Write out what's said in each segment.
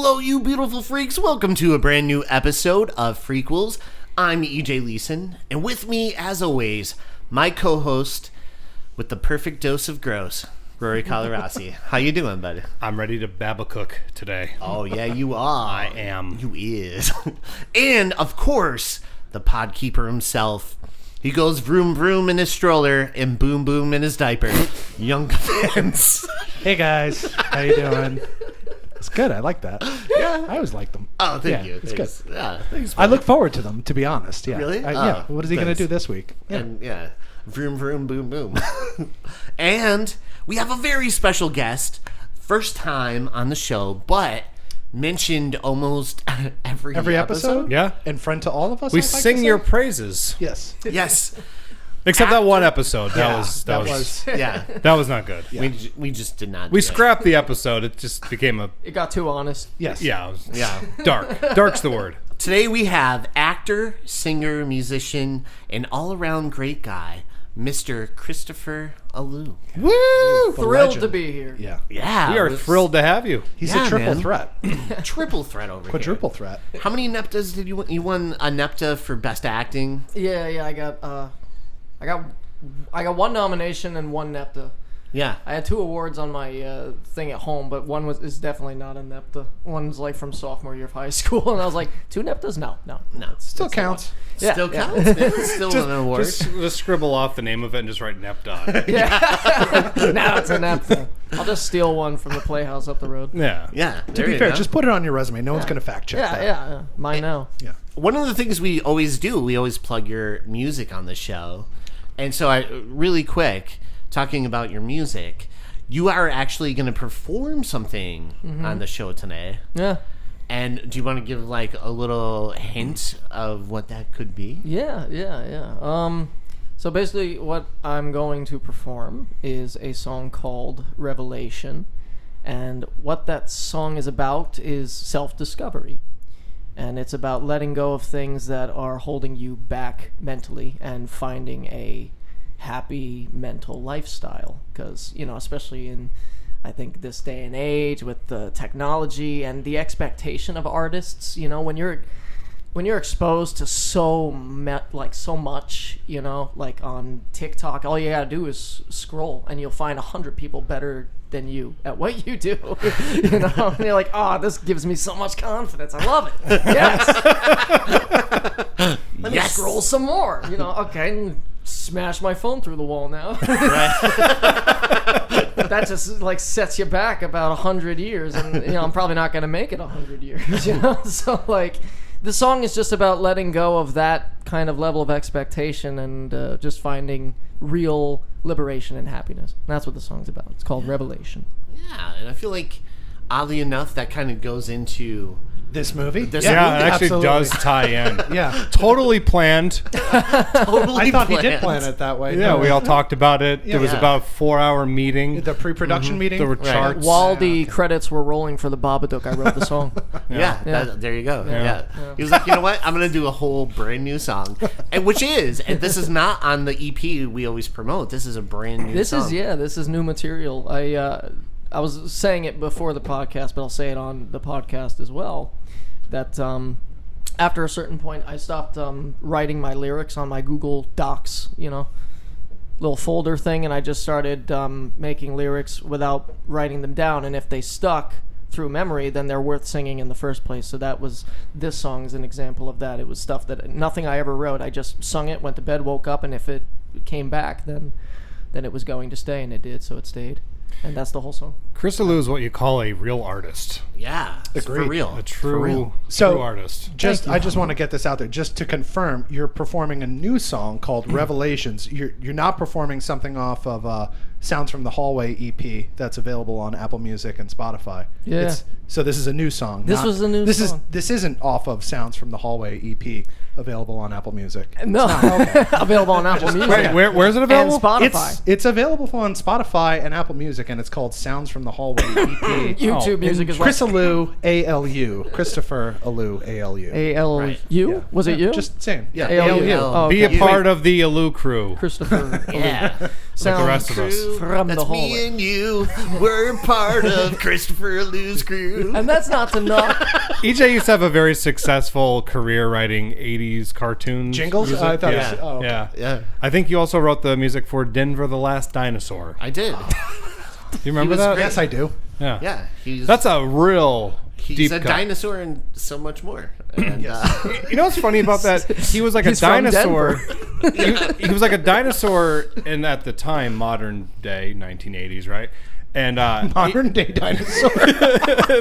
Hello, you beautiful freaks. Welcome to a brand new episode of FREAKQUELS. I'm EJ Leeson, and with me, as always, my co-host with the perfect dose of gross, Rory Colorasi. How you doing, buddy? I'm ready to Babadook today. Oh, yeah, you are. I am. You is. And, of course, the podkeeper himself. He goes vroom vroom in his stroller and boom boom in his diaper. Young fans. Hey guys, how you doing? It's good. I like that. Yeah. I always like them. Oh, thank you. It's Thanks. good. Yeah, thanks. I look forward to them, to be honest. Yeah. Really? Yeah. What is he going to do this week? Yeah. And vroom vroom boom boom. And we have a very special guest, first time on the show, but mentioned almost every episode. Yeah. And friend to all of us. We I'd like sing to say? your praises. Yes. Yes. Except that one episode. That Yeah, was Yeah. that was not good. Yeah. We just did not. We do it. scrapped the episode. It just became a It got too honest. Yes. it was Yeah. dark. Dark's the word. Today we have actor, singer, musician, and all-around great guy, Mr. Christopher Alou. Woo! The Thrilled legend. to be here. Yeah. Yeah. We are thrilled to have you. He's Yeah, a triple man. threat. Triple threat over Quadruple threat. here. How many NEPTAs did you win? You won a NEPTA for Best Acting. Yeah, I got one nomination and one NEPTA. Yeah. I had 2 awards on my thing at home, but one is definitely not a NEPTA. One's like from sophomore year of high school, and I was like, 2 NEPTas? No. Still It's counts. Yeah, Still yeah. counts. It's still an award. Just scribble off the name of it and just write Nept on it. Now it's a NEPTA. I'll just steal one from the Playhouse up the road. Yeah. Yeah. To be fair, just put it on your resume. No one's going to fact check that. Yeah. Mine now. Yeah. One of the things we always do, we always plug your music on the show. And so really quick, talking about your music, you are actually going to perform something on the show today. Yeah. And do you want to give like a little hint of what that could be? Yeah. So basically what I'm going to perform is a song called Revelation. And what that song is about is self-discovery. And it's about letting go of things that are holding you back mentally and finding a happy mental lifestyle. Because, especially in, I think, this day and age with the technology and the expectation of artists, when you're exposed to so much, like on TikTok, all you gotta do is scroll and you'll find 100 people better than you at what you do. And you're like, this gives me so much confidence. I love it. Yes. Let me scroll some more. Okay, smash my phone through the wall now. That just sets you back about 100 years, and I'm probably not gonna make it 100 years. So the song is just about letting go of that kind of level of expectation and just finding real liberation and happiness. And that's what the song's about. It's called Revelation. Yeah, and I feel like, oddly enough, that kind of goes into... This movie? This Yeah, movie, it actually absolutely. does tie in. Yeah. Totally planned. totally I thought he did planned. plan it that way. Yeah, we all talked about it. It was Yeah. about a 4-hour meeting. The pre-production meeting? There were charts. While the credits were rolling for the Babadook, I wrote the song. Yeah, Yeah. there you go. Yeah. Yeah. He was like, you know what? I'm going to do a whole brand new song. And this is not on the EP we always promote. This is a brand new song. This is new material. I was saying it before the podcast, but I'll say it on the podcast as well. That after a certain point, I stopped writing my lyrics on my Google Docs, little folder thing, and I just started making lyrics without writing them down. And if they stuck through memory, then they're worth singing in the first place. So this song is an example of that. It was stuff that nothing I ever wrote. I just sung it, went to bed, woke up, and if it came back, then it was going to stay, and it did. So it stayed, and that's the whole song. Chris Alou is what you call a real artist. Yeah, it's for Agreed. real. A true artist. I just want to get this out there. Just to confirm, you're performing a new song called Revelations. You're not performing something off of Sounds from the Hallway EP that's available on Apple Music and Spotify. Yeah. So this is a new song. This was a new song. This isn't off of Sounds from the Hallway EP available on Apple Music. No, available on Apple Music. Wait, where's it available? And Spotify. It's available on Spotify and Apple Music, and it's called Sounds from the the Hallway EP. YouTube music is Chris Alou, A-L-U. Christopher Alou, A-L-U. A-L-U? Yeah. Was it you? Just saying. Yeah, A-L-U. A-L-U. Oh, Be okay. a part of the Alou crew. Christopher. Yeah. Like the rest of us. From That's the hallway. me and you. We're part of Christopher Lou's crew. And that's not to knock. EJ used to have a very successful career writing 80s cartoons. Jingles? music. I thought yeah. it was, oh, okay. Yeah. Yeah, I think you also wrote the music for Denver the Last Dinosaur. I did. Do you remember was that? great. Yes, I do. Yeah. Yeah, That's a real he's deep a cut. dinosaur and so much more. And, You know what's funny about that? He was like a He's from dinosaur. Denver. He was like a dinosaur in, at the time, modern day, 1980s, right? And Modern day dinosaur.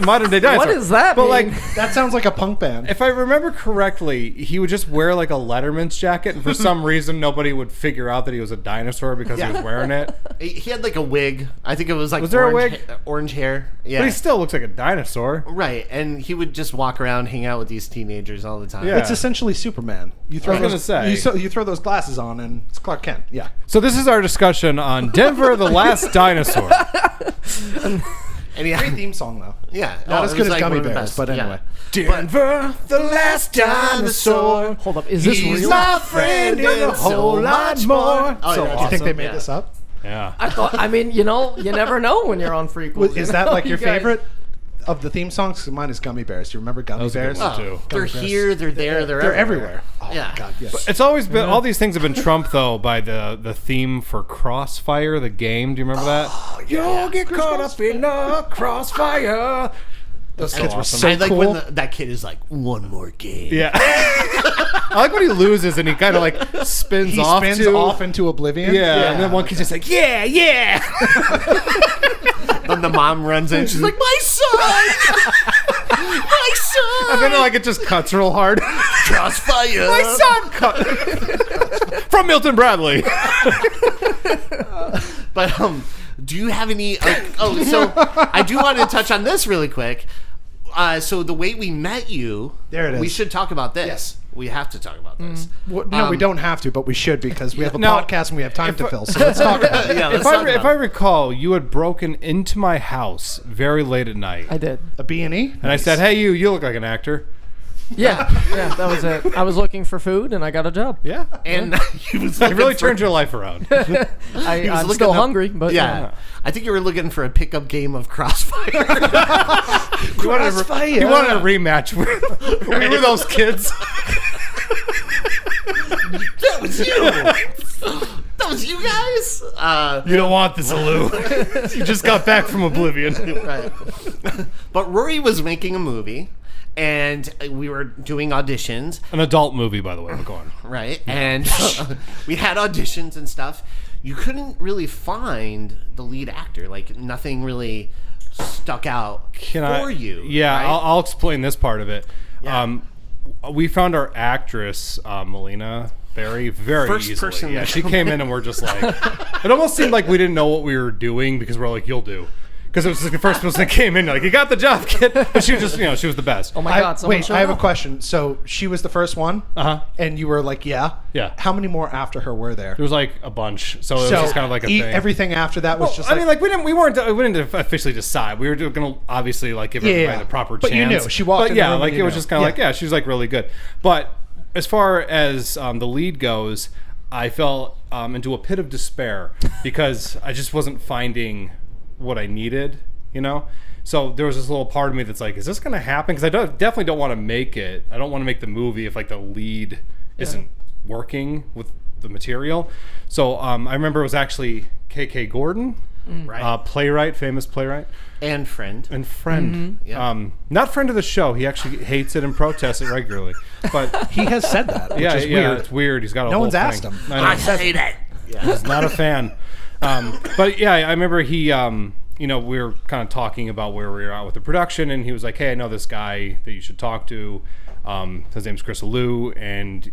modern day dinosaur. What does that But mean? like, That sounds like a punk band. if I remember correctly, he would just wear like a Letterman's jacket, and for some reason, nobody would figure out that he was a dinosaur because he was wearing it. he had like a wig. I think it was like Was there a orange, wig? orange hair. Yeah. But he still looks like a dinosaur. Right, and he would just walk around, hang out with these teenagers all the time. Yeah. It's essentially Superman. You throw I was those, gonna say. you throw those glasses on, and it's Clark Kent. Yeah. So this is our discussion on Denver the Last Dinosaur. And he Great had, theme song though. yeah, Not oh, as it good was as like Gummy one of the Bears, best. but Yeah. anyway. Denver the Last Dinosaur. Hold up. Is this He's real? my friend and a whole lot more. Oh, So yeah. Do you think they awesome. made this up? Yeah. I thought. I mean, you know, you never know when you're on Freakquels. Is you that know? like You your guys- favorite of the theme songs? 'Cause mine is Gummy Bears. Do you remember Gummy was a good Bears? one, too. They're Gummy Bears. here, they're there, They're everywhere. Oh Yeah. my god, yes. It's always been all these things have been trumped though by the theme for Crossfire, the game. Do you remember that? You'll get caught up in a crossfire. Those so kids were awesome. so I like cool. when that kid is like, one more game. Yeah. I like when he loses and he kind of like spins he off spins to off into oblivion. Yeah, and then one kid's just like, yeah, yeah. Then the mom runs in, she's like, my son! My son! And then like it just cuts real hard. Crossfire! My son cut from Milton Bradley. But do you have any? So I do want to touch on this really quick. So the way we met you, There it is. We should talk about this. Yes. We have to talk about this. Well, no, we don't have to, but we should because we have a Now, podcast and we have time to fill. So let's talk about it. Yeah, let's If talk I about it. recall, you had broken into my house very late at night. I did. A B&E? And I said, "Hey, you look like an actor." Yeah, yeah, that was it. I was looking for food and I got a job. Yeah. And he was It really looking for- turned your life around. he was I'm looking still up- hungry, but Yeah. I think you were looking for a pickup game of Crossfire. You wanted a rematch with remember those kids? That was you. That was you guys. You don't want this, Lou. You just got back from Oblivion. Right. But Rory was making a movie, and we were doing auditions, An adult movie, by the way. But go on. right? And we had auditions and stuff. You couldn't really find the lead actor. Like, nothing really stuck out for you. Yeah, right? I'll explain this part of it. Yeah. We found our actress, Melina Berry, very First easily. person Yeah, that- she came in and we're just like, it almost seemed like we didn't know what we were doing because we're like, you'll do. Because it was like the first person that came in, like, you got the job, kid. But she was just, she was the best. Oh my God! Someone Wait, showed I have a up. question. So she was the first one, Uh-huh. and you were like, yeah? Yeah. How many more after her were there? There was like a bunch. So it was just kind of like a thing. Everything after that was just I like, mean, like we didn't officially decide. We were going to obviously like give everybody yeah. the proper But chance. you knew. She walked But in the yeah, room like and it you was knew. just kind of Yeah. like she was like really good. But as far as the lead goes, I fell into a pit of despair because I just wasn't finding what I needed. So there was this little part of me that's like, is this going to happen? Because I definitely don't want to make it. I don't want to make the movie if like the lead isn't working with the material. So I remember it was actually K.K. Gordon, Right. playwright, famous playwright, And friend. and friend. Yeah. Not friend of the show. He actually hates it and protests it regularly. But he has said that, which yeah, is yeah, weird. it's weird. He's got a No whole one's thing. asked him. I know. I hate it. Yeah. He's not a fan. But yeah, I remember he, we were kind of talking about where we were at with the production, and he was like, "Hey, I know this guy that you should talk to. His name's Chris Alou, and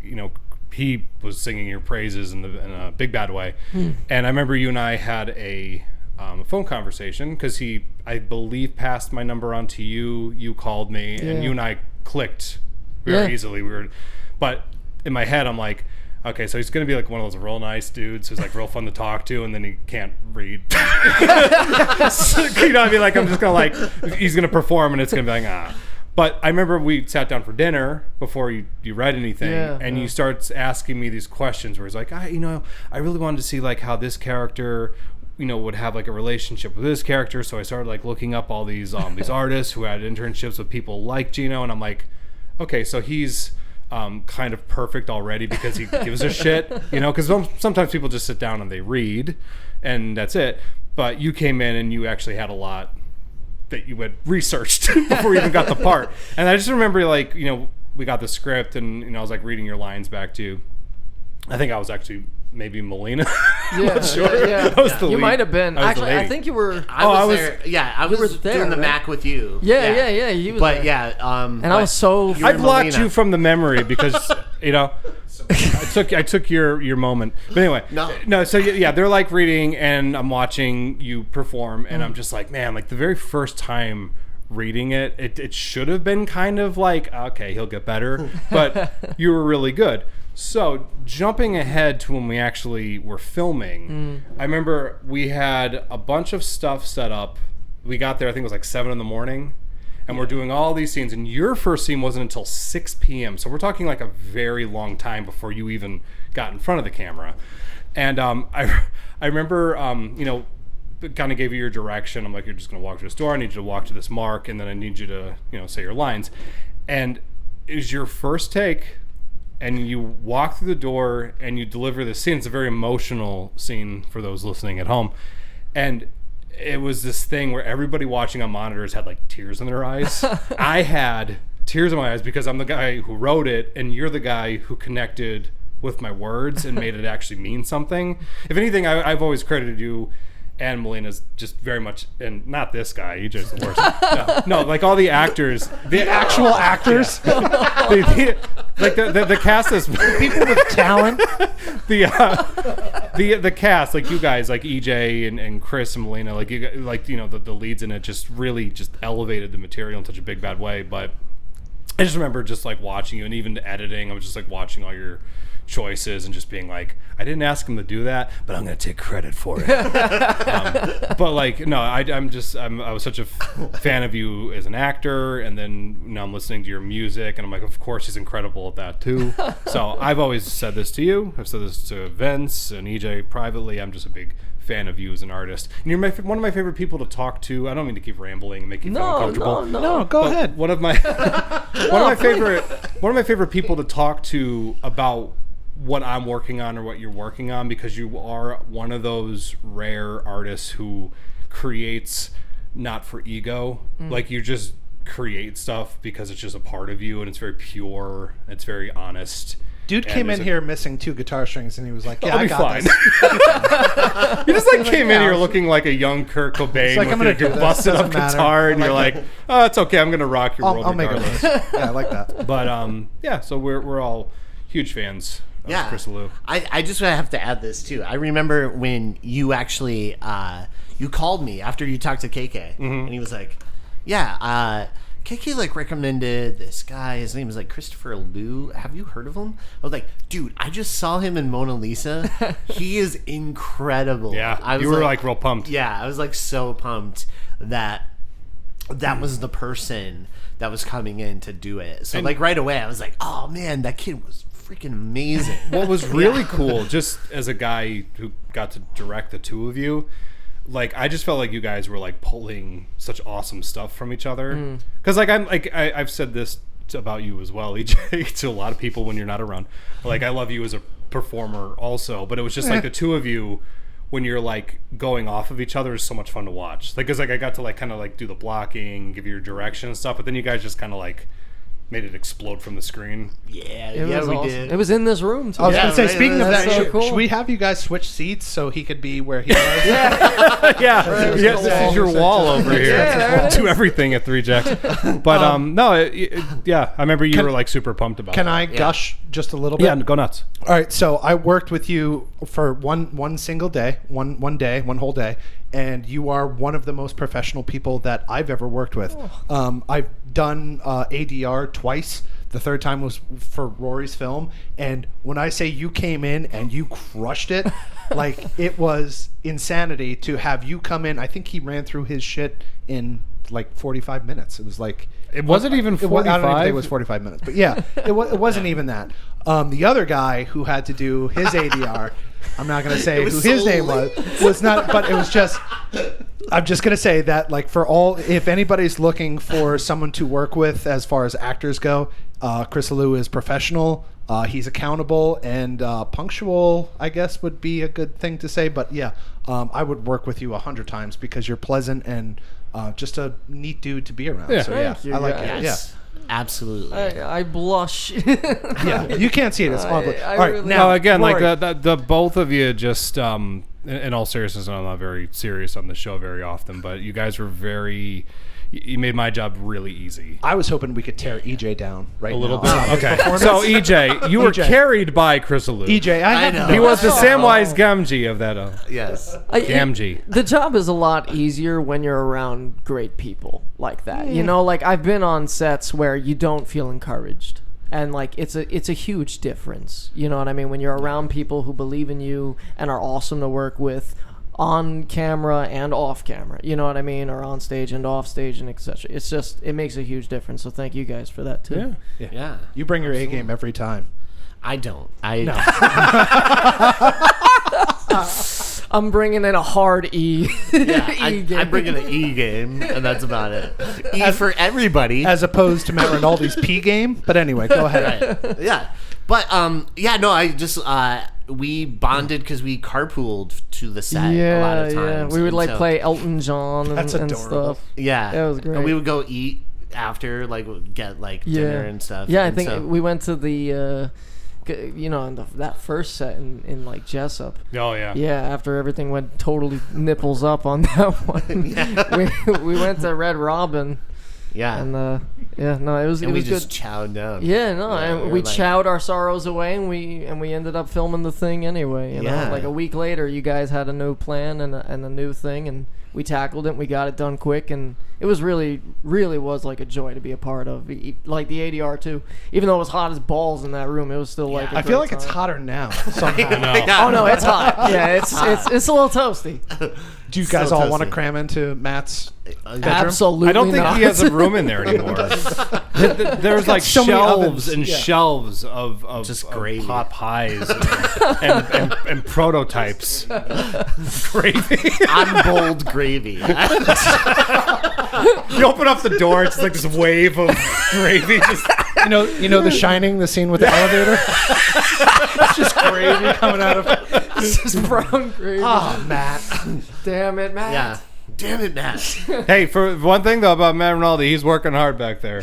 he was singing your praises in a big bad way." And I remember you and I had a phone conversation because he, I believe, passed my number on to you. You called me, and you and I clicked very Yeah. easily. But in my head, I'm like, okay, so he's going to be like one of those real nice dudes who's like real fun to talk to, and then he can't read. So, you know what I mean? Like, I'm just going to like, he's going to perform, and it's going to be like, ah. But I remember we sat down for dinner before you read anything, and you start asking me these questions where he's like, I really wanted to see like how this character, would have like a relationship with this character. So I started like looking up all these artists who had internships with people like Gino, and I'm like, okay, so he's kind of perfect already because he gives a shit, because sometimes people just sit down and they read, and that's it. But you came in and you actually had a lot that you had researched before you even got the part. And I just remember like, we got the script and, I was like reading your lines back to you. I think I was actually maybe Melina. Yeah, I'm not sure. yeah. I was the You lead. might have been. I was the Actually, I lady. think you were. I was there. Yeah, I was were there, doing the right? Mac with you. Yeah. He was But there. yeah, And I was so. you I were blocked Melina. you from the memory because, I took your moment. But anyway, no. So yeah, they're like reading, and I'm watching you perform, and I'm just like, man, like the very first time reading it should have been kind of like, okay, he'll get better, but you were really good. So jumping ahead to when we actually were filming, I remember we had a bunch of stuff set up. We got there, I think it was like 7 a.m, and we're doing all these scenes, and your first scene wasn't until 6 p.m. So we're talking like a very long time before you even got in front of the camera. And I remember, kind of gave you your direction. I'm like, you're just going to walk to the store. I need you to walk to this mark, and then I need you to, say your lines. And it was your first take, and you walk through the door, and you deliver this scene. It's a very emotional scene for those listening at home. And it was this thing where everybody watching on monitors had like tears in their eyes. I had tears in my eyes because I'm the guy who wrote it, and you're the guy who connected with my words and made it actually mean something. If anything, I've always credited you and Melina's just very much, and not this guy, he just the worst. No, like all the actors, The actual actors, the cast is people with talent. the cast, like you guys, like EJ and Chris and Melina, like you guys, like the leads in it just really just elevated the material in such a big bad way. But I just remember just like watching you, and even the editing, I was just like watching all your choices and just being like, I didn't ask him to do that, but I'm gonna take credit for it. But like, no, I was such a fan of you as an actor, and then now I'm listening to your music, and I'm like, of course he's incredible at that too. So I've always said this to you. I've said this to Vince and EJ privately. I'm just a big fan of you as an artist, and you're one of my favorite people to talk to. I don't mean to keep rambling and make you feel uncomfortable. No, go ahead. One of my favorite people to talk to about what I'm working on or what you're working on, because you are one of those rare artists who creates not for ego. Like you just create stuff because it's just a part of you, and it's very pure, it's very honest. Dude came in here missing 2 guitar strings, and he was like, "Yeah, I'll I be got fine." this. You just like came in here looking like a young Kurt Cobain like, I'm gonna with your do this. busted up Doesn't matter. guitar, and I you're like like, "Oh, it's okay. I'm gonna rock your world I'll make it regardless." work. Yeah, I like that. But yeah, so we're all huge fans of Chris Lou. I just have to add this too. I remember when you actually you called me after you talked to KK, and he was like, "Yeah, KK like recommended this guy. His name is like Christopher Liu. Have you heard of him?" I was like, "Dude, I just saw him in Mona Lisa. He is incredible." Yeah, I was you were like real pumped. Yeah, I was like so pumped that was the person that was coming in to do it. So like right away, I was like, "Oh man, that kid was freaking amazing." What was really cool, just as a guy who got to direct the two of you, like I just felt like you guys were like pulling such awesome stuff from each other. Because like I've said this about you as well, EJ, to a lot of people when you're not around. Like I love you as a performer also, but it was just like the two of you when you're like going off of each other is so much fun to watch. Like because like I got to like kind of like do the blocking, give you your direction and stuff, but then you guys just kind of like made it explode from the screen. Yeah, It yeah, was we awesome. did. It was in this room too. I was Yeah, gonna say, right, speaking of that's that, so should, cool. should we have you guys switch seats so he could be where he was? Yeah, Right, yes, the this wall. is your wall over here. Yeah. Do everything at 3 Jacks. But no, yeah, I remember you were like super pumped about. Can it. I gush just a little bit? Yeah, go nuts. All right, so I worked with you for one single day, one whole day, and you are one of the most professional people that I've ever worked with. I've done ADR twice. The third time was for Rory's film. And when I say you came in and you crushed it, like it was insanity to have you come in. I think he ran through his shit in like 45 minutes. It was like... It wasn't even 45. I don't even think it was 45 minutes. But yeah, it wasn't even that. The other guy who had to do his ADR, I'm not going to say who his name was not, but it was just... I'm just going to say that, like, if anybody's looking for someone to work with as far as actors go, Chris Alou is professional. He's accountable and punctual, I guess, would be a good thing to say. But yeah, I would work with you 100 times because you're pleasant and just a neat dude to be around. Yeah. So Thank yeah, you, I like guys. it. Yes. Absolutely. I blush. Yeah, you can't see it. It's ugly. I All right, really- now No, again, Rory. like the both of you just in all seriousness, I'm not very serious on the show very often, but you guys were very. You made my job really easy. I was hoping we could tear EJ down right A little now. bit. Okay. So EJ, you were EJ. carried by Chris Alou. EJ, I have know. no- He was the Oh. Samwise Gamgee of that. Yes. Gamgee. The job is a lot easier when you're around great people like that. You know, like I've been on sets where you don't feel encouraged. And like it's a huge difference. You know what I mean? When you're around people who believe in you and are awesome to work with on camera and off camera. You know what I mean? Or on stage and off stage and etc. It's just it makes a huge difference. So thank you guys for that too. Yeah. Yeah. You bring your A game every time. I don't. I'm bringing in a hard E. Yeah, E game. I bring in an E game, and that's about it. E for everybody. As opposed to Matt Rinaldi's P game. But anyway, go ahead. Right. Yeah. But, yeah, no, I just, we bonded because we carpooled to the set a lot of times. We would and like so- play Elton John and, That's and adorable. stuff. Yeah. That was great. And we would go eat after, like, get, like, dinner and stuff. Yeah, I And think so- we went to the, you know, in that first set in like Jessup. Oh yeah. Yeah, after everything went totally nipples up on that one, we went to Red Robin, Yeah. and yeah, no, it was and we good. just chowed down. Yeah, no, Yeah, and we we were like- chowed our sorrows away, and we ended up filming the thing anyway. You know, Yeah. like a week later, you guys had a new plan and a new thing, and we tackled it. And we got it done quick, and it was really was like a joy to be a part of. Like the ADR too, even though it was hot as balls in that room, it was still like. Yeah. a I feel great like it's time. hotter now somehow. Yeah. Oh no, it's hot. Yeah, it's a little toasty. Do you guys So all want to toasty. cram into Matt's bedroom? Absolutely. I don't think not. he has a room in there anymore. There's like so many shelves ovens. and Yeah. shelves of Just of gravy. pot pies and prototypes. Gravy. On bold gravy. You open up the door, it's like this wave of gravy. Just, You know The Shining, the scene with the elevator? It's just gravy coming out of It's just brown gravy. Ah, Matt. Damn it, Matt. Yeah. Damn it, Matt. hey, for one thing though about Matt Rinaldi, he's working hard back there.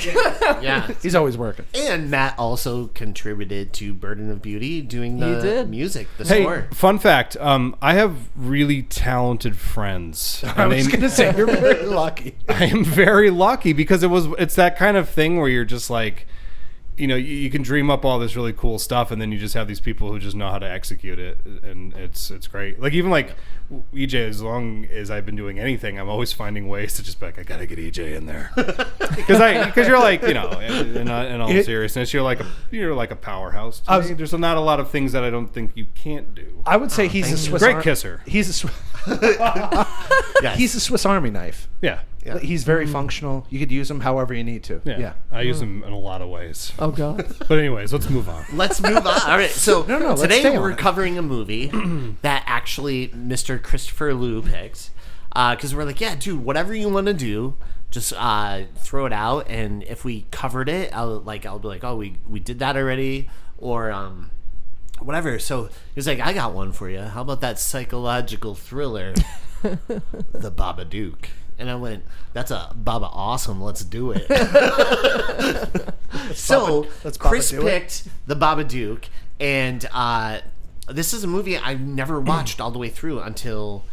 Yeah. He's always working. And Matt also contributed to Burden of Beauty doing He the did. music, the Hey, score. fun fact: I have really talented friends. I was going to say, you're very lucky. I am very lucky because it's that kind of thing where you're just like, you can dream up all this really cool stuff, and then you just have these people who just know how to execute it, and it's great. Like even like EJ, as long as I've been doing anything, I'm always finding ways to just be like, I gotta get EJ in there, because you're like, in all seriousness, you're like a powerhouse. To me. There's not a lot of things that I don't think you can't do. I would say he's a Swiss Great kisser. He's a Yes. He's a Swiss Army knife. Yeah. Yeah. He's very functional. You could use him however you need to. Yeah. I use them in a lot of ways. Oh god. But anyways, let's move on. Let's move on. All right, so No, let's today stay on we're it. covering a movie that actually Mr. Christopher Liu picked. Because we're like, yeah, dude, whatever you want to do, just throw it out. And if we covered it, I'll be like, oh, we did that already, or whatever. So he was like, I got one for you. How about that psychological thriller, The Babadook? And I went, that's a Baba awesome. Let's do it. So let's Chris Babadook it. picked The Babadook, and this is a movie I never watched all the way through until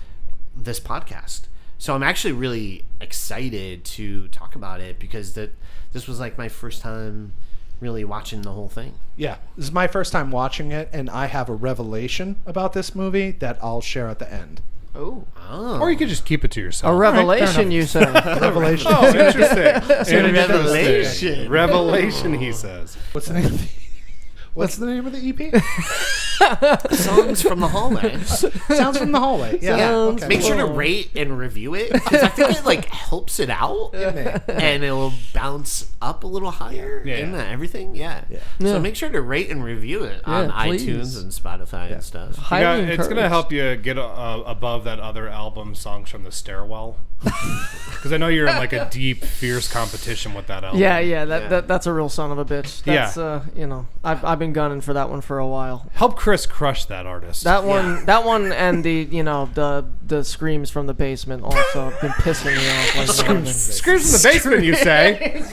this podcast. So I'm actually really excited to talk about it because this was like my first time really watching the whole thing. Yeah. This is my first time watching it, and I have a revelation about this movie that I'll share at the end. Oh. Oh. Or you could just keep it to yourself. A revelation, you say? Revelation. Oh, interesting. Revelation. Revelation, he says. What's the name of the What's the name of the EP? Songs from the hallway. Sounds from the hallway. Yeah. Sounds Okay. Make sure to rate and review it because I think it like helps it out, and it'll bounce up a little higher. Yeah. Isn't that everything? Yeah. Yeah. So make sure to rate and review it on Yeah, please. iTunes and Spotify and stuff. Highly It's going to encouraged. help you get above that other album, Songs from the Stairwell. Because I know you're in like a deep, fierce competition with that album. Yeah, that's a real son of a bitch. That's Yeah. I've been gunning for that one for a while. Help Chris crush that artist. That one, and the screams from the basement also have been pissing me off. Like Screams in the basement, you say?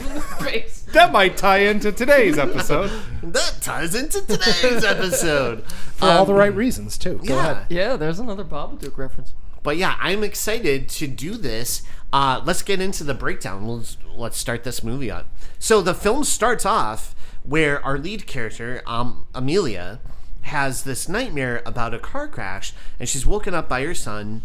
That might tie into today's episode. That ties into today's episode. For all the right reasons, too. Go ahead. Yeah, there's another Babadook reference. But yeah, I'm excited to do this. Let's get into the breakdown. Let's start this movie up. So the film starts off where our lead character, Amelia, has this nightmare about a car crash, and she's woken up by her son,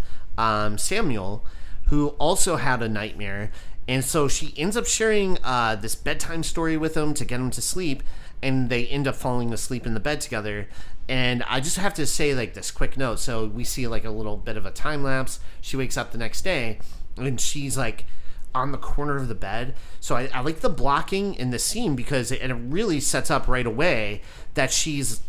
Samuel, who also had a nightmare. And so she ends up sharing this bedtime story with him to get him to sleep, and they end up falling asleep in the bed together. And I just have to say, like, this quick note. So we see, like, a little bit of a time lapse. She wakes up the next day, and she's, like, on the corner of the bed. So I like the blocking in the scene because it really sets up right away that she's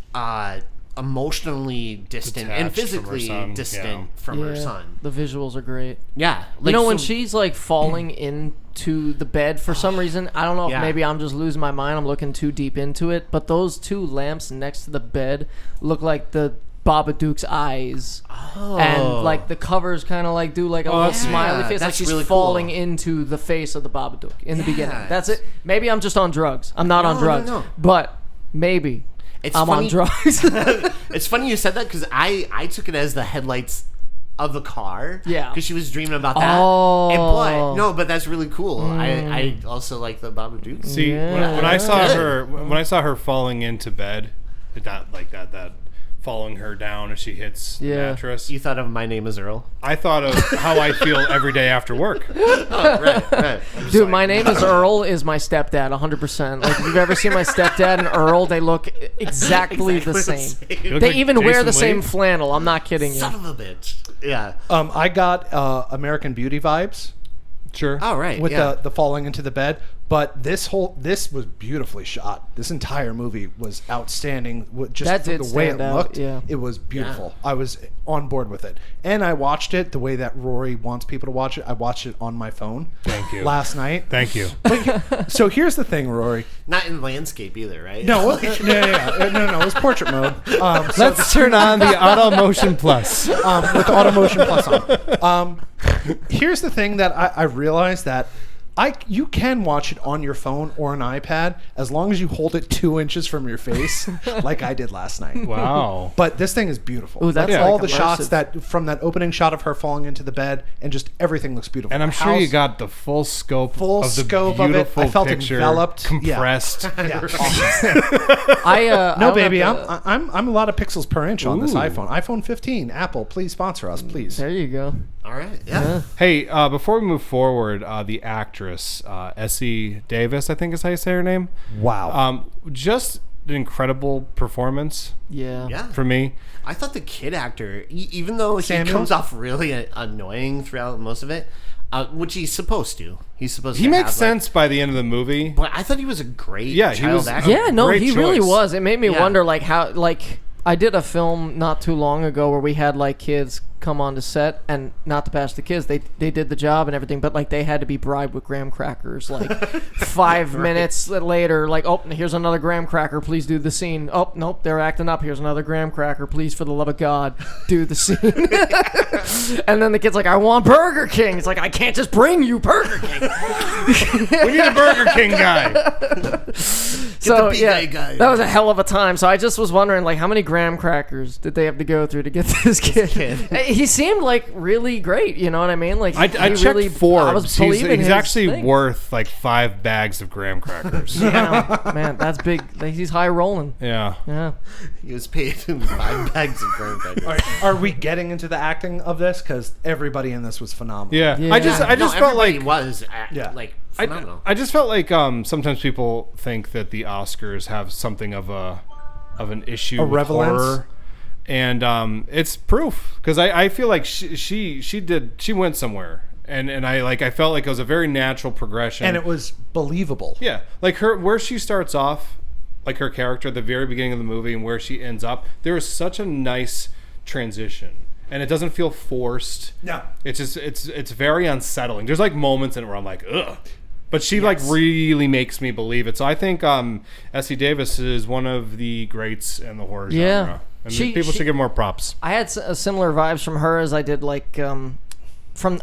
emotionally distant and Detached from her physically son, distant from her son. The visuals are great. Yeah. You know, when so- she's like falling into the bed for some reason, I don't know if maybe I'm just losing my mind, I'm looking too deep into it, but those two lamps next to the bed look like the Babadook's eyes. And like the covers kind of like do like a little smiley face, like that's she's really falling cool. into the face of the Babadook in the beginning. Yeah. That's it. Maybe I'm just on drugs. I'm not on drugs. no. But maybe It's I'm funny, on drugs. It's funny you said that because I took it as the headlights of the car. Yeah. Because she was dreaming about that. Oh. But that's really cool. I also like the Babadook. See, Yeah. when I saw her falling into bed, that following her down as she hits the mattress. You thought of My Name is Earl? I thought of how I feel every day after work. Oh, right. Dude, My Name is Earl is my stepdad, 100%. Like, if you've ever seen my stepdad and Earl, they look exactly the same. You look They like even wear Jason the Lee. same flannel. I'm not kidding you. Son of a bitch. Yeah. I got American Beauty vibes Sure. Oh, right. with yeah. the falling into the bed. But this was beautifully shot. This entire movie was outstanding. Just That for did the way it stand out, looked, yeah. it was beautiful. I was on board with it, and I watched it the way that Rory wants people to watch it. I watched it on my phone. Thank you. Last night. Thank you. So here's the thing, Rory. Not in landscape either, right? No, no, it was portrait mode. Let's turn on the Auto Motion Plus. With Automotion Plus on. Here's the thing that I realized that you can watch it on your phone or an iPad as long as you hold it 2 inches from your face, like I did last night. Wow. But this thing is beautiful. Ooh, that's Like like all the shots immersive. from that opening shot of her falling into the bed, and just everything looks beautiful. And I'm The sure you house- got the full scope Full of the scope of it. beautiful I felt picture, enveloped. Yeah. compressed. Yeah. I No, don't baby, have the- I'm a lot of pixels per inch on this Ooh. iPhone. iPhone 15, Apple, please sponsor us, please. There you go. All right. Yeah. Hey, before we move forward, the actress Essie Davis, I think is how you say her name. Wow. Just an incredible performance Yeah. Yeah. for me. I thought the kid actor, even though he Samuel? comes off really annoying throughout most of it, which he's supposed to. He's supposed to He makes have, like- sense by the end of the movie. but I thought he was a great Yeah, he child was- actor. Yeah, no, Great he really choice. was. It made me Yeah. wonder, like, how, like, I did a film not too long ago where we had, like, kids come on to set, and not to bash the kids, they did the job and everything, but, like, they had to be bribed with graham crackers, like, 5 minutes later, like, oh, here's another graham cracker, please do the scene. Oh, nope, they're acting up, here's another graham cracker, please, for the love of God, do the scene. And then the kid's like, I want Burger King. It's like, I can't just bring you Burger King. We need a Burger King guy. So big yeah, guy. that was a hell of a time. So I just was wondering, like, how many graham crackers did they have to go through to get this kid? he seemed like really great. You know what I mean? Like I he checked really, Forbes. I was believing He's his actually thing. worth like 5 bags of graham crackers. Yeah, man, that's big. He's high rolling. Yeah. Yeah. He was paid 5 bags of graham crackers. Are we getting into the acting of this? Because everybody in this was phenomenal. Yeah. Yeah. I just felt everybody like was Yeah. like phenomenal. I just felt like sometimes people think that the Oscars have something of an issue A with relevance? horror, and it's proof because I feel like she went somewhere, and I felt like it was a very natural progression, And it was believable. yeah, like where she starts off, like her character at the very beginning of the movie, and where she ends up. There is such a nice transition. And it doesn't feel forced. No. It's just it's very unsettling. There's like moments in it where I'm like, ugh. But she like really makes me believe it. So I think Essie Davis is one of the greats in the horror Yeah. genre. And She- people she- should give more props. I had similar vibes from her as I did like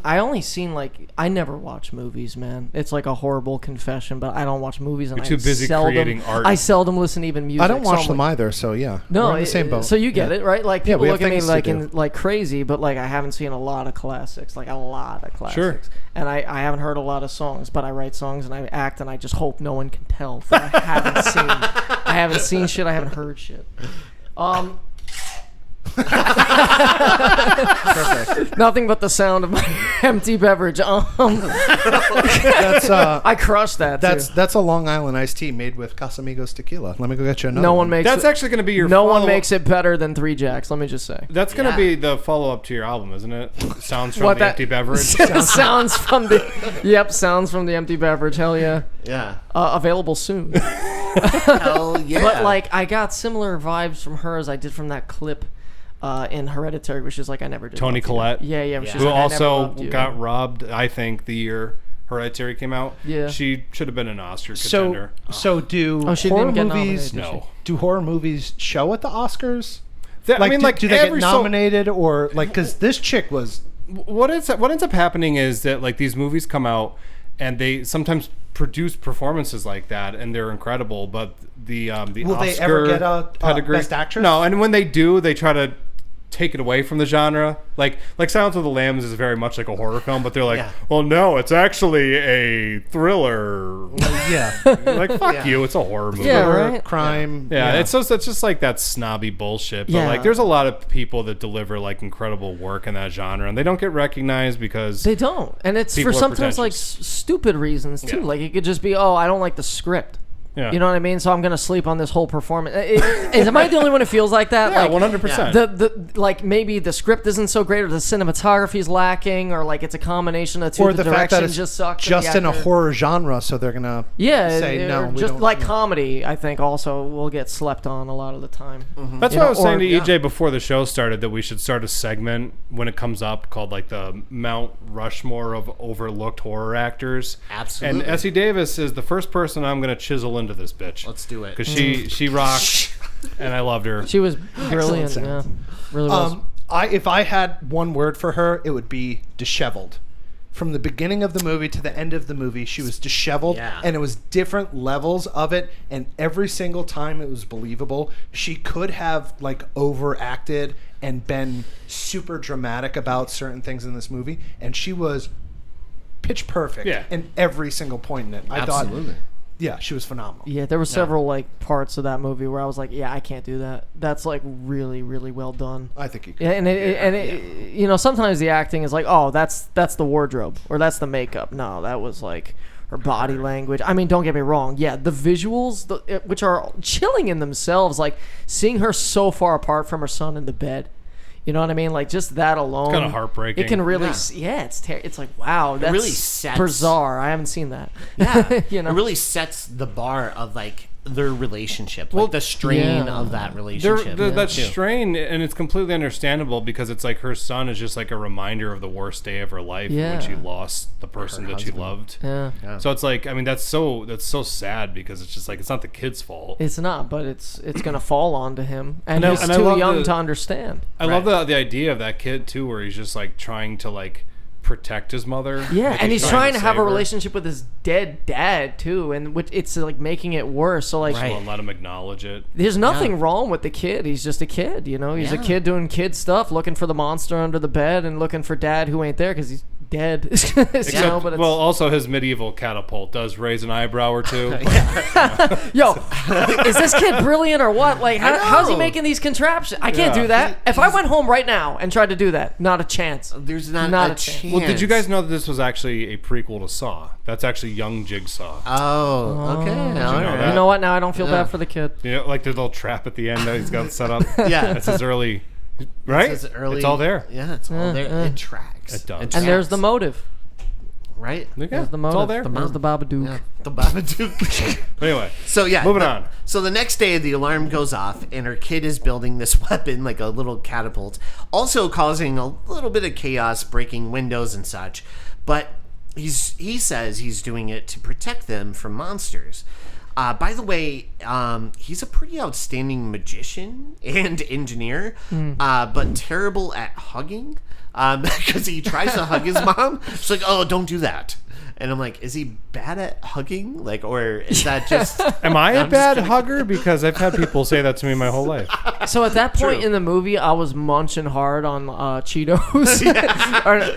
I only seen like I never watch movies, man. It's like a horrible confession, but I don't watch movies. And You're too busy seldom, creating art. I seldom listen to even music. I don't watch so them I'm like, either, so yeah. No, we're in the same boat. So you get it, right? Like Yeah, people we look have at me things to like do. like crazy, but like I haven't seen a lot of classics, like a lot of classics. Sure. And I haven't heard a lot of songs, but I write songs and I act, and I just hope no one can tell that I haven't seen. I haven't seen shit. I haven't heard shit. Perfect. Nothing but the sound of my empty beverage. That's I crushed that. Too. that's a Long Island iced tea made with Casamigos tequila. Let me go get you another. No one makes That's it, actually going to be your no one follow-up- makes it better than 3 Jacks. Let me just say. That's going to Yeah. be the follow-up to your album, isn't it? Sounds from What the that- empty beverage. sounds from the sounds from the empty beverage. Hell yeah. Yeah. Available soon. Hell yeah. But like I got similar vibes from her as I did from that clip in Hereditary, which is like I never did. Toni love you. Collette. Yeah. Yeah. She's Who like, I never also loved you. got robbed, I think, the year Hereditary came out. Yeah. She should have been an Oscar contender. So do Oh, she didn't horror get movies? nominated, did No. Do horror movies show at the Oscars? I mean, do they get every nominated or like? Because this chick was. what ends up happening is that like these movies come out and they sometimes produce performances like that and they're incredible, but the Will Oscar they ever get a pedigree, Best Actress? No, and when they do, they try to take it away from the genre. Like Silence of the Lambs is very much like a horror film, but they're like, Yeah. well, no, it's actually a thriller. Yeah. Like fuck Yeah. you, it's a horror movie. Yeah, Horror, right? crime. Yeah, it's just like that snobby bullshit. But Yeah. like, there's a lot of people that deliver like incredible work in that genre, and they don't get recognized because They don't, and it's People for are sometimes like pretentious. stupid reasons too. Yeah. Like it could just be, oh, I don't like the script. Yeah. You know what I mean? So I'm gonna sleep on this whole performance. Am I the only one who feels like that? yeah, like 100%. the like maybe the script isn't so great, or the cinematography's lacking, or like it's a combination of two. Or the the fact that direction it's just sucks. and just the in a actor- horror genre, so they're gonna say no. We just don't, like yeah. comedy, I think also will get slept on a lot of the time. That's You what know, I was saying to or- EJ before the show started, that we should start a segment when it comes up called like the Mount Rushmore of overlooked horror actors. Absolutely. And Essie Davis is the first person I'm going to chisel into this bitch. Let's do it. Because she rocked, and I loved her. She was brilliant. Yeah, sound. really was. If I had one word for her, it would be disheveled. From the beginning of the movie to the end of the movie, she was disheveled, Yeah. and it was different levels of it, and every single time it was believable. She could have like overacted and been super dramatic about certain things in this movie, and she was pitch perfect Yeah. in every single point in it. I Absolutely. thought, yeah, she was phenomenal. Yeah, there were several like parts of that movie where I was like, yeah, I can't do that. That's like really, really well done. I think you could. Yeah, and you know, sometimes the acting is like, oh, that's the wardrobe or that's the makeup. No, that was like her body language. I mean, don't get me wrong. Yeah, the visuals, which are chilling in themselves, like seeing her so far apart from her son in the bed. You know what I mean? Like just that alone, kinda heartbreaking. It can really, Yeah. it's like wow, that's really sets- bizarre. I haven't seen that. Yeah. You know? It really sets the bar of like their relationship, like the strain yeah. of that relationship. That too. strain, and it's completely understandable because it's like her son is just like a reminder of the worst day of her life Yeah. when she lost the person that she loved. Yeah. So it's like, I mean, that's so sad because it's just like it's not the kid's fault. It's not, but it's gonna fall onto him, and And I- he's and I too love young the- to understand. I love the idea of that kid too, where he's just like trying to like protect his mother. Yeah, Like, and he's trying to have save a her. relationship with his dead dad too, and which it's like making it worse. So like, Right. Won't let him acknowledge it. there's nothing Yeah. wrong with the kid. He's just a kid, you know. He's a Yeah. kid doing kid stuff, looking for the monster under the bed and looking for dad who ain't there because he's dead. You know, Except, but it's, well, also his medieval catapult does raise an eyebrow or two. yo, is this kid brilliant or what? Like, how's he know. making these contraptions? I can't Yeah. do that. If I went home right now and tried to do that, not a chance. There's not Not a a chance. chance. Well, did you guys know that this was actually a prequel to Saw? That's actually young Jigsaw. Oh, okay. All know right. that? You know what? Now I don't feel Yeah. bad for the kid. You know, like the little trap at the end that he's got set up. Yeah. That's his early, right? It's early- It's all there. Yeah, it's all there. It tracks. It does. And there's the tracks. motive. Right? Yeah, There's the it's motive. all there. There's the Babadook. Yeah, the Babadook. Anyway, So yeah, moving on. So the next day, the alarm goes off, and her kid is building this weapon, like a little catapult, also causing a little bit of chaos, breaking windows and such. But he says he's doing it to protect them from monsters. By the way, he's a pretty outstanding magician and engineer, but terrible at hugging. Because he tries to hug his mom. She's like, "Oh, don't do that." And I'm like, "Is he bad at hugging? Like, or is that just?" Am I a I'm just bad kidding. hugger? Because I've had people say that to me my whole life. So at that point True. in the movie, I was munching hard on Cheetos.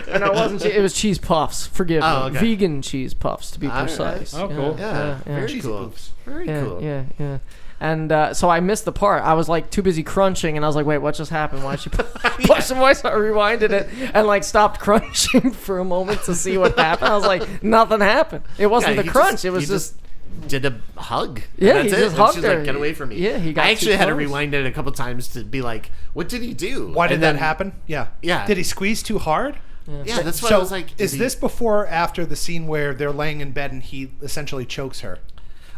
And I wasn't. It was cheese puffs. Forgive me. Oh, okay. Vegan cheese puffs, to be All right. precise. Oh, cool. Yeah, very Cheesy cool. poofs. Very Yeah, cool. yeah. And so I missed the part. I was like too busy crunching, and I was like, "Wait, what just happened? Why did she push the voice?" I rewinded it and like stopped crunching for a moment to see what happened. I was like, "Nothing happened. It wasn't Yeah, the he crunch. just- it was he just." did a hug. Yeah, That's he it. just And hugged she's her. like, "Get away from me." Yeah, he got I actually too had to close. rewind it a couple times to be like, "What did he do? Why did And that then- happen? Yeah. Yeah. Did he squeeze too hard? Yeah, that's what So I was like. is he- this before or after the scene where they're laying in bed and he essentially chokes her?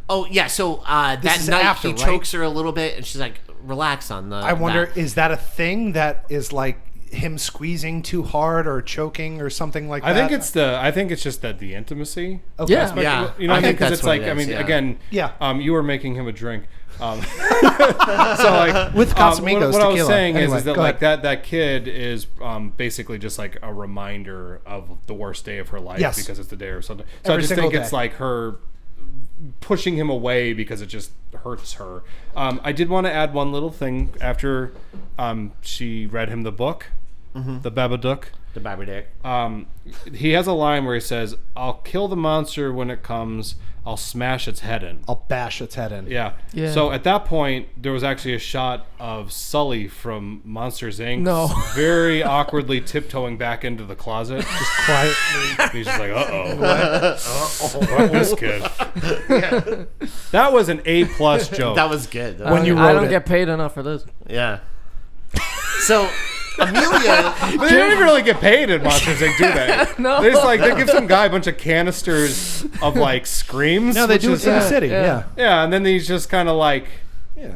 Oh yeah. So that is night after, he right? chokes her a little bit, and she's like, "Relax on the." I wonder, that. is that a thing that is like him squeezing too hard or choking or something like I that? think it's just that the intimacy. Okay. Yeah. aspect Yeah. of it. You know, I I think think because that's it's what like, it I is, mean, yeah. again, Yeah. you were making him a drink. So like With Casamigos what I was tequila. saying Anyway, is that go like ahead. that kid is basically just like a reminder of the worst day of her life Yes. because it's the day or something. So Every I just single think it's day. like her pushing him away because it just hurts her. I did want to add one little thing after she read him the book, the Babadook. the Babadook. He has a line where he says, "I'll kill the monster when it comes. I'll smash its head in." I'll bash its head in. Yeah. Yeah. So at that point, there was actually a shot of Sully from Monsters Inc. No. very awkwardly tiptoeing back into the closet. Just quietly. He's just like, Fuck this kid. That was an A+ joke. That was good. That When was you good. I wrote don't it. get paid enough for this. Yeah. So Amelia. But they don't even really get paid in Monsters Inc., do they? No. They just like they give some guy a bunch of canisters of like screams. No, they which do is, it in the yeah, city. yeah. Yeah. Yeah, and then he's just kind of like, Yeah.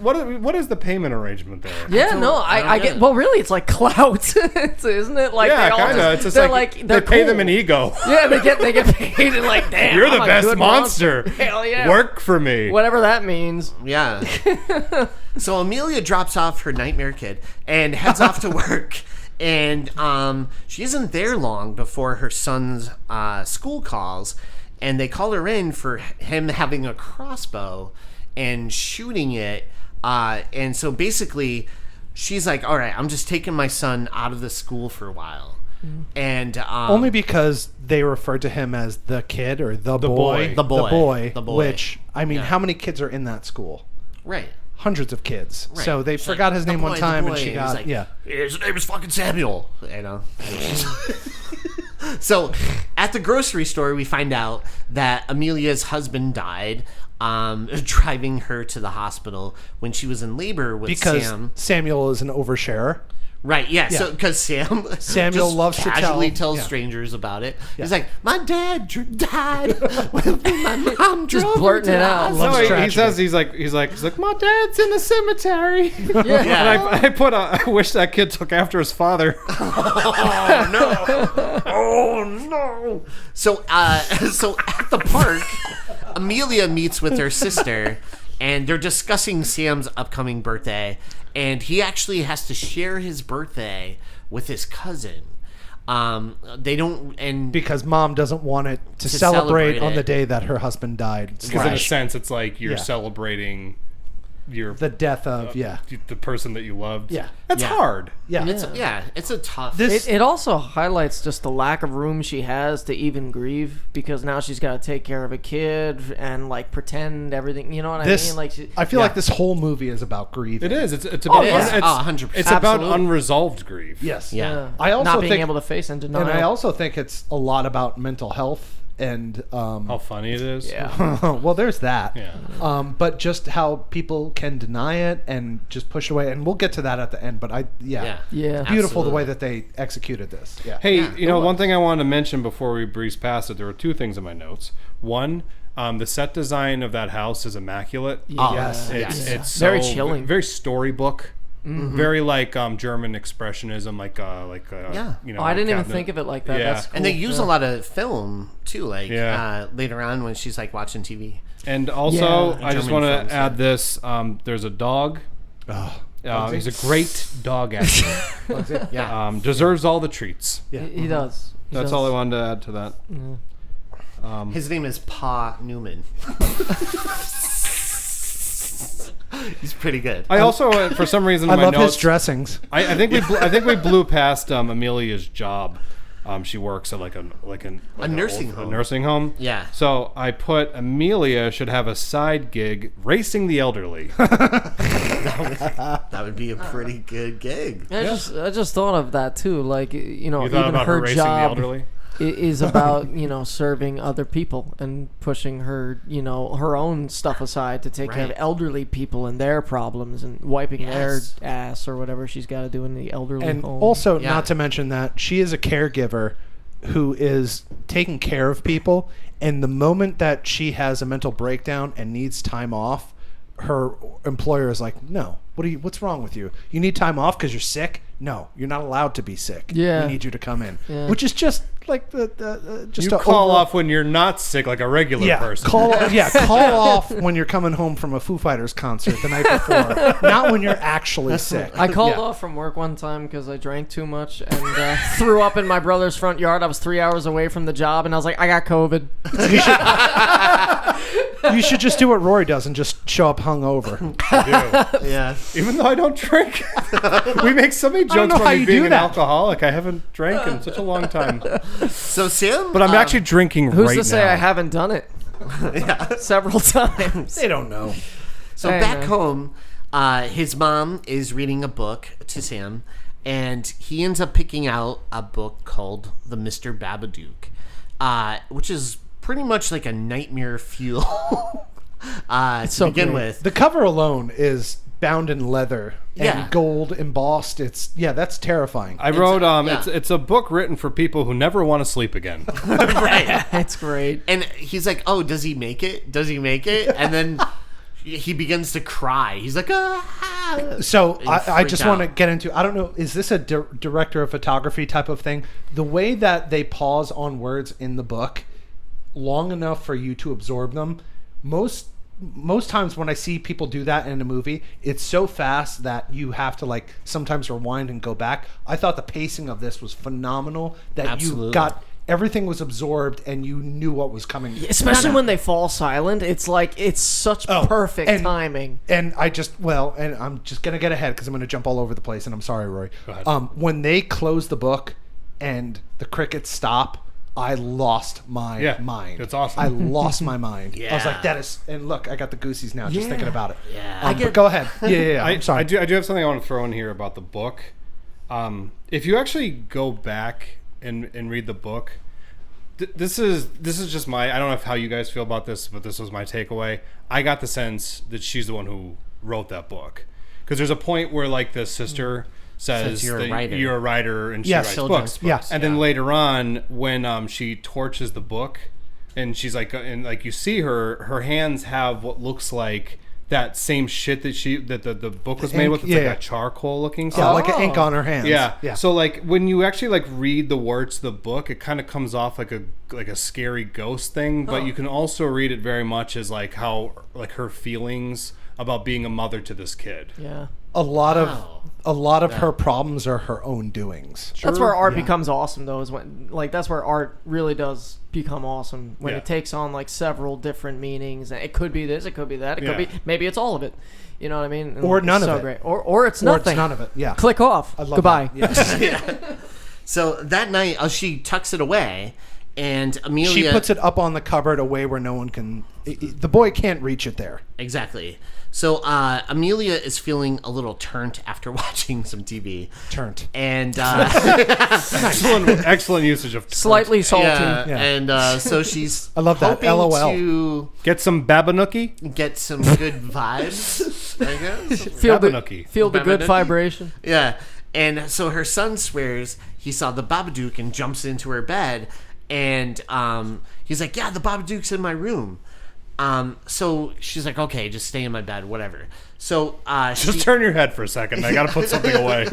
what is the payment arrangement there? Yeah, don't- no, I don't I get get. it. Well, really, it's like clout, isn't it? Like Yeah, they all kind of. It's just they're like, they're they pay them cool. an ego. Yeah, they get paid and like, damn, You're I'm the a best good monster. Hell yeah, Work for me. whatever that means. Yeah. So Amelia drops off her nightmare kid and heads off to work. And she isn't there long before her son's school calls, and they call her in for him having a crossbow and shooting it. And so basically, she's like, "All right, I'm just taking my son out of the school for a while." And Only because they refer to him as the kid or the boy. boy. The boy. The The boy. Which, I mean, Yeah. how many kids are in that school? right. Hundreds of kids. Right. So they It's forgot like, his "The name one boy, the time, boy," and she he's got like, yeah. His name is fucking Samuel, you know. So at the grocery store, we find out that Amelia's husband died, driving her to the hospital when she was in labor with Because Sam. Samuel is an oversharer. Right, yeah. Yeah. So because Samuel Samuel loves to casually tell- tells yeah. strangers about it. He's Yeah. like, "My dad died when my mom Just drove her blurting to it the out. hospital." Loves No, he tragedy. says he's like my dad's in the cemetery. Yeah. Yeah. And I put I wish that kid took after his father. Oh no! Oh no! So at the park, Amelia meets with her sister, and they're discussing Sam's upcoming birthday, and he actually has to share his birthday with his cousin. They don't, and because mom doesn't want it to celebrate on the day that her husband died. Because in a sense, it's like you're celebrating the death of the person that you loved. Yeah. That's hard. it's a tough. It also highlights just the lack of room she has to even grieve, because now she's got to take care of a kid and like pretend everything. You know what I mean? Like I feel like this whole movie is about grieving. It is. It's about 100%. It's about unresolved grief. Yes. Yeah. I also not being think, able to face and deny. and I also think it's a lot about mental health and how funny it is. Yeah. well, there's that. Yeah. But just how people can deny it and just push it away, and we'll get to that at the end. But Yeah. beautiful Absolutely. the way that they executed this. Yeah. Hey, Yeah, one thing I wanted to mention before we breeze past it, there were two things in my notes. One, the set design of that house is immaculate. Yes. It's Very so, chilling. very storybook. Very like German expressionism, like I didn't even think of it like that. Yeah. That's cool. And they use a lot of film too, like Yeah. later on when she's like watching TV. And also, Yeah. I just German want films, to add this: there's a dog. He's a great dog actor. Yeah. Deserves all the treats. He does. He That's does. all I wanted to add to that. His name is Pa Newman. He's pretty good. I also, for some reason, I in my love notes, his dressings. I think we blew past Amelia's job. She works at a nursing home. A nursing home. Yeah. So I put Amelia should have a side gig racing the elderly. That would be a pretty good gig. I just thought of that too. Like, You thought even about her her racing the job elderly? is about serving other people and pushing her her own stuff aside to take care of Right. elderly people and their problems and wiping Yes. their ass or whatever she's got to do in the elderly And home. also, Yeah. not to mention that she is a caregiver who is taking care of people. And the moment that she has a mental breakdown and needs time off, her employer is like, "No, what's wrong with you? You need time off because you're sick? No, you're not allowed to be sick. Yeah. We need you to come in." Yeah. Which is just like the just You a call overall- off when you're not sick, like a regular person. Call off when you're coming home from a Foo Fighters concert the night before, not when you're actually sick. I called Yeah. off from work one time because I drank too much and threw up in my brother's front yard. I was 3 hours away from the job, and I was like, I got COVID. You should just do what Rory does and just show up hungover. I do. Yeah. Even though I don't drink. We make so many don't jokes know about how me you being do an that. alcoholic. I haven't drank in such a long time. So Sam, But I'm actually drinking Who's right to say now. I haven't done it several times? They don't know. So Hey, back man. home, his mom is reading a book to Sam, and he ends up picking out a book called The Mr. Babadook, which is pretty much like a nightmare fuel to so begin great. with. The cover alone is bound in leather and Yeah. gold embossed. That's terrifying. I wrote, yeah. it's a book written for people who never want to sleep again. Right. It's great. And he's like, "Oh, does he make it? Does he make it?" And then he begins to cry. He's like, "Ah!" So You I freak just want to out. get into, I don't know, is this a director of photography type of thing? The way that they pause on words in the book long enough for you to absorb them, most times when I see people do that in a movie, it's so fast that you have to like sometimes rewind and go back. I thought the pacing of this was phenomenal, that Absolutely. you got everything was absorbed and you knew what was coming. Especially when they fall silent. It's like, it's such perfect and- timing. And I'm just gonna get ahead because I'm gonna jump all over the place, and I'm sorry, Rory. Go ahead. When they close the book and the crickets stop, I lost my mind. it's awesome. I lost my mind. I was Yeah. like, that is, and look, I got the goosies now just Yeah. thinking about it. Yeah. But go ahead. Yeah. I'm sorry. I do have something I want to throw in here about the book. If you actually go back and read the book, this is just my, I don't know how you guys feel about this, but this was my takeaway. I got the sense that she's the one who wrote that book, because there's a point where like the sister says you're a that writer. you're a writer and she Yes. writes Children's books. Yes. And then later on, when she torches the book, and she's like, and like you see her hands have what looks like that same shit that the book was made ink, with. It's yeah. like a charcoal looking yeah, stuff. like an ink on her hands. Yeah. So like when you actually like read the words of the book, it kind of comes off like a scary ghost thing, but you can also read it very much as like how like her feelings about being a mother to this kid. Yeah. a lot Wow. of her problems are her own doings. That's where art Yeah. becomes awesome, though. Is when that's where art really does become awesome when Yeah. it takes on like several different meanings. It could be this, it could be that, it could Yeah. be maybe it's all of it. You know what I mean? And Or none it's of so it. Great. Or it's Or it's nothing. none of it. Yeah. Click off. I love Goodbye. that. Yeah. So that night, she tucks it away, and Amelia. She puts it up on the cupboard away where no one can. The boy can't reach it there. Exactly. So Amelia is feeling a little turnt after watching some TV. Turnt. And Excellent usage of Slightly salty. yeah, and so she's I love that. hoping LOL. to Get some Babanookie. get some good vibes, I guess. Feel Babanookie. the good Babadook. vibration. Yeah. And so her son swears he saw the Babadook and jumps into her bed, and he's like, yeah, the Babadook's in my room. So she's like, okay, just stay in my bed, whatever. So Just turn your head for a second. I gotta put something away.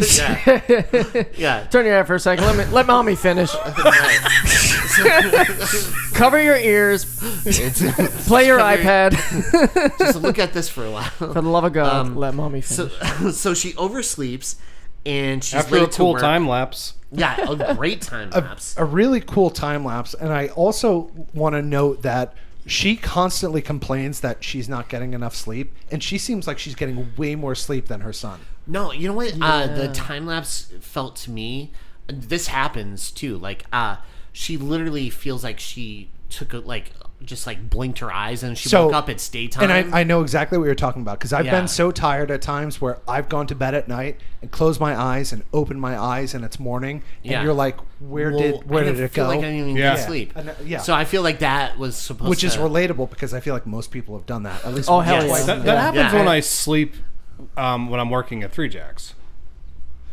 yeah. Turn your head for a second. Let mommy finish. Cover your ears. Play your iPad. Just look at this for a while. For the love of God, let mommy So, finish. so she oversleeps, and she's After late a cool to work. time lapse. Yeah, a great time lapse. A really cool time lapse. And I also want to note that she constantly complains that she's not getting enough sleep, and she seems like she's getting way more sleep than her son. No, you know what? The time lapse felt to me. This happens too. Like, she literally feels like she took just blinked her eyes and she So- woke up. It's daytime. And I know exactly what you're talking about, because I've Yeah. been so tired at times where I've gone to bed at night and closed my eyes and opened my eyes and it's morning, and Yeah. you're like, where Well, did I it feel go? like I didn't even Yeah. get sleep. Yeah. So I feel like that was supposed Which to. is relatable, because I feel like most people have done that at least. Oh, once or hell twice. yeah. That happens Yeah. when I sleep when I'm working at Three Jacks.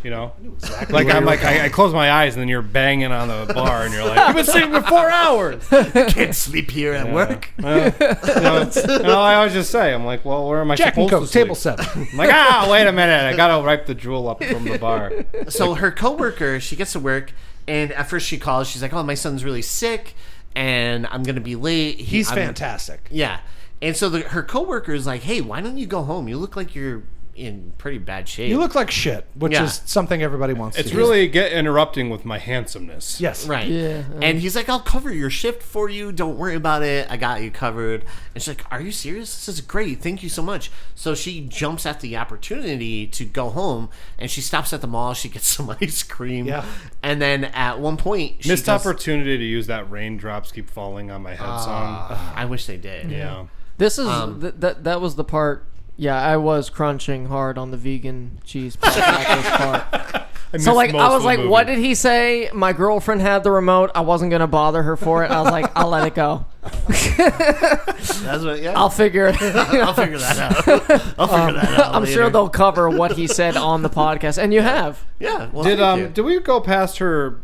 You know, Exactly like where I'm you're like I close my eyes and then you're banging on the bar and you're like, you've been sleeping for 4 hours. Can't sleep here at work. I always just say, I'm like, well, where am I Jack and supposed Coke, to sleep? table 7. I'm like, wait a minute, I gotta wipe the drool up from the bar. So her coworker, she gets to work, and at first she calls. She's like, "Oh, my son's really sick, and I'm gonna be late." He's I'm- fantastic. Yeah, and so her coworker is like, "Hey, why don't you go home? You look like you're in pretty bad shape." You look like shit, which Yeah. is something everybody wants It's to do. really interrupting with my handsomeness. Yes. right. Yeah. And he's like, "I'll cover your shift for you. Don't worry about it. I got you covered." And she's like, "Are you serious? This is great. Thank you so much." So she jumps at the opportunity to go home, and she stops at the mall. She gets some ice cream. Yeah. And then at one point, she Missed does- opportunity to use that raindrops keep falling on my head song. I wish they did. Yeah. This is that was the part. Yeah, I was crunching hard on the vegan cheese part at this part. So like I was like, what did he say? My girlfriend had the remote. I wasn't gonna bother her for it. I was like, I'll let it go. That's what. Yeah. I'll figure it. I'll figure that out. I'll figure that out. I'm sure later. they'll cover what he said on the podcast, and you have. Yeah. Well, thank you. Did we go past her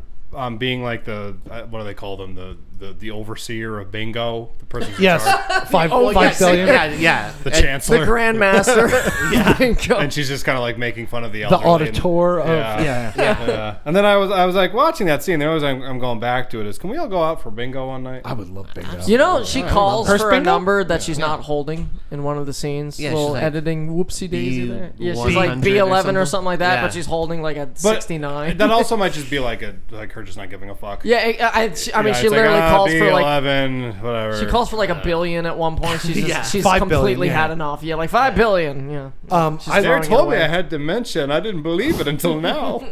being like the what do they call them, the overseer of bingo, the person who's in Yes. charge? 5 Oh, $5 billion. Yeah. The The chancellor, Grandmaster. Bingo. and she's just kind of like making fun of the The elderly and- auditor of Yeah. Yeah. And then I was like watching that scene. There was I'm going back to it. Is can we all go out for bingo one night? I would love bingo. You know, she calls Purse for a bingo? number that she's not holding in one of the scenes. Yeah, Little she's like, editing whoopsie daisy there. Yeah, she's B100 like or B11 or something like that, Yeah. but she's holding like a But 69. That also might just be like her just not giving a fuck. Yeah, I mean, Yeah, she it's literally like, calls for like B11, whatever. she calls for like $1 billion at one point. She's just, Yeah. she's 5 completely billion, yeah. had enough. Yeah, like $5 billion. Yeah. I They throwing it told me away. I had dementia, and I didn't believe it until now.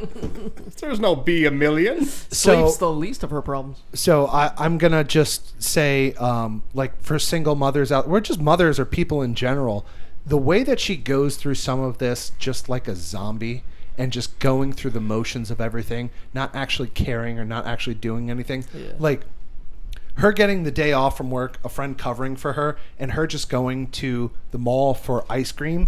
There's no B a million. Sleep's the least of her problems. So I'm gonna just say, like for single mothers out, or just mothers or people in general, the way that she goes through some of this just like a zombie and just going through the motions of everything, not actually caring or not actually doing anything, like her getting the day off from work, a friend covering for her, and her just going to the mall for ice cream,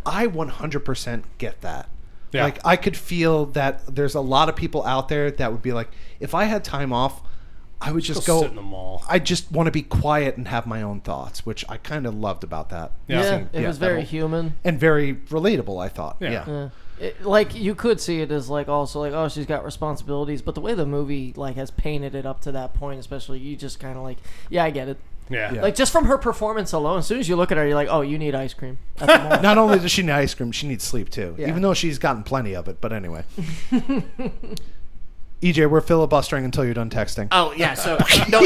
I 100% get that. Yeah. Like I could feel that there's a lot of people out there that would be like, if I had time off, I would just go sit in the mall. I just want to be quiet and have my own thoughts, which I kind of loved about that. Yeah. Yeah, Seeing- it was that very whole- human. and very relatable, I thought. Yeah. Yeah. Yeah. Like you could see it as like also like, oh, she's got responsibilities, but the way the movie like has painted it up to that point, especially, you just kind of like, yeah, I get it. Yeah. Yeah. Like, just from her performance alone, as soon as you look at her, you're like, oh, you need ice cream at the moment. Not only does she need ice cream, she needs sleep too. Yeah. Even though she's gotten plenty of it. But anyway. EJ, we're filibustering until you're done texting. Oh yeah, so no,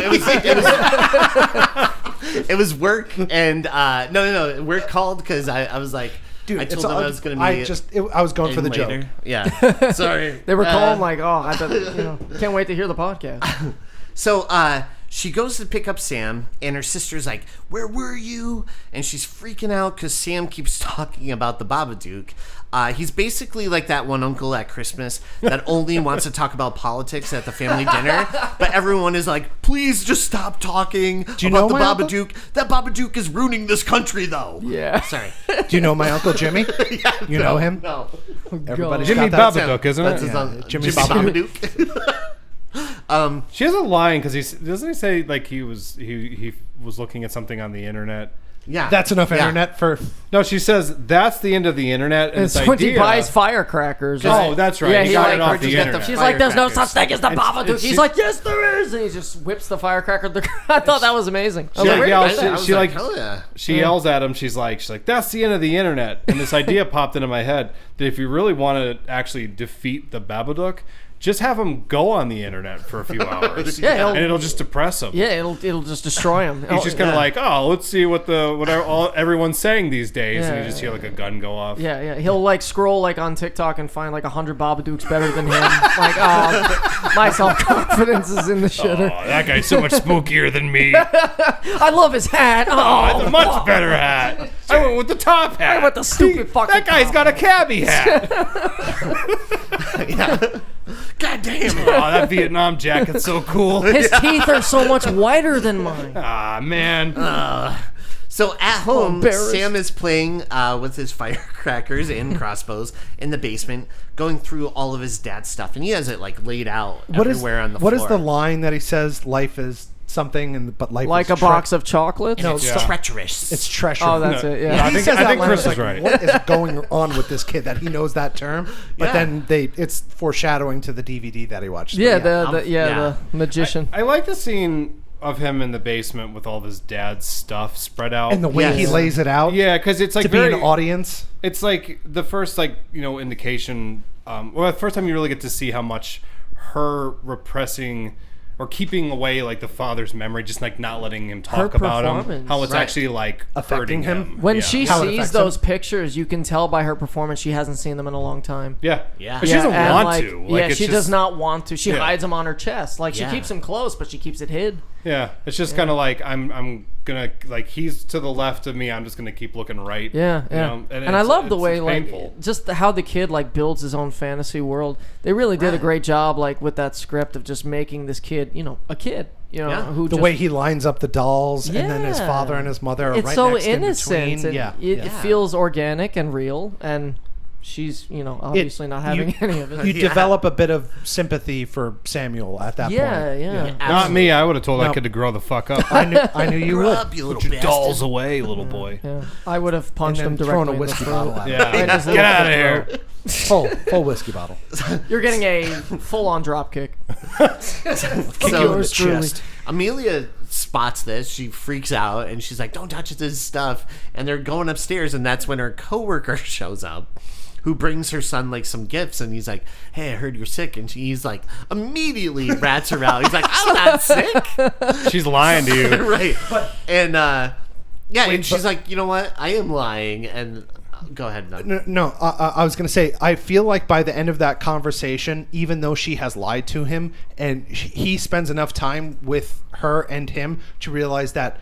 it was work, and no, work called because I was like, Dude, I told them I was going to be. I was going for the later. joke. Yeah, sorry. They were calling like, oh, I thought, can't wait to hear the podcast. So she goes to pick up Sam, and her sister's like, "Where were you?" And she's freaking out because Sam keeps talking about the Babadook. He's basically like that one uncle at Christmas that only wants to talk about politics at the family dinner, but everyone is like, "Please just stop talking Do you about know the my uncle? Babadook. That Babadook is ruining this country, though." Yeah. Sorry. Do you know my Uncle Jimmy? You know him? No. Everybody's Jimmy got that. Babadook, isn't That's it? his Yeah, Jimmy Babadook. She has a line because doesn't he say like he was looking at something on the internet? Yeah. That's enough Yeah. internet for. No, she says that's the end of the internet. And It's this when he idea, buys firecrackers. Oh, that's right. Yeah, he he got like- it off where'd the you get the internet. She's like, there's no Firecrackers. such thing as the Babadook. He's like, yes, there is. And he just whips the firecracker. I thought that was amazing. I was like, where did yeah, you get that? I was she like hell yeah. she yells at him. She's like, that's the end of the internet. And this idea popped into my head that if you really want to actually defeat the Babadook, just have him go on the internet for a few hours. Yeah, he'll- and it'll just depress him. Yeah, it'll just destroy him. He's just kind of like, oh, let's see what everyone's saying these days, and you Yeah. just hear like a gun go off. Yeah. He'll like scroll like on TikTok and find like 100 Babadooks better than him. Like, oh, my self-confidence is in the Oh, shitter. that guy's so much spookier than me. I love his hat. Oh, it's Oh, a much better hat. I went with the top hat. I went the stupid fucking That guy's top got a cabbie hat. Yeah. God damn it. Oh, that Vietnam jacket's so cool. his teeth are so much whiter than mine. Ah, man. So at home, embarrassed. Sam is playing with his firecrackers and crossbows in the basement, going through all of his dad's stuff, and he has it like laid out everywhere on the floor. What is the line that he says? Life is something, but life Like is a box of chocolates. No, It's Yeah. treacherous. It's treasure. Oh, that's No. it. Yeah, Yeah. I He think- says I that think line, Chris it's is right. What is going on with this kid that he knows that term? But Yeah. then it's foreshadowing to the DVD that he watched. Yeah, But the magician. I like the scene of him in the basement with all of his dad's stuff spread out. and the way he Yes. lays it out. yeah, because it's like to be very, an audience. it's like the first indication. The first time you really get to see how much her repressing or keeping away like the father's memory, just like not letting him talk about him, performance. how it's Right. actually like Affecting hurting him? When Yeah. she How it sees affects those him. pictures, you can tell by her performance she hasn't seen them in a long time. Yeah. Yeah. But she doesn't and, want like, to. Like, yeah, it's she just, does not want to. She Yeah. hides them on her chest. Like, she Yeah. keeps them close, but she keeps it hid. Yeah. It's just kind of like I'm gonna like he's to the left of me. I'm just gonna keep looking right. Yeah, you yeah. know? And I it's- love the it's way, painful. like, just how the kid, like, builds his own fantasy world. They really did a great job, like, with that script of just making this kid, a kid, Yeah. who The just, way he lines up the dolls, and then his Yeah. father and his mother are it's right so next in innocent. between. And Yeah, it yeah. feels organic and real, and she's, obviously not having any of it. You Yeah. develop a bit of sympathy for Samuel at that Yeah, point. yeah. Not me. I would have told No. that kid to grow the fuck up. I knew you Grow would. up, you little Put your bastard. dolls away, little boy. Yeah. I would have And punched him then thrown directly a in the whiskey throat. bottle at him. Yeah. Right in his Get little out of throat. here. Full whiskey bottle. You're getting a full-on drop kick. Kick you in So the chest. Amelia spots this. She freaks out and she's like, "Don't touch this stuff." And they're going upstairs, and that's when her coworker shows up, who brings her son like some gifts, and he's like, "Hey, I heard you're sick," and he's like immediately rats her out. He's like, "I'm not sick." She's lying to you. Right. And and she's like, "You know what? I am lying." And go ahead, Doug. No, I was going to say, I feel like by the end of that conversation, even though she has lied to him, and he spends enough time with her and him to realize that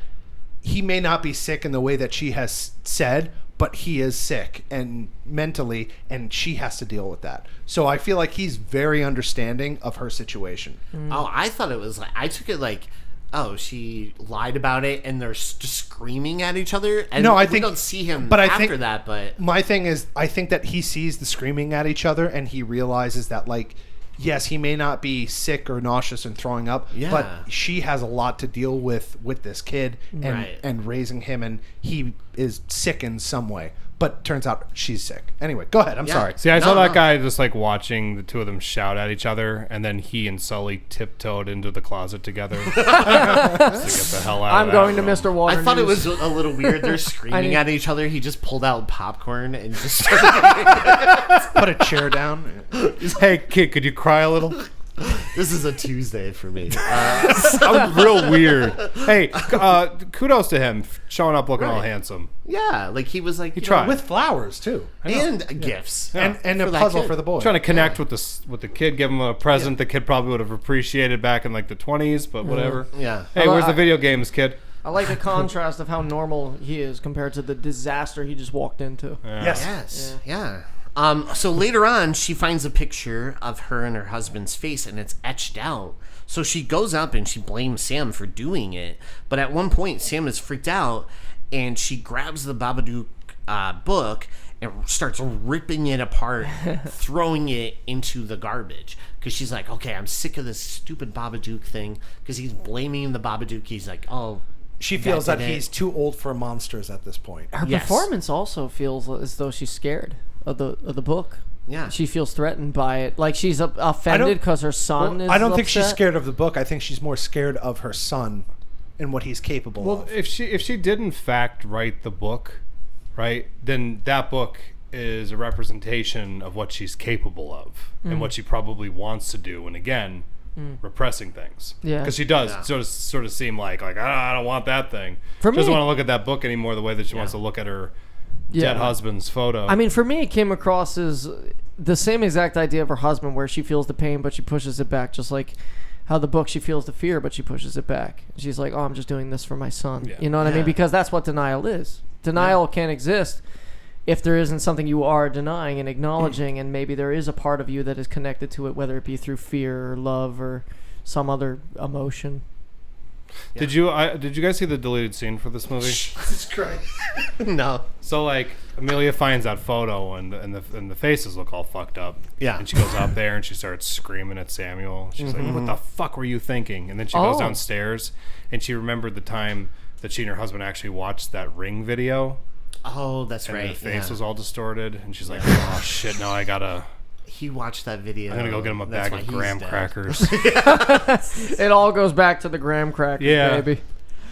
he may not be sick in the way that she has said, but he is sick and mentally, and she has to deal with that. So I feel like he's very understanding of her situation. Oh, I thought it was like, I took it like, oh, she lied about it, and they're just screaming at each other. And No, I we think- don't see him but I after think- that. But My thing is, I think that he sees the screaming at each other, and he realizes that, like, yes, he may not be sick or nauseous and throwing up, Yeah. but she has a lot to deal with this kid and Right. and raising him, and he is sick in some way. but turns out she's sick. Anyway, go ahead. I'm Yeah. sorry. See, I saw No, that no. guy just like watching the two of them shout at each other, and then he and Sully tiptoed into the closet together to get the hell out. I'm of going that to room. Mr. Water I thought it News. was a little weird. They're screaming need- at each other. He just pulled out popcorn and just started. Put a chair down. Hey, kid, could you cry a little? This is a Tuesday for me. I'm real weird. Hey, kudos to him showing up looking all Right. handsome. Yeah, like he was like He tried. With flowers, too. and gifts And a For that puzzle kid. for the boy. Trying to connect with the kid, give him a present the kid probably would have appreciated back in like the 20s, but whatever. Yeah. Hey, where's the video games, kid? I like the contrast of how normal he is compared to the disaster he just walked into. Yes. Yes. Yeah. So later on, she finds a picture of her and her husband's face, and it's etched out. So she goes up and she blames Sam for doing it. But at one point, Sam is freaked out, and she grabs the Babadook book and starts ripping it apart, throwing it into the garbage. Because she's like, okay, I'm sick of this stupid Babadook thing. Because he's blaming the Babadook. He's like, oh. She feels that did it. he's too old for monsters at this point. Her Yes. performance also feels as though she's scared of the book. Yeah. She feels threatened by it. Like she's offended because her son is I don't think she's upset. scared of the book. I think she's more scared of her son and what he's capable Well, of. if she did in fact write the book, right, then that book is a representation of what she's capable of and what she probably wants to do. And again, repressing things. Yeah. Because she does sort of seem like I don't want that thing. For She doesn't me- want to look at that book anymore the way that she wants to look at her dead husband's photo. I mean, for me, it came across as the same exact idea of her husband, where she feels the pain, but she pushes it back, just like how the book, she feels the fear, but she pushes it back. She's like, oh, I'm just doing this for my son. Yeah. You know what I mean? Because that's what denial is. Denial can't exist if there isn't something you are denying and acknowledging, and maybe there is a part of you that is connected to it, whether it be through fear or love or some other emotion. Did you guys see the deleted scene for this movie? Jesus Christ. No. So like Amelia finds that photo and the faces look all fucked up. Yeah. And she goes out there and she starts screaming at Samuel. She's like, "What the fuck were you thinking?" And then she goes Oh. downstairs and she remembered the time that she and her husband actually watched that Ring video. Oh, that's And right. her face yeah. was all distorted. And she's like, "Oh shit! Now I gotta. He watched that video. I'm gonna go get him a That's bag why of he's graham dead. crackers." It all goes back to the graham crackers, Yeah. baby.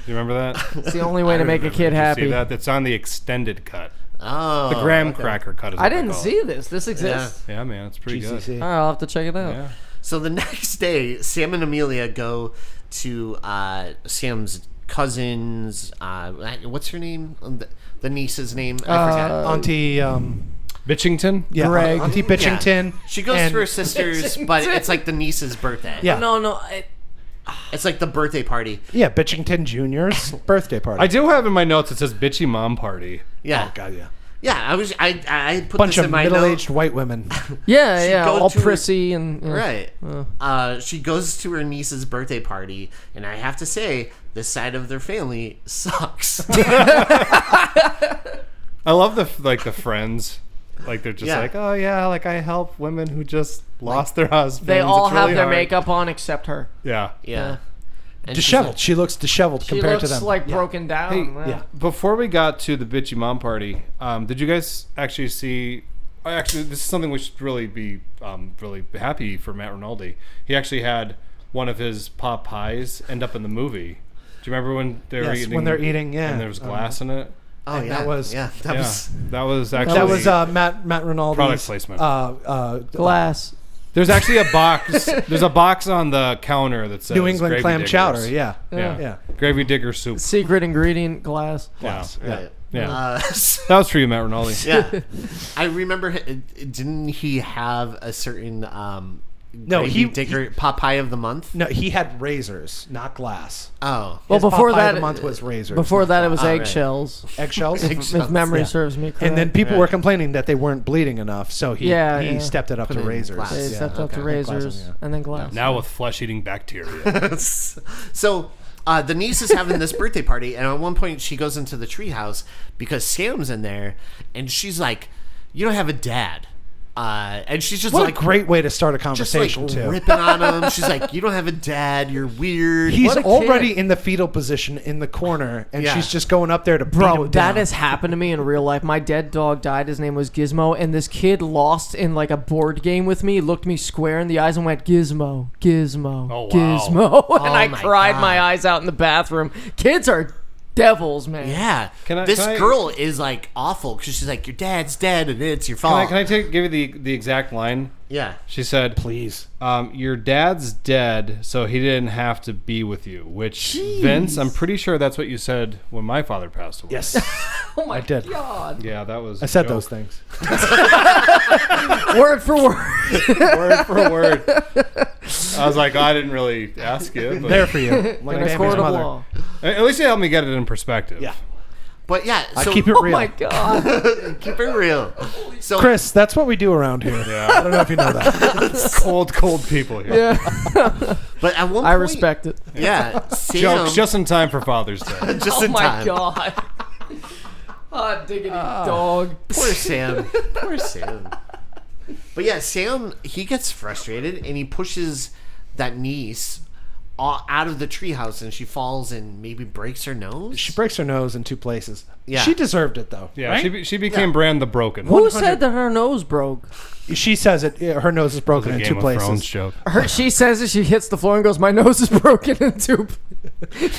You remember that? It's the only way to make a kid Did you happy. see that? That's on the extended cut. Oh, The graham cracker cut. Is I what they didn't call see it. this. This exists. Yeah, man, it's pretty good. GCC. All right, I'll have to check it out. Yeah. So the next day, Sam and Amelia go to Sam's cousin's. What's her name? The niece's name? I forget. Auntie, Bitchington. yeah, Greg. Auntie Bitchington. She goes and- to her sister's, but it's like the niece's birthday. Yeah. No, It's like the birthday party. Yeah, Bitchington Jr.'s birthday party. I do have in my notes. It says "bitchy mom party." Yeah. Oh, God, yeah. Yeah, I put Bunch this of in my middle-aged note. white women. yeah, go all to her- prissy and Right. She goes to her niece's birthday party, and I have to say, this side of their family sucks. I love the friends. Like they're just Yeah. like, oh yeah, like I help women who just lost their husbands. They all It's have really their hard." makeup on except her. Yeah. Yeah. And she's Disheveled. She looks disheveled She compared looks to them. like Yeah. broken down. Hey, Yeah. Before we got to the bitchy mom party, did you guys actually see? Actually, this is something we should really be really happy for Matt Rinaldi. He actually had one of his pot pies end up in the movie. Do you remember when they were Yes, eating? when they're eating, yeah. And there was glass in it. Oh, And yeah. that was- yeah. That Yeah, was. that was actually. That was Matt Rinaldi's Product placement. Glass. There's actually a box. There's a box on the counter that says New England Gravy clam Diggers. chowder. Yeah. Yeah. Yeah. Gravy digger soup. Secret ingredient glass. Yeah. Right. Yeah. That was for you, Matt Rinaldi. Yeah. I remember, didn't he have a certain No, Gravy Digger Popeye of the month? No, he had razors, not glass. Oh. Well, His before Popeye that, of the month was razors. Before that, it was right. eggshells. eggshells. If memory Yeah. serves me correct. And then people Right. were complaining that they weren't bleeding enough, so he Yeah. stepped it up Put to it in razors. glass. they Yeah, stepped up to okay. Glass, razors yeah. and then glass. Now with flesh-eating bacteria. So the niece is having this birthday party, and at one point she goes into the treehouse because Sam's in there, and she's like, "You don't have a dad." And she's just What like a great way to start a just like conversation, too. ripping on him. She's like, "You don't have a dad. You're weird." He's What a already kid. in the fetal position in the corner, and Yeah. she's just going up there to beat Bro, him that down. has happened to me in real life. My dead dog died. His name was Gizmo, and this kid lost in like a board game with me, looked me square in the eyes and went, "Gizmo, Gizmo, Oh, wow. Gizmo." And I my cried God. my eyes out in the bathroom. Kids are devils, man. Yeah. Can I- this can I- girl is like awful because she's like, "Your dad's dead, and it's your Can fault." I give you the exact line? Yeah. She said, Please. Your dad's dead, so he didn't have to be with you." Which, Vince, I'm pretty sure that's what you said when my father passed away. Yes, Oh my I did. God. Yeah, that was. I said those things. Word for word. word for word. I was like, I didn't really ask you, but There for you. Like In a Bambi's court of mother. law. at least it helped me get it in perspective. Yeah. But yeah, I so keep it Oh real. my God. keep it real. So Chris, that's what we do around here. Yeah. I don't know if you know that. Cold people here. Yeah. but at one point, I respect it. Yeah, Sam, Jokes just in time for Father's Day. just Oh in my time. God. Oh, diggity dog. Poor Sam. Poor Sam. But yeah, Sam, he gets frustrated and he pushes that niece out of the treehouse and she falls and maybe breaks her nose. She breaks her nose in 2 places. Yeah. She deserved it, though. Yeah, right? she became Bran the Broken. Who said that her nose broke? She says it. Her nose is broken in Game 2 of places. Thrones joke. She says it. She hits the floor and goes, "My nose is broken in two."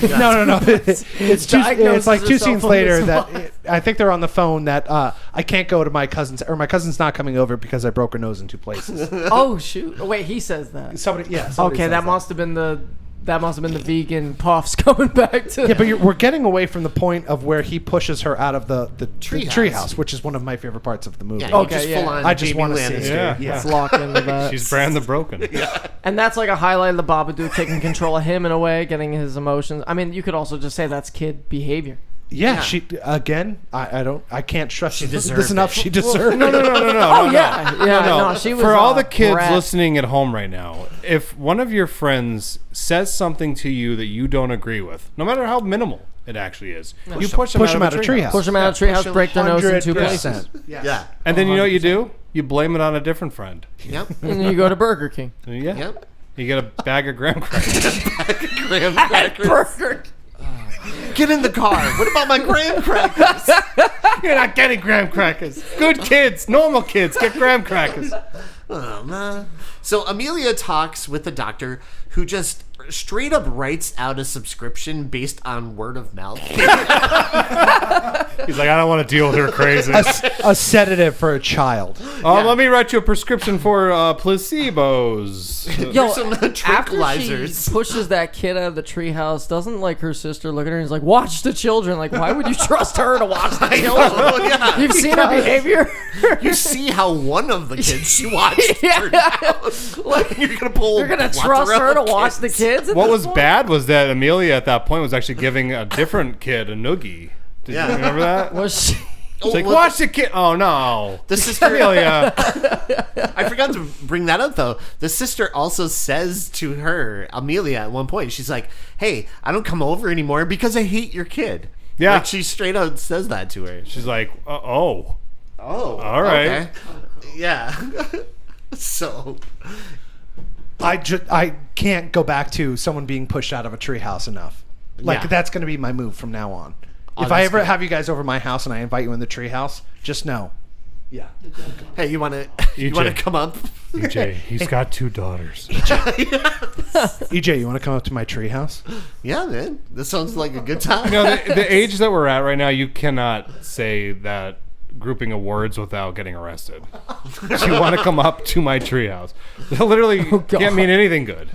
No. It's Diagnoses like 2 herself scenes on later the that spot. I think they're on the phone that I can't go to my cousin's, or my cousin's not coming over because I broke her nose in 2 places. Oh shoot! Wait, he says that. Somebody Okay, says that must have been the vegan puffs coming back to. Yeah, but we're getting away from the point of where he pushes her out of the Treehouse. treehouse, which is one of my favorite parts of the movie. Yeah, Okay, just yeah. full on I just Jamie want to see Lannister. it. Yeah. Let's lock into that. She's Bran the Broken. And that's like a highlight of the Babadook taking control of him in a way, getting his emotions. I mean, you could also just say that's kid behavior. Yeah, she again. I can't stress deserved this enough. it. She deserved. No. Oh yeah, no. She was For all the a kids brat. listening at home right now, if one of your friends says something to you that you don't agree with, no matter how minimal it actually is, you push them out of a treehouse. Push them out of the treehouse, break their nose in 2 places, 100%. Yes. Yeah. And then you know what you do? You blame it on a different friend. Yep. and then you go to Burger King. Yeah. Yep. You get a bag of graham crackers. Graham crackers. Burger. Get in the car. What about my graham crackers? You're not getting graham crackers. Good kids, normal kids, get graham crackers. Oh, man. So Amelia talks with the doctor who just straight up writes out a subscription based on word of mouth. He's like, I don't want to deal with her crazy. A sedative for a child. Let me write you a prescription for placebos. Yo, some after tranquilizers. she pushes that kid out of the treehouse, doesn't like her sister look at her and is like, "Watch the children." Like, why would you trust her to watch the children? Oh, yeah. You've seen her behavior. You see how one of the kids she watched turned out. Like, You're gonna pull. you're gonna lots trust of her to kids. watch the kids. at What this was point? bad was that Amelia at that point was actually giving a different kid a noogie. Did Yeah. you remember that? Was she? It's like, well, watch the kid. Oh, no. The sister. Amelia. I forgot to bring that up though. The sister also says to her, Amelia, at one point, she's like, "Hey, I don't come over anymore because I hate your kid." Yeah. Like she straight out says that to her. She's like, oh. Oh, All right. Okay. Yeah. So. I can't go back to someone being pushed out of a treehouse enough. Like Yeah. that's going to be my move from now on. Oh, If I that's ever good. have you guys over my house and I invite you in the treehouse, just know. Yeah. Hey, you want to EJ. come up? EJ, he's got 2 daughters. EJ, you want to come up to my treehouse? Yeah, man. This sounds like a good time. You know, the age that we're at right now, you cannot say that grouping of words without getting arrested. You want to come up to my treehouse. That literally can't mean anything good.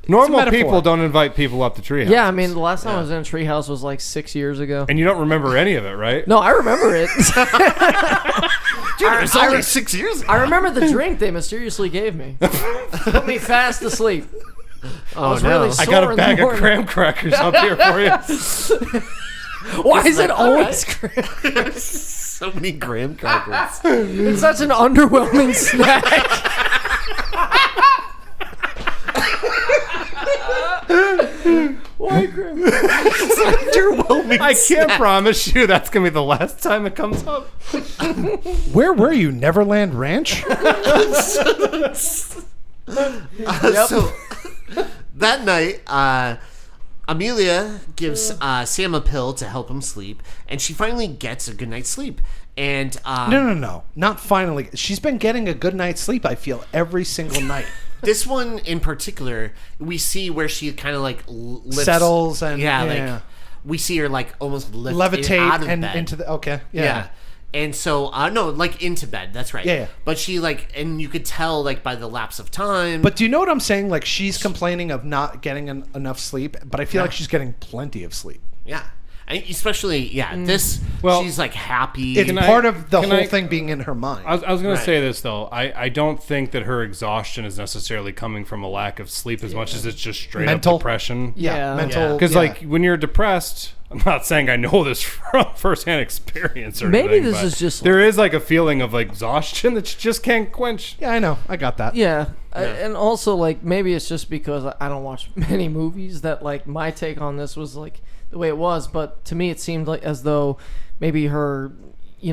Normal metaphor. people don't invite people up to treehouse. Yeah, I mean, the last time I was in a treehouse was like 6 years ago. And you don't remember any of it, right? No, I remember it. Dude, it's only 6 years ago. I remember the drink they mysteriously gave me. Put me fast asleep. Oh, was really I sore got a in bag the of morning. graham crackers up here for you. Why is it like, all always So many graham crackers. It's such an underwhelming snack. Why graham? Underwhelming I can't promise you that's gonna be the last time it comes up. Where were you? Neverland Ranch? So that night, Amelia gives Sam a pill to help him sleep, and she finally gets a good night's sleep. And No. Not finally. She's been getting a good night's sleep, I feel, every single night. this one in particular, we see where she kind of like lifts, Settles and like we see her like almost lift levitate out of and bed. into the Yeah. And so, no, like into bed. That's right. Yeah. But she like, and you could tell like by the lapse of time. But do you know what I'm saying? Like, she's complaining of not getting enough sleep, but I feel like she's getting plenty of sleep. Yeah. And especially, this, Well, she's like happy. It's part of the whole thing being in her mind. I was going Right. to say this, though. I don't think that her exhaustion is necessarily coming from a lack of sleep as much as it's just straight Mental. up depression. Yeah. Mental. Because, yeah. like, when you're depressed, I'm not saying I know this from firsthand experience or Maybe anything, this but is just there is, like, a feeling of exhaustion that you just can't quench. Yeah, I know. I got that. Yeah. And also, like, maybe it's just because I don't watch many movies that, like, my take on this was, like, the way it was. But to me, it seemed like as though maybe her, the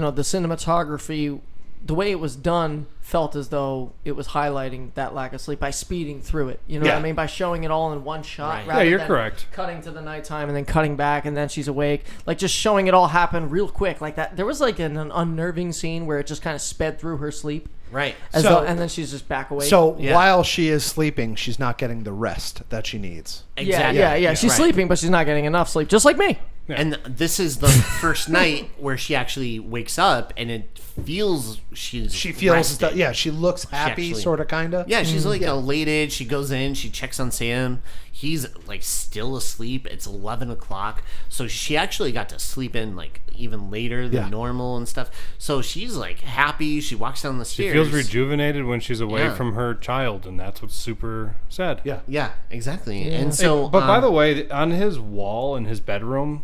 cinematography, the way it was done felt as though it was highlighting that lack of sleep by speeding through it. You know what I mean? By showing it all in one shot. Right. Rather Yeah, you're than correct. Cutting to the nighttime and then cutting back and then she's awake. Like, just showing it all happen real quick. Like that. There was, like, an unnerving scene where it just kind of sped through her sleep. right. As So- though, and then she's just back awake. So Yeah. while she is sleeping, she's not getting the rest that she needs. Exactly. Yeah. She's Right. sleeping, but she's not getting enough sleep, just like me. And this is the first night where she actually wakes up and it feels She feels rested. she looks happy, actually- sort of, kind of. Yeah, she's like elated. She goes in, she checks on Sam. He's like still asleep. It's 11 o'clock. So she actually got to sleep in like even later than Yeah. normal and stuff. So she's like happy. She walks down the She stairs. feels rejuvenated when she's away Yeah. from her child, and that's what's super sad. Yeah. Yeah, exactly. And so, But by the way, on his wall in his bedroom,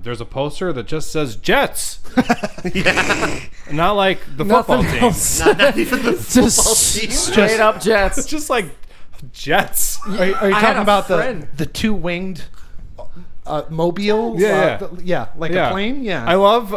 there's a poster that just says Jets. Not like the football Nothing team. else. not even the football Just team. straight up It's Jets. just like Jets. Are you I had talking a about friend. the two-winged mobile? Yeah. Like a plane? Yeah. I love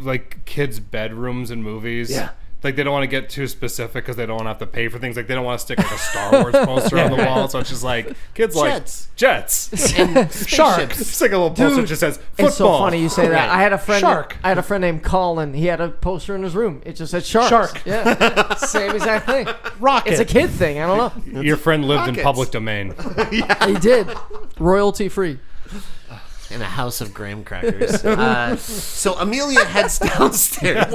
like kids' bedrooms in movies. Yeah. Like they don't want to get too specific because they don't want to have to pay for things. Like they don't want to stick like a Star Wars poster on the wall. So it's just like kids Jets. like Jets. And Sharks. It's like a little poster that just says football. It's so funny you say that. I had a friend. Shark. I had a friend named Colin. He had a poster in his room. It just said sharks. Shark. Yeah. Same exact thing. Rocket. It's a kid thing. I don't know. Your friend lived in Rockets. public domain. He did. Royalty free. in a house of graham crackers. So Amelia heads downstairs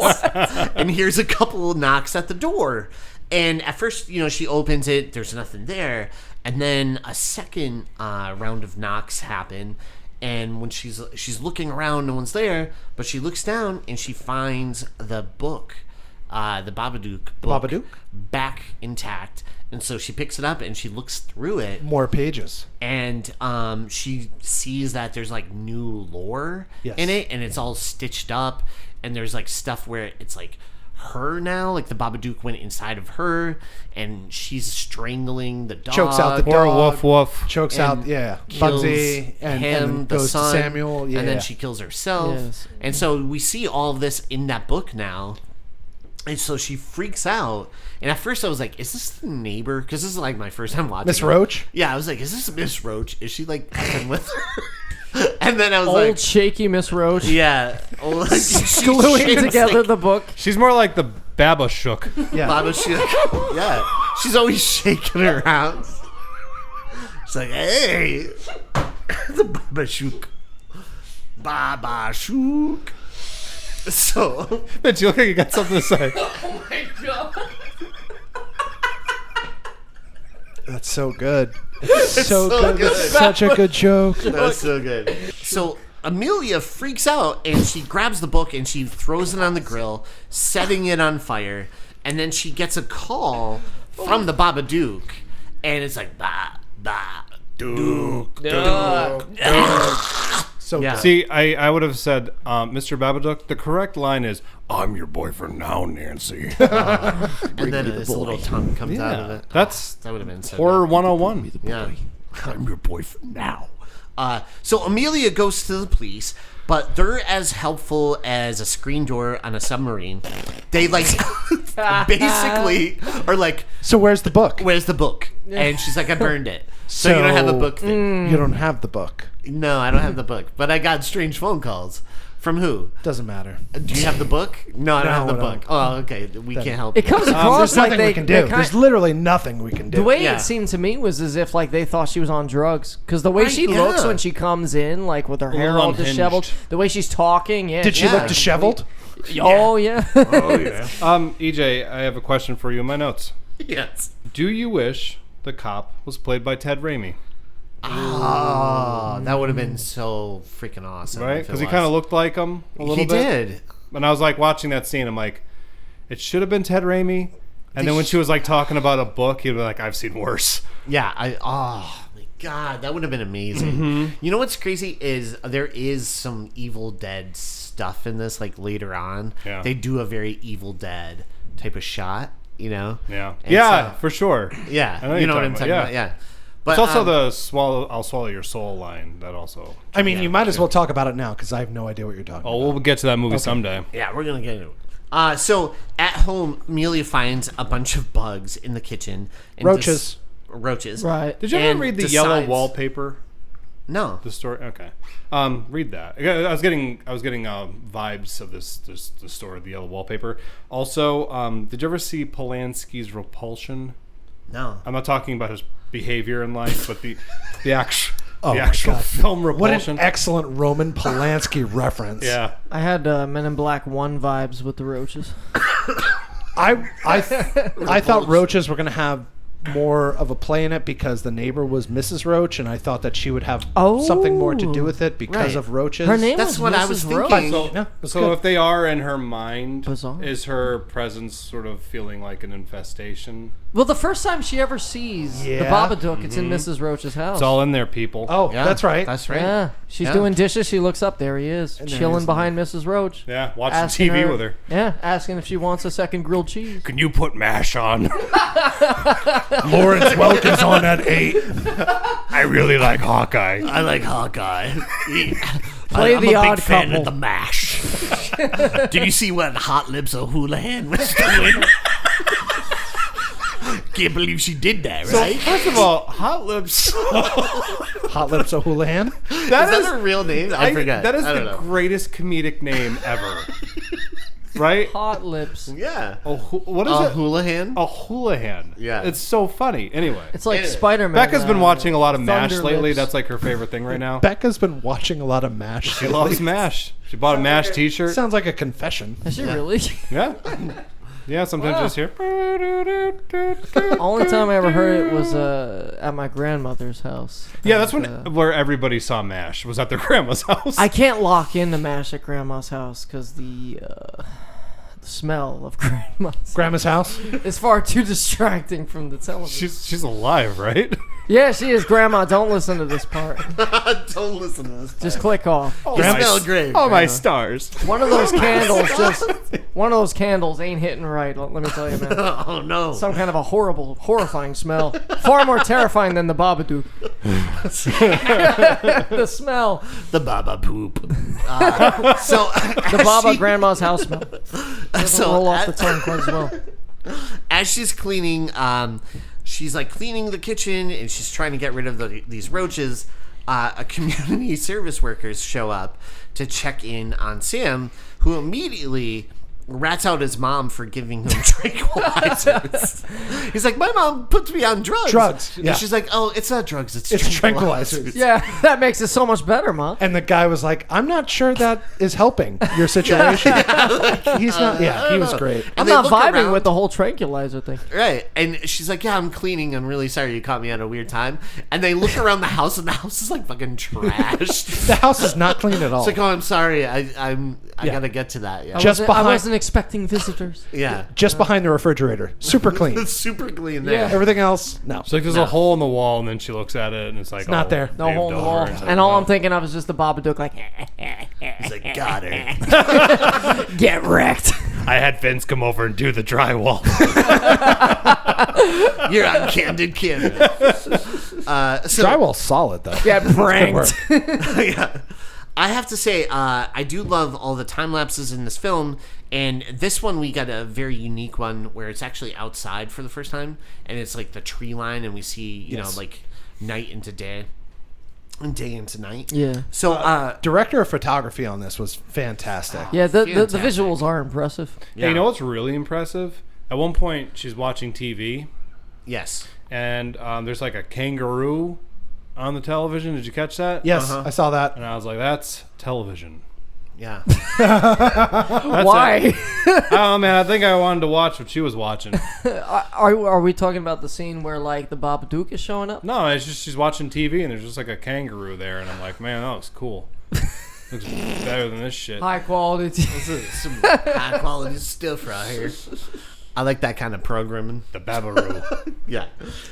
and hears a couple of knocks at the door. And at first, she opens it. There's nothing there. And then a second round of knocks happen. And when she's looking around, no one's there. But she looks down and she finds the book, the Babadook book, Babadook? back intact. And so she picks it up and she looks through it. More pages. And she sees that there's like new lore in it, and it's all stitched up. And there's like stuff where it's like her now, like the Babadook went inside of her, and she's strangling the dog. Chokes out the Poor dog. woof woof. Chokes and out, yeah. kills Bugsy and him, the goes son, to Samuel. Yeah. and then she kills herself. Yes. And so we see all of this in that book now. And so she freaks out. And at first I was like, is this the neighbor? Because this is like my first time watching Miss it. Roach? Yeah, I was like, is this Miss Roach? Is she like fucking with her? And then I was Old like, shaky Miss Roach. yeah. She's Gluing shaking together like the book. She's more like the Babadook. Yeah. Babadook. Yeah. She's always shaking her around. She's like, hey. The Babadook. Babadook. So. Bitch, you look like you got something to say. Oh my god. That's so good. It's so good. good. It's such a good joke. That's so good. So Amelia freaks out and she grabs the book and she throws it on the grill, setting it on fire. And then she gets a call from the Babadook, and it's like Babadook. So Yeah. good. See, I would have said, Mr. Babadook, the correct line is, I'm your boyfriend now, Nancy. And then this little tongue comes out of it. That's That would have been so horror good. 101. Yeah. I'm your boyfriend now. So Amelia goes to the police, but they're as helpful as a screen door on a submarine. They like basically are like, So where's the book? "Where's the book?" And she's like, "I burned it." So you don't have the book thing. You don't have the book. No, I don't have the book, but I got strange phone calls. From who? Doesn't matter. Do you have the book? No, I don't have the No, I book. don't. Oh, okay. We can't help It you. comes across There's like nothing we can do. There's literally nothing we can do. the way Yeah. it seemed to me was as if like they thought she was on drugs, because the way Right, she looks yeah. when she comes in, like with her hair little all unhinged. disheveled, the way she's talking. Yeah, Did she Yeah. look disheveled? Oh yeah. Oh yeah. EJ, I have a question for you in my notes. Yes. Do you wish the cop was played by Ted Raimi? Oh, that would have been so freaking awesome. Right? if it Because he was. kind of looked like him a little He bit. did. And I was like watching that scene. I'm like, it should have been Ted Raimi. And then when she was like talking about a book, he'd be like, I've seen worse. Yeah. Oh my god, that would have been amazing. Mm-hmm. You know what's crazy is there is some Evil Dead stuff in this. Like later on, Yeah. they do a very Evil Dead type of shot. You know. Yeah. And Yeah, so- for sure. Yeah. I know You you're know what I'm talking talking about, about. Yeah. But It's also the I'll swallow your soul line that also. I mean, Yeah. you might as well talk about it now because I have no idea what you're talking Oh, about. we'll get to that movie someday. Yeah, we're gonna get into it. So at home, Amelia finds a bunch of bugs in the kitchen. And Roaches. Roaches. Right. Did you ever And read the Yellow decides- Wallpaper? No. The story. Okay. Read that. I was getting vibes of the story, the Yellow Wallpaper. Also, did you ever see Polanski's Repulsion? No. I'm not talking about his behavior in life, but the actual Oh my actual God. film What Repulsion. an excellent Roman Polanski reference. Yeah. I had Men in Black 1 vibes with the roaches. I thought roaches were going to have more of a play in it because the neighbor was Mrs. Roach, and I thought that she would have something more to do with it because Right. of roaches. Her name That's was what Mrs. I was Roach. thinking. Yeah, that's So good. if they are in her mind, Bizarre. is her presence sort of feeling like an infestation? Well, the first time she ever sees the Yeah. Babadook, it's in Mrs. Roach's house. It's all in there, people. Oh, Yeah, that's right. That's right. Yeah, she's Yeah. doing dishes. She looks up. There he is, there chilling he is. behind Mrs. Roach. Yeah, watching asking TV with her. Yeah, asking if she wants a second grilled cheese. Can you put MASH on? Lawrence Welk is on at 8. I really like Hawkeye. I like Hawkeye. Play I'm the a odd big fan couple. of the MASH. Did you see what Hot Lips O'Houlihan was doing? Can't believe she did that, right? First of all, Hot Lips. Hot Lips O'Houlihan. Is that her real name? I forgot. That is I don't the know. greatest comedic name ever. Right? Hot lips. Yeah. Oh, what is it? Houlihan? A Houlihan. Yeah. It's so funny. Anyway. It's like Anyway, Spider-Man. Becca's been watching a lot of MASH Thunder lately. Lips. That's like her favorite thing right now. Becca's been watching a lot of MASH. She loves MASH. She bought a MASH t-shirt. Sounds like a confession. Is she really? Yeah. Yeah, sometimes Wow. just here. Only time I ever heard it was at my grandmother's house. Yeah, that's And, where everybody saw MASH, was at their grandma's house. I can't lock in the MASH at grandma's house because the smell of Grandma's house. is far too distracting from the television. She's alive, right? Yeah, she is. Grandma, don't listen to this part. Don't listen to this. Just click off. You smell great. Oh, my Grandma. stars. One of those candles ain't hitting right. Let me tell you, man. Oh, no. Some kind of a horrifying smell. Far more terrifying than the Babadook. The smell. The Baba poop. So The Baba grandma's house smell. Doesn't So roll off the as- tongue quite as well. as she's cleaning, she's like cleaning the kitchen and she's trying to get rid of these roaches. A community service workers show up to check in on Sam, who immediately rats out his mom for giving him tranquilizers. He's like, my mom puts me on drugs. Drugs, And yeah. she's like, oh, it's not drugs, it's tranquilizers. Yeah, that makes it so much better, Ma. And the guy was like, I'm not sure that is helping your situation. He's not. Yeah, he was great. I'm they not look vibing around- with the whole tranquilizer thing. Right. And she's like, yeah, I'm cleaning. I'm really sorry you caught me at a weird time. And they look around the house and the house is like fucking trashed. The house is not clean at all. It's like, oh, I'm sorry. I Yeah. gotta get to that. Yeah. Just I behind- wasn't expecting visitors. Yeah. Just behind the refrigerator, super clean. It's super clean there. Yeah. Everything else, no. It's like there's a hole in the wall, and then she looks at it, and it's like, not there. No hole in the wall. And all I'm thinking of is just the Babadook, like, He's like, got her. get wrecked. I had Vince come over and do the drywall. You're on candid camera. Drywall's solid though. Get pranked. Yeah. I have to say, I do love all the time lapses in this film, and this one we got a very unique one where it's actually outside for the first time, and it's like the tree line, and we see you know like night into day, and day into night. Yeah. So, Director of photography on this was fantastic. Yeah, the Fantastic. visuals are impressive. yeah. Hey, you know what's really impressive? At one point, she's watching TV, Yes. and there's like a kangaroo on the television. Did you catch that? Yes, I saw that. And I was like, that's television. Yeah. That's Why? Oh, man, I think I wanted to watch what she was watching. Are we talking about the scene where like the Babadook is showing up? No, it's just she's watching TV, and there's just like a kangaroo there, and I'm like, man, that looks cool. Looks better than this shit. High quality. This is some high quality stuff right here. I like that kind of programming. The Babaroo. Yeah.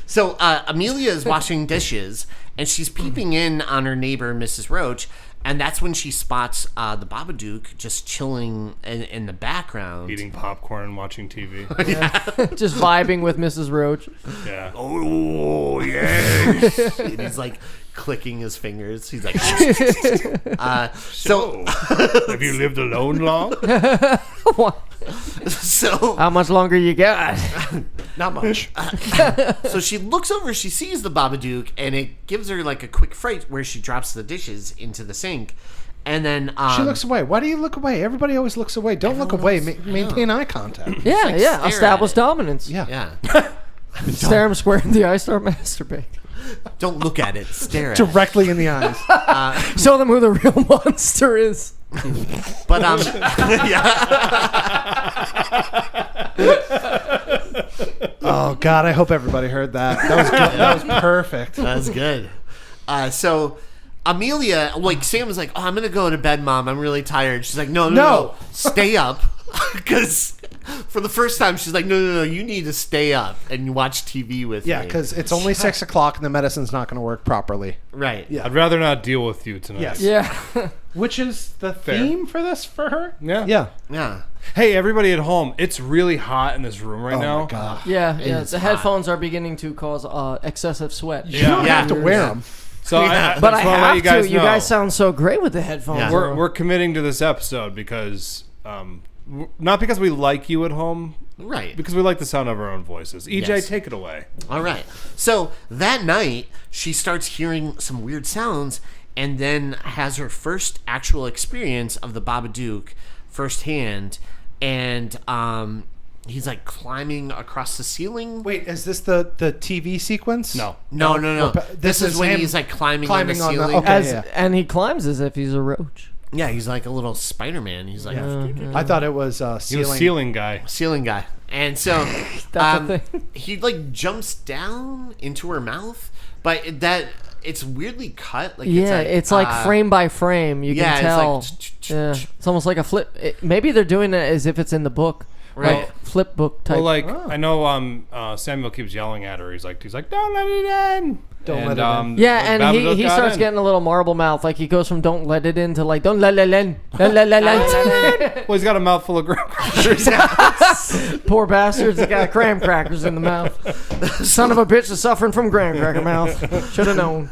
So Amelia is washing dishes, and she's peeping in on her neighbor, Mrs. Roach, and that's when she spots the Babadook just chilling in the background. Eating popcorn and watching TV. Just vibing with Mrs. Roach. Yeah. Oh, yes. And he's like clicking his fingers. He's like, so Have you lived alone long? What? so How much longer you got? Not much. so she looks over, she sees the Babadook, and it gives her like a quick fright where she drops the dishes into the sink. And then She looks away. Why do you look away? Everybody always looks away. Don't look away. Maintain eye contact. Yeah, like yeah. stare Establish at it. dominance. Yeah. Yeah. Stare him square in the eye, start masturbate. Don't look at it. Stare at it. Directly in the eyes. Show them who the real monster is. But yeah. Oh God, I hope everybody heard that. That was good. That was perfect. That's good. So Amelia, like Sam was like, "Oh, I'm gonna go to bed, Mom. I'm really tired." She's like, "No, stay up," because for the first time she's like, "No, you need to stay up and watch TV with me." Yeah, because it's only 6 o'clock and the medicine's not going to work properly. right. Yeah. I'd rather not deal with you tonight. Yes. Yeah. Which is the theme for this for her? Yeah. Yeah. Yeah. Hey, everybody at home, it's really hot in this room right Oh now. my God. Yeah. is The hot. headphones are beginning to cause excessive sweat. You don't Yeah. have to wear them. So But I just wanna let have you guys to. You know, guys sound so great with the headphones. Yeah. we're committing to this episode because not because we like you at home, Right. because we like the sound of our own voices. EJ, Yes. take it away. All right. So that night, she starts hearing some weird sounds and then has her first actual experience of the Babadook firsthand. And he's like climbing across the ceiling. Wait, is this the TV sequence? No. No. This This is is when him he's like climbing climbing on on the the- ceiling. okay. And he climbs as if he's a roach. Yeah, he's like a little Spider-Man. He's like I thought it was He was ceiling. ceiling guy. ceiling guy. And so That's a thing. he like jumps down into her mouth, but it's weirdly cut. Like Yeah, it's like frame by frame. You yeah, can tell. it's like Yeah, it's almost like a flip. Maybe they're doing it as if it's in the book, Right. Like flip book type. Well, like I know Samuel keeps yelling at her. He's like, don't let it in. Don't let it in. yeah, like, and Babadook he got starts in. getting a little marble mouth. Like he goes from "don't let it in" to like "don't let it in." Well, he's got a mouthful of graham crackers. Poor bastard's got graham crackers in the mouth. Son of a bitch is suffering from graham cracker mouth. Should have known.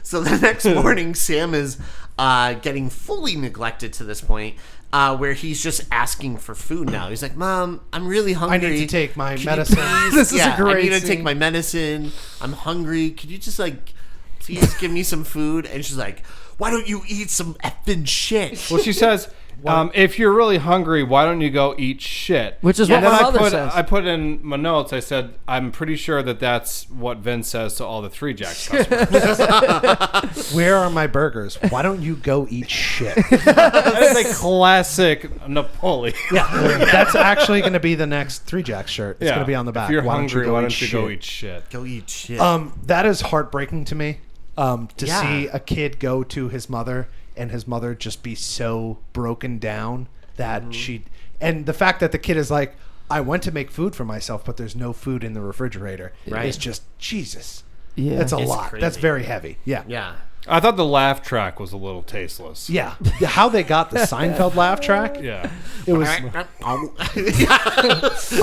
So the next morning, Sam is getting fully neglected to this point, where he's just asking for food now. He's like, "Mom, I'm really hungry. I need to take my Can you medicine." please-" This is a yeah, I great need to scene. take my medicine. I'm hungry. Could you just like, please give me some food? And she's like, "Why don't you eat some effing shit?" Well, she says, if you're really hungry, why don't you go eat shit? Which is And what then my mother says. I put in my notes, I said, I'm pretty sure that's what Vince says to all the Three Jacks customers. Where are my burgers? Why don't you go eat shit? That is a classic Napoleon. That's actually going to be the next Three Jacks shirt. It's going to be on the back. If you're Why hungry, don't why you don't you go eat shit? Go eat shit. That is heartbreaking to me. To Yeah. see a kid go to his mother and his mother just be so broken down that and the fact that the kid is like, I went to make food for myself, but there's no food in the refrigerator. Right. It's just Jesus. Yeah. It's a It's lot. crazy. That's very heavy. Yeah. Yeah. I thought the laugh track was a little tasteless. Yeah. How they got the Seinfeld laugh track, Yeah. it was...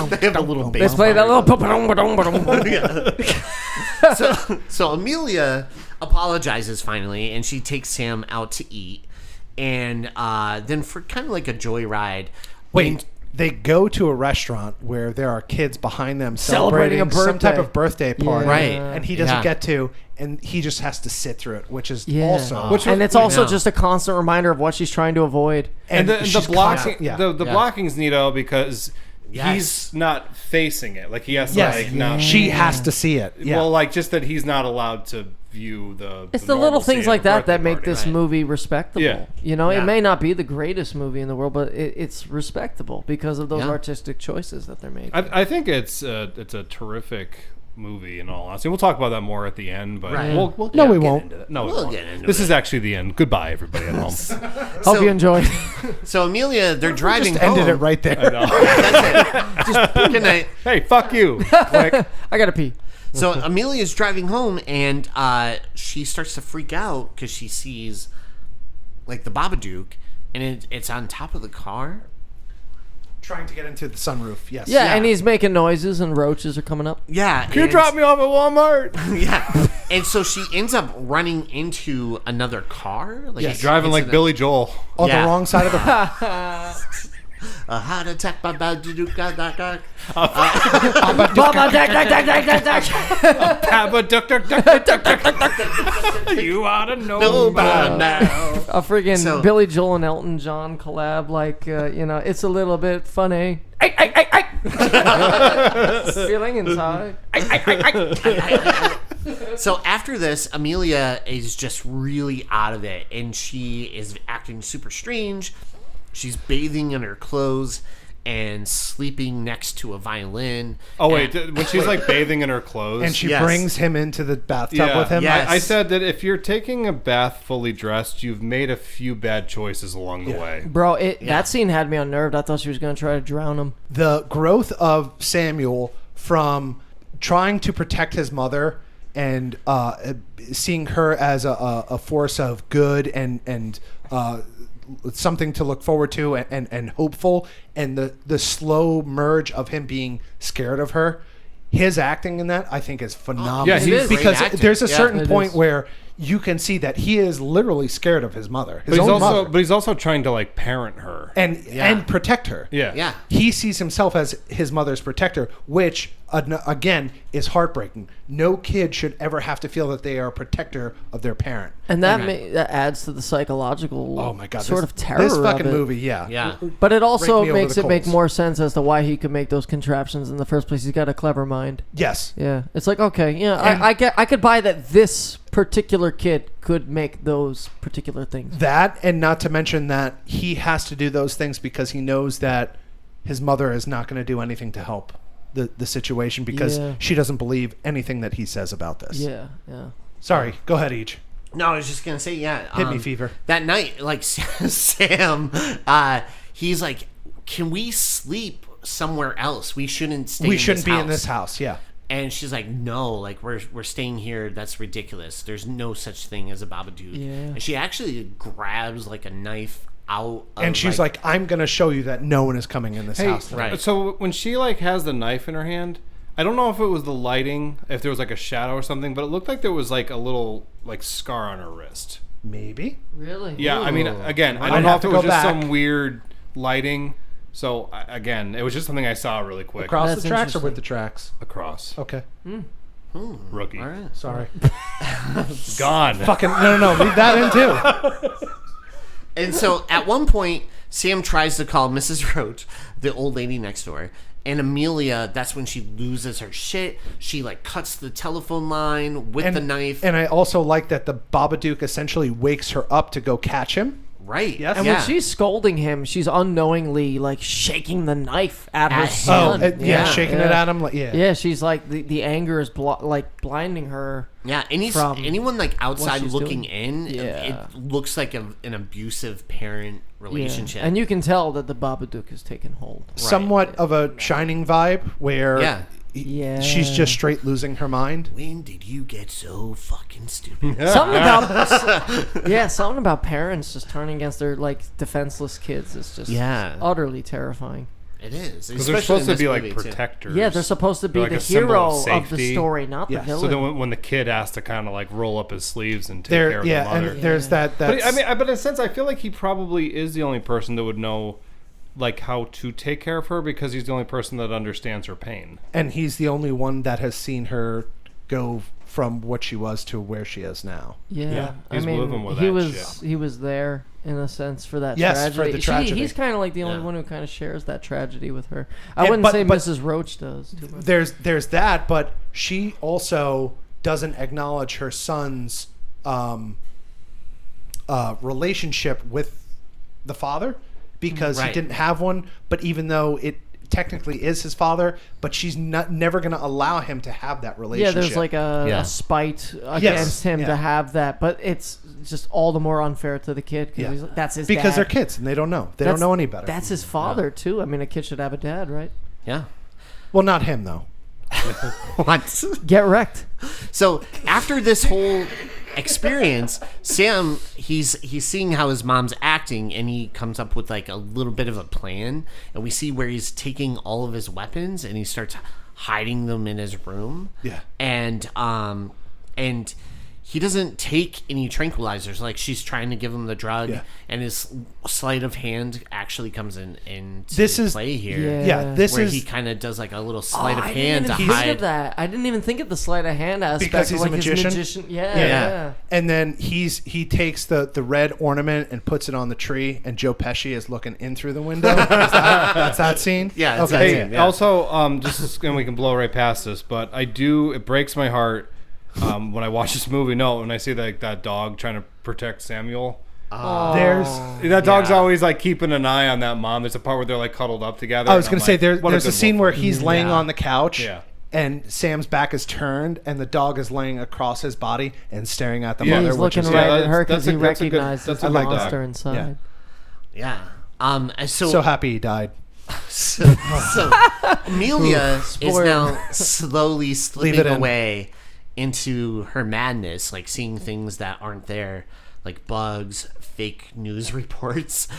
They have a little bass. Let's play that little. So Amelia apologizes finally, and she takes Sam out to eat, and then for kind of like a joyride. Wait, they go to a restaurant where there are kids behind them Celebrating celebrating a some type birthday. of birthday party, Right. And he doesn't Yeah. get to, and he just has to sit through it, which is Yeah. also... And it's also Yeah. just a constant reminder of what she's trying to avoid. And the she's blocking, constant- yeah. the Yeah. blocking's neato because Yes. he's not facing it. Like he has to Yes, like not. she has to see it. Yeah. Well, like just that he's not allowed to view the. It's the little normalcy things of a like that birthday that make party. this Right. movie respectable. Yeah. You know, Yeah. it may not be the greatest movie in the world, but it's respectable because of those Yeah. artistic choices that they're making. I think it's a terrific movie in all honesty. We'll talk about that more at the end, but Right. we'll No, we get won't. into that. No, we We'll won't. get into This it. is actually the end. Goodbye, everybody at home. Hope So- you enjoyed. So Amelia, they're driving just home. ended it right there. That's it. Just good night. Hey, fuck you. Click. I gotta pee. So Amelia's driving home, and she starts to freak out because she sees like the Babadook, and it's on top of the car. Trying to get into the sunroof, yes. Yeah, and he's making noises and roaches are coming up. Yeah, Can you drop me off at Walmart? Yeah, and so she ends up running into another car. Like Yes. Driving like into Billy Joel. On Yeah. the wrong side of the... a heart attack by Babadook. You ought to know No, by by now. now. A friggin' So- Billy Joel and Elton John collab, like, it's a little bit funny. Feeling inside. So after this, Amelia is just really out of it, and she is acting super strange. She's bathing in her clothes and sleeping next to a violin. Oh wait, And- when she's like bathing in her clothes, And she Yes. brings him into the bathtub with him. Yeah. I said that if you're taking a bath fully dressed, you've made a few bad choices along the way. Bro, that scene had me unnerved. I thought she was going to try to drown him. The growth of Samuel from trying to protect his mother and seeing her as a force of good and something to look forward to and hopeful, and the slow merge of him being scared of her. His acting in that, I think, is phenomenal. Yeah, he's because great acting. there's a Yeah, certain it point is. where you can see that he is literally scared of his mother, his But own mother, he's also trying to like parent her. and protect her. Yeah. Yeah. He sees himself as his mother's protector, which, again, is heartbreaking. No kid should ever have to feel that they are a protector of their parent. And that Right. that adds to the psychological Oh, my God. sort this, of terror This fucking of it. movie, yeah. Yeah. But it also Rake me over makes the it make coals. more sense as to why he could make those contraptions in the first place. He's got a clever mind. Yes. Yeah, it's like, okay, yeah, And- I could buy that this particular kid could make those particular things. That, and not to mention that he has to do those things because he knows that his mother is not going to do anything to help the situation because Yeah. she doesn't believe anything that he says about this. Yeah, yeah. Sorry. Go ahead, Each. No, I was just gonna say, yeah. Hit me, Fever. That night, like Sam, he's like, "Can we sleep somewhere else? We shouldn't stay. We in shouldn't this be in house." this house. Yeah. And she's like, "No, like we're staying here. That's ridiculous. There's no such thing as a Babadook." Yeah. And she actually grabs like a knife out. Of, And she's like, I'm going to show you that no one is coming in this Hey, house. Right. So when she like has the knife in her hand, I don't know if it was the lighting, if there was like a shadow or something, but it looked like there was like a little like scar on her wrist. Maybe. Really? Yeah, I mean, again, I I'd don't know have if to it was go just back. some weird lighting. So again, it was just something I saw really quick. Across That's the tracks or with interesting. the tracks? Across. Okay. Rookie. All right. Sorry. Gone. Fucking no. Leave that in too. And so at one point, Sam tries to call Mrs. Roach, the old lady next door. And Amelia, that's when she loses her shit. She like cuts the telephone line with the knife. And I also like that the Babadook essentially wakes her up to go catch him. Right. Yes. And yeah. when she's scolding him, she's unknowingly like shaking the knife at her At him. son. Shaking it at him. Like, yeah. Yeah, she's like the anger is like blinding her. Yeah, from anyone like outside she's looking doing. in, Yeah. it looks like an abusive parent relationship. Yeah. And you can tell that the Babadook has taken hold. Somewhat of a Shining vibe where Yeah. she's just straight losing her mind. When did you get so fucking stupid? Something about parents just turning against their like defenseless kids is just utterly terrifying. It is. Because they're supposed to be like protectors. Yeah, they're supposed to be like the hero of the story, not the villain. So then when the kid has to kind of like roll up his sleeves and take care of the mother. And there's that. But in a sense, I feel like he probably is the only person that would know like how to take care of her, because he's the only person that understands her pain. And he's the only one that has seen her go from what she was to where she is now. Yeah. He's living with he was there in a sense for that tragedy. For the tragedy. He's kind of like the only one who kind of shares that tragedy with her. I wouldn't say Mrs. Roach does too much. There's that, but she also doesn't acknowledge her son's relationship with the father, because he didn't have one. But even though it technically is his father, but she's never going to allow him to have that relationship. Yeah, there's like a spite against him to have that, but it's just all the more unfair to the kid because that's his because dad. they're kids and they don't know. They don't know any better. That's his father too. I mean, a kid should have a dad, right? Yeah. Well, not him though. What? Get wrecked. So after this whole experience, Sam, he's seeing how his mom's acting, and he comes up with like a little bit of a plan, and we see where he's taking all of his weapons and he starts hiding them in his room. Yeah. And he doesn't take any tranquilizers. Like, she's trying to give him the drug, and his sleight of hand actually comes in play here. This where is he kind of does like a little sleight of I hand to didn't even hide. think of that. I didn't even think of the sleight of hand aspect because he's like a magician. His magician. Yeah. And then he takes the red ornament and puts it on the tree, and Joe Pesci is looking in through the window. That's that scene? Yeah. It's okay. that scene, Also, just and we can blow right past this, but it breaks my heart when I watch this movie. When I see that dog trying to protect Samuel. That dog's always like keeping an eye on that mom. There's a part where they're like cuddled up together. I was going to say there's a scene where he's laying on the couch. Yeah. And Sam's back is turned, and the dog is laying across his body and staring at the mother. He's looking right at her because he recognizes the monster inside. Yeah. So happy he died. So Amelia is now slowly slipping away into her madness, like seeing things that aren't there, like bugs, fake news reports,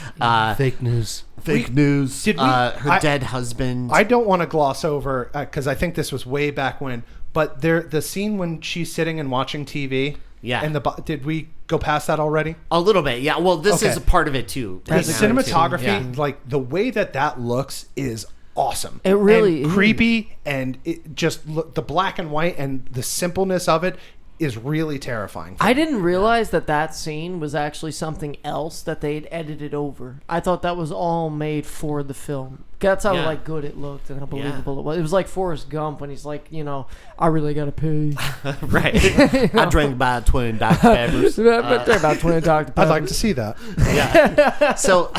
fake news. Her dead husband. I don't want to gloss over because I think this was way back when, but the scene when she's sitting and watching TV. Yeah. And did we go past that already? A little bit, yeah. Well, this is a part of it too. The cinematography, like the way that looks is awesome. It really is creepy, and it just the black and white and the simpleness of it is really terrifying. I didn't realize that scene was actually something else that they'd edited over. I thought that was all made for the film. That's how like good it looked and how believable it was. It was like Forrest Gump when he's like, I really gotta pee. Right. I drank about 20 Dr. Peppers. About 20 Dr. Peppers. I'd like to see that. Yeah. So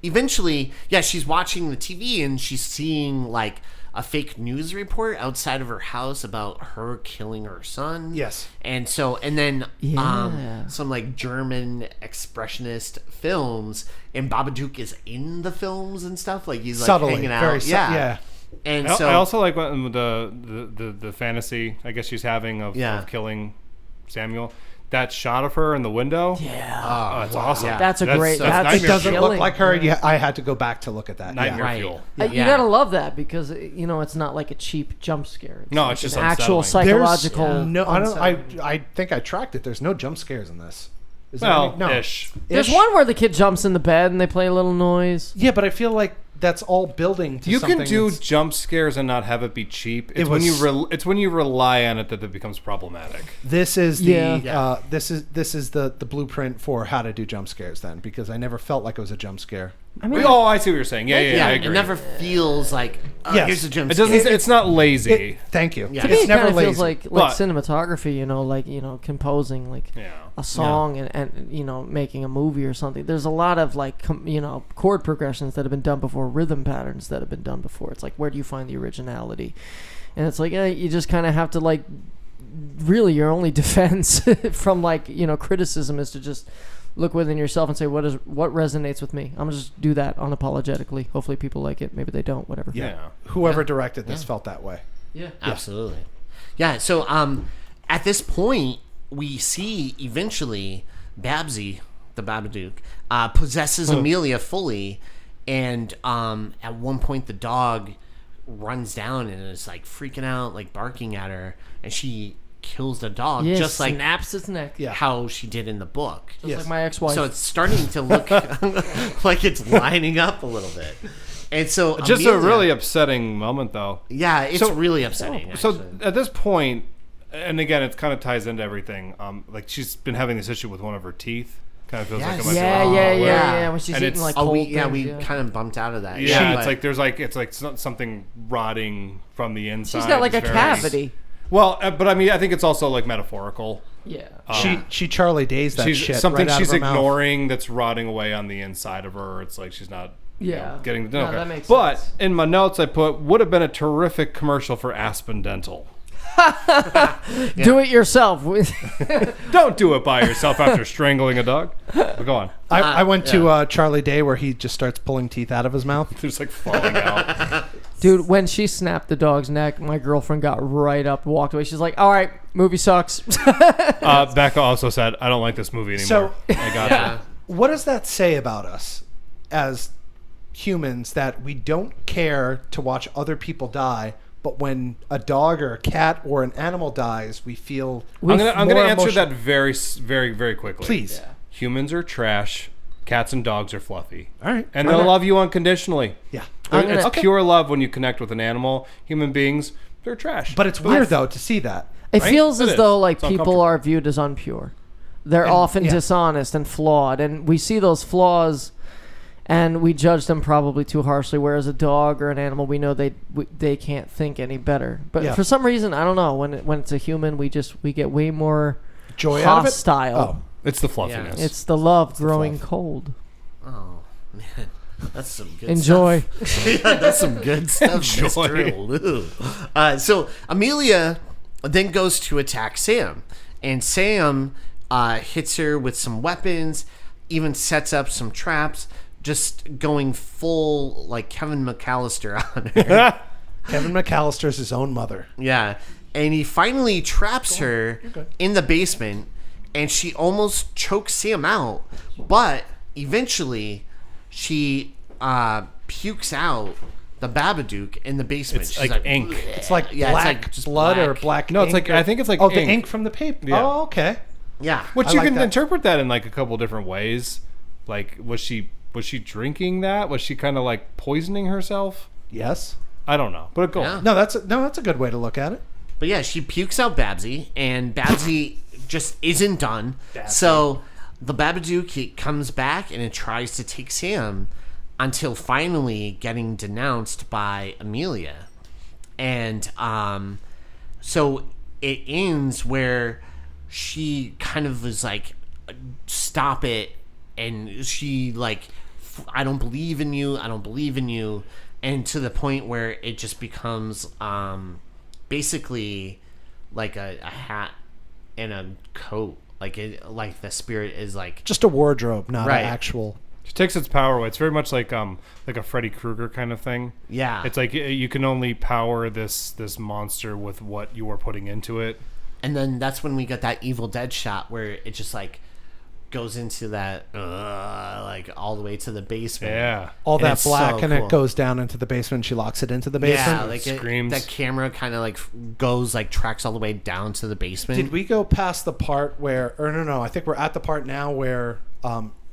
eventually, she's watching the TV and she's seeing like a fake news report outside of her house about her killing her son. Yes. And then some like German expressionist films, and Babadook is in the films and stuff. Like he's like subtly hanging out. Very yeah. And I also like the fantasy I guess she's having of killing Samuel. That shot of her in the window. Yeah. Oh, it's awesome. Yeah. That's it doesn't look like her. Yeah, I had to go back to look at that. Nightmare fuel. You gotta love that because it's not like a cheap jump scare. It's just an actual psychological. I think I tracked it. There's no jump scares in this. Ish. There's one where the kid jumps in the bed and they play a little noise. Yeah, but I feel like that's all building to you something. You can do jump scares and not have it be cheap. It's when you rely on it that it becomes problematic. This is this is the blueprint for how to do jump scares then, because I never felt like it was a jump scare. I see what you're saying. Yeah, I agree. It never feels like here's a jump scare. It's not lazy. Thank you. To me, it never feels like cinematography. Composing a song and making a movie or something. There's a lot of chord progressions that have been done before, rhythm patterns that have been done before. It's like, where do you find the originality? And it's like you just kind of have to really your only defense from criticism is to just look within yourself and say, what resonates with me? I'm gonna just do that unapologetically. Hopefully people like it. Maybe they don't. Whatever. Yeah. Whoever directed this felt that way. Yeah. Absolutely. Yeah. So at this point, we see eventually Babsy, the Babadook, possesses Amelia fully, and at one point the dog runs down and is like freaking out, like barking at her, and she kills the dog, Yeah, just like snaps its neck. Yeah. how she did in the book. Just like my ex-wife. So it's starting to look like it's lining up a little bit. And so Just Amelia, a really upsetting moment, though. yeah, it's So- really upsetting. So actually. at this point, and again, it kind of ties into everything. Like she's been having this issue with one of her teeth. Kind of feels like it might be yeah, like, yeah, oh, yeah. When she's And eating it's- like Oh, cold we things, kind of bumped out of that. Yeah, but- it's like there's like it's like something rotting from the inside. She's got like a It's very- cavity. Well, but I mean, I think it's also like metaphorical. Yeah. She Charlie Days that She's shit. something right out she's of her mouth. ignoring that's rotting away on the inside of her. It's like she's not Yeah. getting No, okay. that makes But sense. in my notes, I put would have been a terrific commercial for Aspen Dental. Do it yourself. Don't do it by yourself after strangling a dog. But go on. I went to Charlie Day where he just starts pulling teeth out of his mouth. Just like falling out. Dude, when she snapped the dog's neck, my girlfriend got right up, walked away. She's like, all right, movie sucks. Becca also said, "I don't like this movie anymore." So- I got yeah. What does that say about us as humans that we don't care to watch other people die, but when a dog or a cat or an animal dies, we feel I'm gonna more answer emotion- that very quickly. Please. Yeah. Humans are trash. Cats and dogs are fluffy. All right. And they'll love you unconditionally. Yeah. I'm gonna- It's Okay. pure love when you connect with an animal. Human beings, they're trash. But it's weird though to see that. It right? feels It as is. though like It's people uncomfortable. are viewed as unpure. They're often yeah. dishonest and flawed, and we see those flaws, and we judge them probably too harshly. Whereas a dog or an animal, we know they can't think any better. But Yeah. for some reason, I don't know. When it's a human, we get way more Joy out of it. hostile. Oh. it's the fluffiness. It's the love growing fluff. cold. Oh man, that's some good Enjoy. stuff. Yeah, that's some good stuff. Enjoy. Mr. Lou. So Amelia then goes to attack Sam, and Sam hits her with some weapons, even sets up some traps, just going full like Kevin McAllister on her. Kevin McAllister's his own mother. Yeah, and he finally traps her in the basement, and she almost chokes Sam out, but eventually she pukes out the Babadook in the basement. It's She's like ink. It's like Yeah, it's black like just blood or black. black. No, it's ink like I think it's like the ink. ink from the paper. Yeah. Oh, okay. Yeah. Which I you like can that. interpret that in like a couple different ways. Like was she drinking that? Was she kind of like poisoning herself? Yes. I don't know. But go Yeah. on. No, that's a good way to look at it. But yeah, she pukes out Babsy, and Babsy just isn't done. So the Babadook, he comes back and it tries to take Sam until finally getting denounced by Amelia. And so it ends where she kind of was like, stop it. And she like, I don't believe in you. I don't believe in you. And to the point where it just becomes basically like a hat and a coat. Like the spirit is like Just a wardrobe, not Right. an actual. She takes its power away. It's very much like a Freddy Krueger kind of thing. yeah. It's like you can only power this monster with what you are putting into it. And then that's when we got that Evil Dead shot where it just like goes into that like all the way to the basement. Yeah. All And that it's black, so and cool. it goes down into the basement. She locks it into the basement. Yeah, like Screams. that camera kind of like goes like tracks all the way down to the basement. Did we go past the part where? Or no. I think we're at the part now where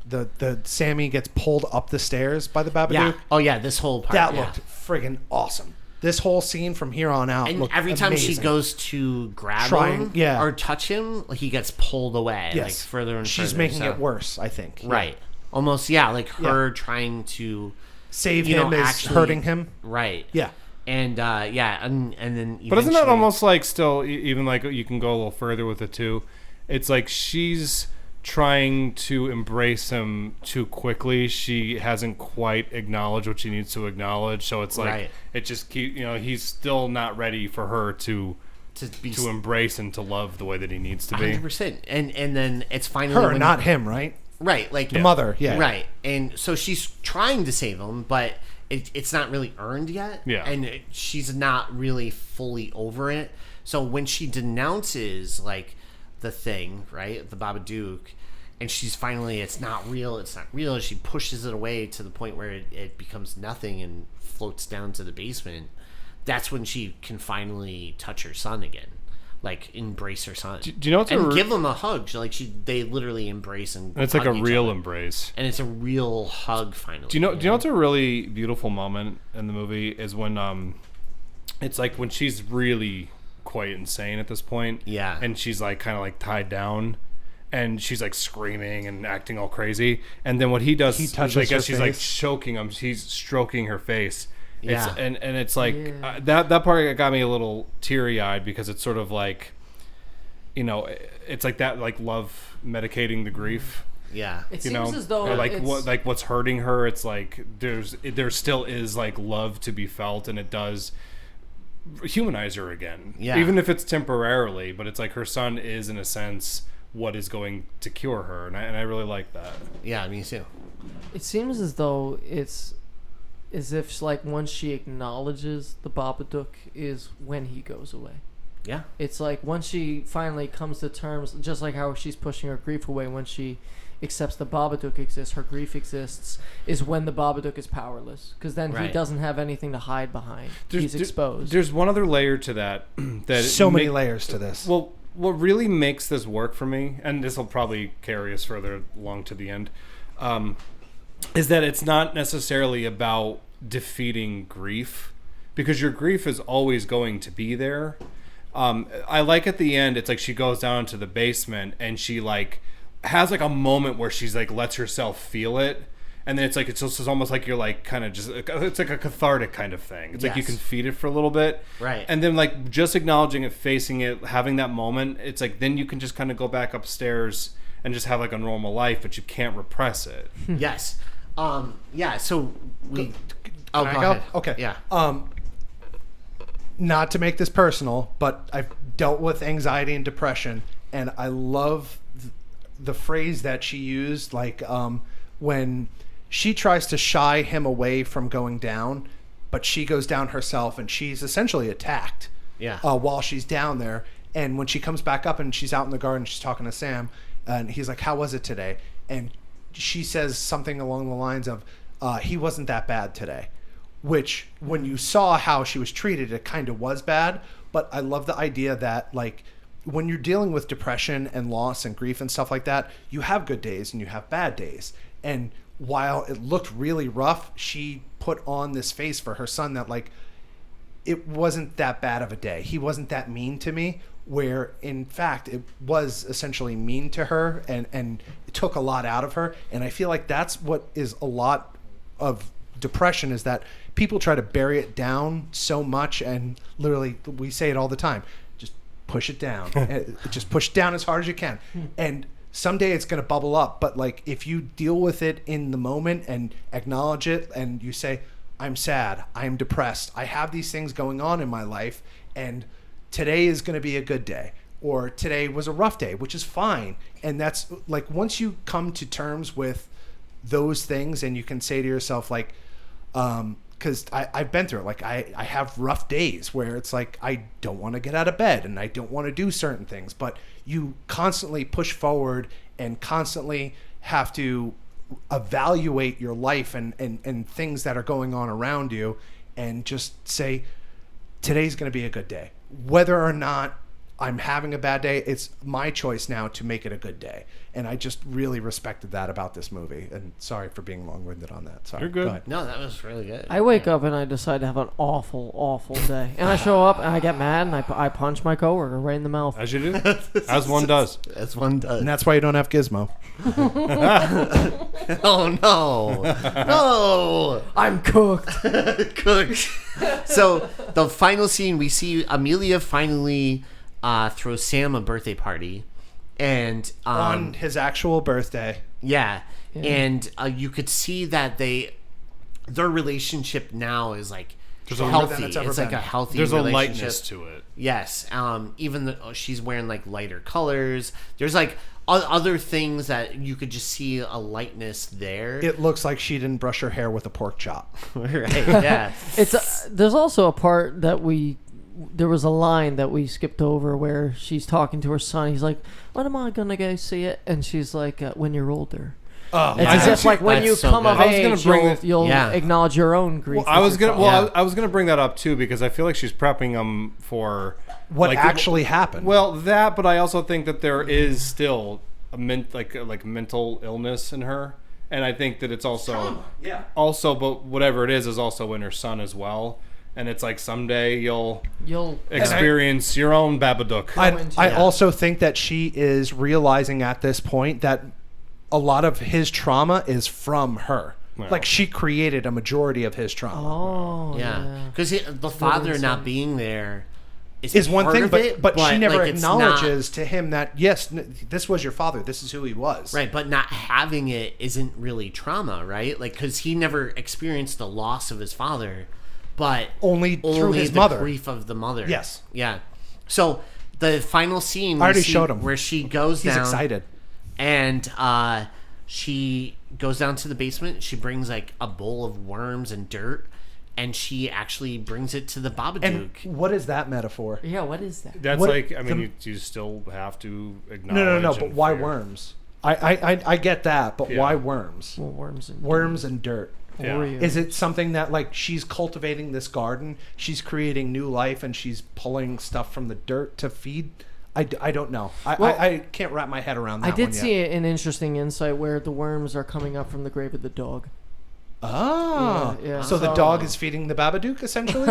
the Sammy gets pulled up the stairs by the Babadook. Yeah. Oh yeah, this whole part. That yeah. looked friggin' awesome. This whole scene from here on out And looked every time she amazing. goes to grab Trying- him yeah. or touch him, he gets pulled away. Yes. Like further and she's further. making So- it worse. I think. Yeah. Right. Almost, yeah, like her trying to Save you him know, is actually- hurting him. right. Yeah. And yeah, and then But isn't that eventually- almost like still even like you can go a little further with it too? It's like she's trying to embrace him too quickly. She hasn't quite acknowledged what she needs to acknowledge. So it's like Right. it just he's still not ready for her to be embrace and to love the way that he needs to be. 100%. And then it's finally Her, when him, right? right, like The mother. Yeah. right. And so she's trying to save him, but it's not really earned yet. Yeah. And she's not really fully over it. So when she denounces, like, the thing, right, the Babadook, and she's finally, it's not real, she pushes it away to the point where it becomes nothing and floats down to the basement. That's when she can finally touch her son again. Like, embrace her son. Do you know what's and give him a hug. They literally embrace and it's like a hug each real other. Embrace. And it's a real hug finally. Do you know what's a really beautiful moment in the movie is when it's like when she's really quite insane at this point. Yeah. And she's like kind of like tied down and she's like screaming and acting all crazy. And then what he does, he touches I guess her she's face. like choking him. He's stroking her face. Yeah. And it's like that part got me a little teary eyed because it's sort of like, you know, it's like that, like love medicating the grief. Yeah. It You seems know, as though or like it's, what's hurting her. It's like there still is like love to be felt, and it does humanize her again. Yeah. Even if it's temporarily, but it's like her son is in a sense what is going to cure her, and I really like that. Yeah, me too. it seems as though it's as if like once she acknowledges the Babadook is when he goes away. Yeah. It's like once she finally comes to terms, just like how she's pushing her grief away, when she accepts the Babadook exists, her grief exists, is when the Babadook is powerless. Because then he Right. doesn't have anything to hide behind. He's exposed. There's one other layer to that. So many layers to this. Well, what really makes this work for me, and this will probably carry us further along to the end, is that it's not necessarily about defeating grief, because your grief is always going to be there. I like at the end, it's like she goes down into the basement and she like has like a moment where she's like lets herself feel it, and then it's like it's almost like you're like kind of just, it's like a cathartic kind of thing. It's like you Yes. can feed it for a little bit, Right. and then like just acknowledging it, facing it, having that moment, it's like then you can just kind of go back upstairs and just have like a normal life, but you can't repress it. Yes. Yeah, so we... Can I go go? ahead. Okay. Yeah. Not to make this personal, but I've dealt with anxiety and depression, and I love the phrase that she used, like when she tries to shy him away from going down, but she goes down herself, and she's essentially attacked. Yeah. While she's down there, and when she comes back up and she's out in the garden, she's talking to Sam, and he's like, "How was it today?" And she says something along the lines of, "He wasn't that bad today." Which, when you saw how she was treated, it kind of was bad. But I love the idea that, like, when you're dealing with depression and loss and grief and stuff like that, you have good days and you have bad days. And while it looked really rough, she put on this face for her son that, like, it wasn't that bad of a day. He wasn't that mean to me, where, in fact, it was essentially mean to her and it took a lot out of her. And I feel like that's what is a lot of depression, is that people try to bury it down so much, and literally we say it all the time, just push it down. Just push it down as hard as you can, and someday it's going to bubble up. But like, if you deal with it in the moment and acknowledge it, and you say, I'm sad, I'm depressed, I have these things going on in my life, and today is going to be a good day, or today was a rough day, which is fine. And that's like, once you come to terms with those things, and you can say to yourself, like, because I've been through it. Like, I have rough days where it's like I don't want to get out of bed and I don't want to do certain things, but you constantly push forward and constantly have to evaluate your life and things that are going on around you, and just say, today's going to be a good day. Whether or not I'm having a bad day, it's my choice now to make it a good day. And I just really respected that about this movie. And sorry for being long-winded on that. Sorry. You're good. Go ahead. No, that was really good. I wake up and I decide to have an awful, awful day. And I show up and I get mad and I punch my coworker right in the mouth. As you do, as one does. That's one does. And that's why you don't have Gizmo. Oh, no. No. I'm cooked. Cooked. So, the final scene, we see Amelia finally throws Sam a birthday party. And On his actual birthday. yeah. And you could see that their relationship now is like There's a Stronger healthy. than it's ever It's like been. a healthy There's a relationship. lightness to it. Yes. Even though she's wearing like lighter colors, there's like other things that you could just see a lightness there. It looks like she didn't brush her hair with a pork chop. Right. Yeah. There's also a part that there was a line that we skipped over where she's talking to her son. He's like, "When am I gonna go see it?" And she's like, "When you're older." Oh, It's as if like when That's you so come good. of I was gonna age, bring it- you'll Yeah. acknowledge your own grief. I was gonna. Well, Yeah. I was gonna bring that up too because I feel like she's prepping him for what like, actually happened? Well, that, but I also think that there is still a like mental illness in her, and I think that it's also but whatever it is also in her son as well. And it's like someday you'll experience your own Babadook. I also think that she is realizing at this point that a lot of his trauma is from her. Well. Like she created a majority of his trauma. Oh, Yeah. Because the father not being there is one part thing, of it, but she never like, it's not- acknowledges to him that yes, this was your father. This is who he was. Right, but not having it isn't really trauma, right? Like, because he never experienced the loss of his father, but Only through his the mother. grief of the mother. Yes. Yeah. So the final scene, I already we see showed him. where she goes He's down, excited. and she goes down to the basement. She brings like a bowl of worms and dirt, and she actually brings it to the Babadook. And what is that metaphor? Yeah, what is that? That's What- like, I mean, the- you still have to acknowledge. No. and But why fear. worms? I get that, but Yeah. why worms? Well, worms and Dirt. Yeah. Oreos. Is it something that like she's cultivating this garden, she's creating new life, and she's pulling stuff from the dirt to feed? I don't know. I can't wrap my head around that. I did one yet. see an interesting insight where the worms are coming up from the grave of the dog. Oh, Yeah, so the so- dog is feeding the Babadook essentially.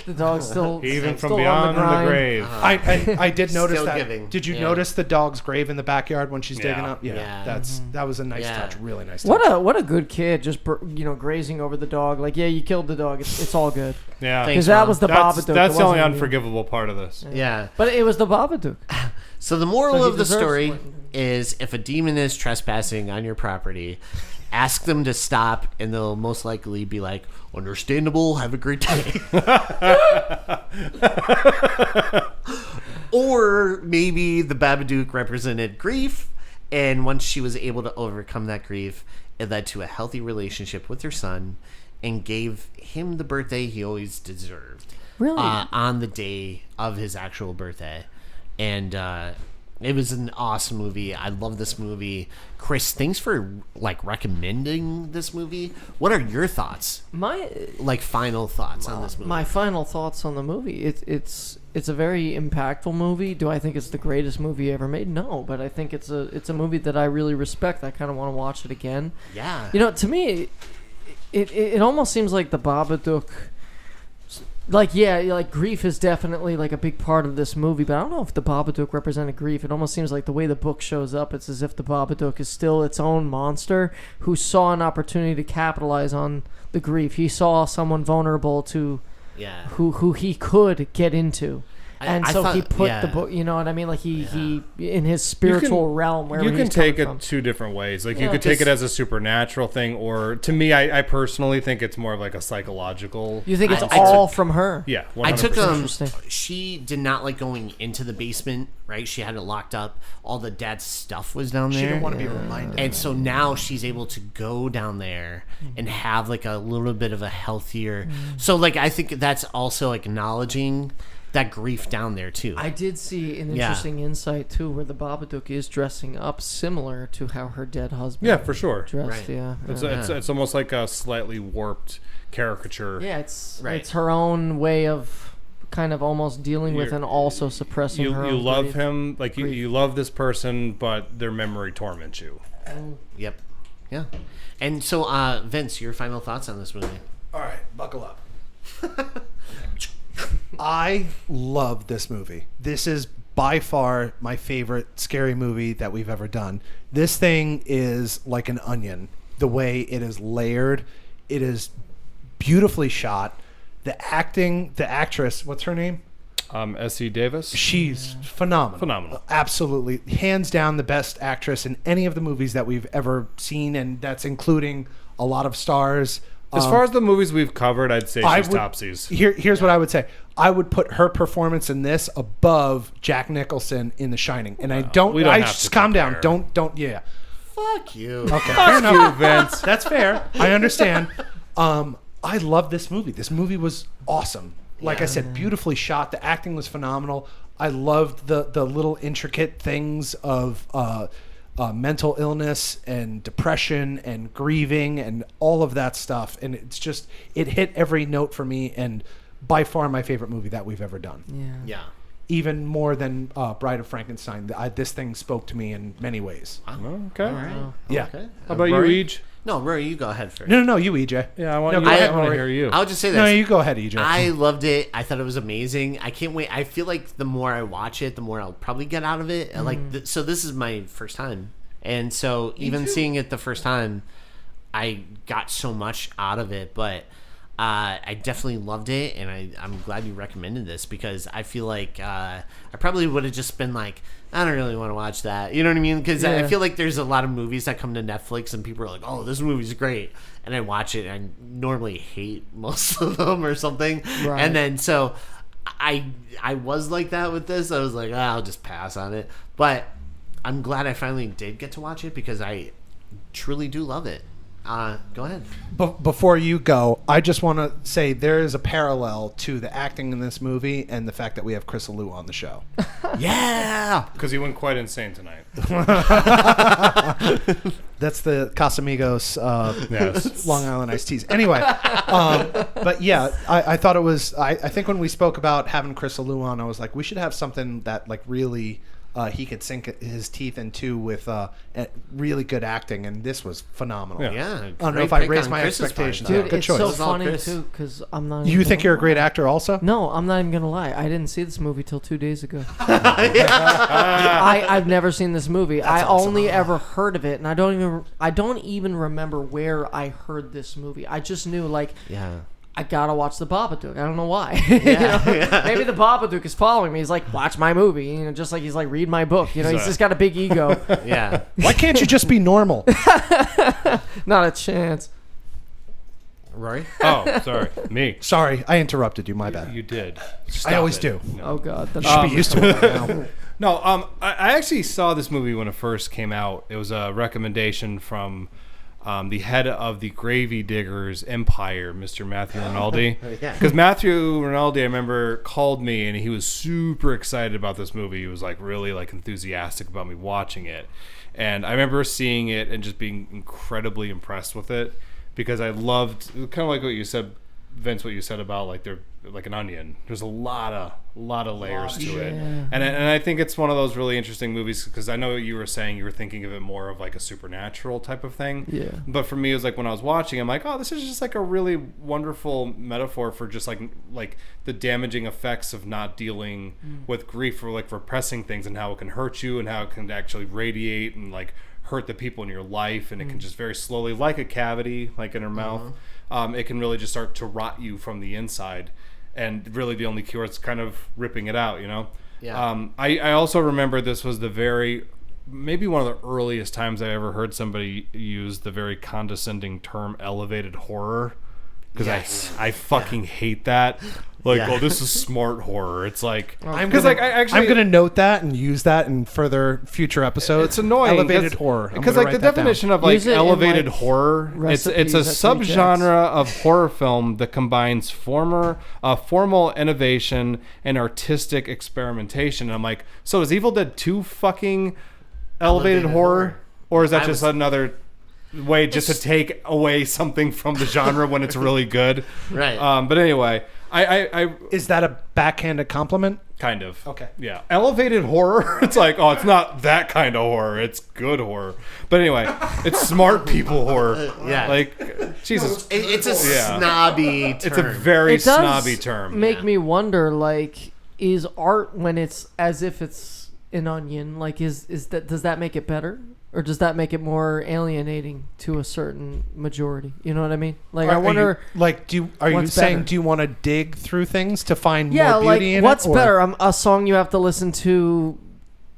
The dog's still Even still from on beyond the grind. grave. I did notice Still that. giving. Did you Yeah. notice the dog's grave in the backyard when she's digging Yeah. up? Yeah, Yeah. that was a nice Yeah. touch. Really nice touch. What a good kid, just grazing over the dog. Like, yeah, you killed the dog. It's all good. Yeah. Thanks, Because that Mom. was the That's Babadook. the It only wasn't you. unforgivable part of this. Yeah. But it was the Babadook. So the moral So he of the deserves story what- is if a demon is trespassing on your property, ask them to stop, and they'll most likely be like, "Understandable. Have a great day." Or maybe the Babadook represented grief, and once she was able to overcome that grief, it led to a healthy relationship with her son, and gave him the birthday he always deserved. Really? On the day of his actual birthday. And it was an awesome movie. I love this movie. Chris, thanks for like recommending this movie. What are your thoughts? Like final thoughts on this movie? My final thoughts on the movie. It's a very impactful movie. Do I think it's the greatest movie ever made? No, but I think it's a movie that I really respect. I kind of want to watch it again. Yeah. You know, to me, it almost seems like the Babadook. Like, yeah, like grief is definitely like a big part of this movie, but I don't know if the Babadook represented grief. It almost seems like the way the book shows up, it's as if the Babadook is still its own monster who saw an opportunity to capitalize on the grief. He saw someone vulnerable to Yeah. who he could get into. And I so he thought- put yeah. the book, you know what I mean? Like he in his spiritual realm, wherever You can he's take coming it from. two different ways. Like Yeah, you could take it just- as a supernatural thing, or to me, I personally think it's more of like a psychological. You think it's I all took- from her? Yeah, I 100%. took Interesting. she did not like going into the basement, right? She had it locked up. All the dad's stuff was down there. She didn't want to be reminded. And so now she's able to go down there and have like a little bit of a healthier. So like I think that's also acknowledging that grief down there too. I did see an Yeah. interesting insight too, where the Babadook is dressing up similar to how her dead husband. Yeah, for sure. Dressed, Right. yeah. It's, yeah. it's almost like a slightly warped caricature. Yeah, it's Right. it's her own way of kind of almost dealing with You're- and also suppressing You her you own love grief. him, like you love this person, but their memory torments you. Yep. Yeah. And so Vince, your final thoughts on this movie? All right, buckle up. I love this movie. This is by far my favorite scary movie that we've ever done. This thing is like an onion. The way it is layered, it is beautifully shot. The acting, the actress, what's her name? S.E. Davis. She's phenomenal. Phenomenal. Absolutely. Hands down the best actress in any of the movies that we've ever seen, and that's including a lot of stars As far as the movies we've covered, I'd say she's topsies. Here's what I would say. I would put her performance in this above Jack Nicholson in The Shining. And I don't. We don't have just to calm down. compare. Don't. Yeah. Fuck you. Okay. Fair enough. Vince. That's fair. I understand. I love this movie. This movie was awesome. Like I said, beautifully shot. The acting was phenomenal. I loved the little intricate things of mental illness and depression and grieving and all of that stuff. And it's just, it hit every note for me, and by far my favorite movie that we've ever done. Yeah. Even more than Bride of Frankenstein. This thing spoke to me in many ways. Okay. All right. Yeah. Okay. How about you, Rory? Ej? No, Rory, you go ahead first. No, you, EJ. Yeah, I want No, you. go I ahead, want to Rory. hear you. I'll just say this. No, you go ahead, EJ. I loved it. I thought it was amazing. I can't wait. I feel like the more I watch it, the more I'll probably get out of it. So this is my first time. And so even seeing it the first time, I got so much out of it. But I definitely loved it. And I'm glad you recommended this, because I feel like I probably would have just been like, I don't really want to watch that. You know what I mean? Because I feel like there's a lot of movies that come to Netflix and people are like, oh, this movie's great. And I watch it and I normally hate most of them or something. Right. And then so I was like that with this. I was like, I'll just pass on it. But I'm glad I finally did get to watch it, because I truly do love it. Go ahead. Before you go, I just want to say there is a parallel to the acting in this movie and the fact that we have Chris Lou on the show. Yeah. Because he went quite insane tonight. That's the Casamigos Yes. Long Island iced teas. Anyway, but yeah, I thought it was. I think when we spoke about having Chris Lou on, I was like, we should have something that like really he could sink his teeth into with really good acting, and this was phenomenal. Yeah. I don't know if I raised my expectations. Dude, Good it's choice. so It's all funny Chris. too, because I'm not. You even think gonna you're a great lie. actor, also? No, I'm not even gonna lie. I didn't see this movie till 2 days ago. I've never seen this movie. I only ever heard of it, and I don't even remember where I heard this movie. I just knew like I gotta watch the Babadook. I don't know why. Maybe the Babadook is following me. He's like, watch my movie. You know, just like he's like, read my book. You know, he's just got a big ego. Yeah. Why can't you just be normal? Not a chance. Rory? Oh, sorry. Me. Sorry, I interrupted you. My bad. You did. I always do. No. Oh God. You should be used to it by now. No, I actually saw this movie when it first came out. It was a recommendation from the head of the Gravy Diggers Empire, Mr. Matthew Rinaldi. Yeah. Because Matthew Rinaldi, I remember, called me and he was super excited about this movie. He was like really like enthusiastic about me watching it. And I remember seeing it and just being incredibly impressed with it, because I loved kind of like what you said, Vince, what you said about like they're like an onion. There's a lot of layers to it, and I think it's one of those really interesting movies, because I know you were saying you were thinking of it more of like a supernatural type of thing. Yeah. But for me, it was like when I was watching, I'm like, oh, this is just like a really wonderful metaphor for just like the damaging effects of not dealing with grief, or like repressing things, and how it can hurt you, and how it can actually radiate and like hurt the people in your life, and it can just very slowly, like a cavity, like in her mouth, it can really just start to rot you from the inside. And really the only cure is kind of ripping it out, you know? Yeah. I also remember this was maybe one of the earliest times I ever heard somebody use the very condescending term elevated horror. Because I fucking hate that. Like, oh, this is smart horror. It's like, I'm gonna note that and use that in further future episodes. It's annoying. Elevated horror. Because like the definition of like Use it in, elevated like, horror, it's a recipes at subgenre of horror film that combines formal innovation and artistic experimentation. And I'm like, so is Evil Dead 2 fucking elevated horror? Or is that just another way just to take away something from the genre when it's really good? Right. But anyway, I Is that a backhanded compliment? kind of. Okay. Yeah. Elevated horror. It's like, oh, it's not that kind of horror. It's good horror. But anyway, it's smart people horror. Yeah. Like, Jesus. It's a snobby term. It's a very It does snobby term. make me wonder, like, is art when it's as if it's an onion, like, does that make it better? Or does that make it more alienating to a certain majority? You know what I mean? Like, I wonder. Are you what's saying, better? do you want to dig through things to find Yeah, more like, beauty in what's it? Or- better? A song you have to listen to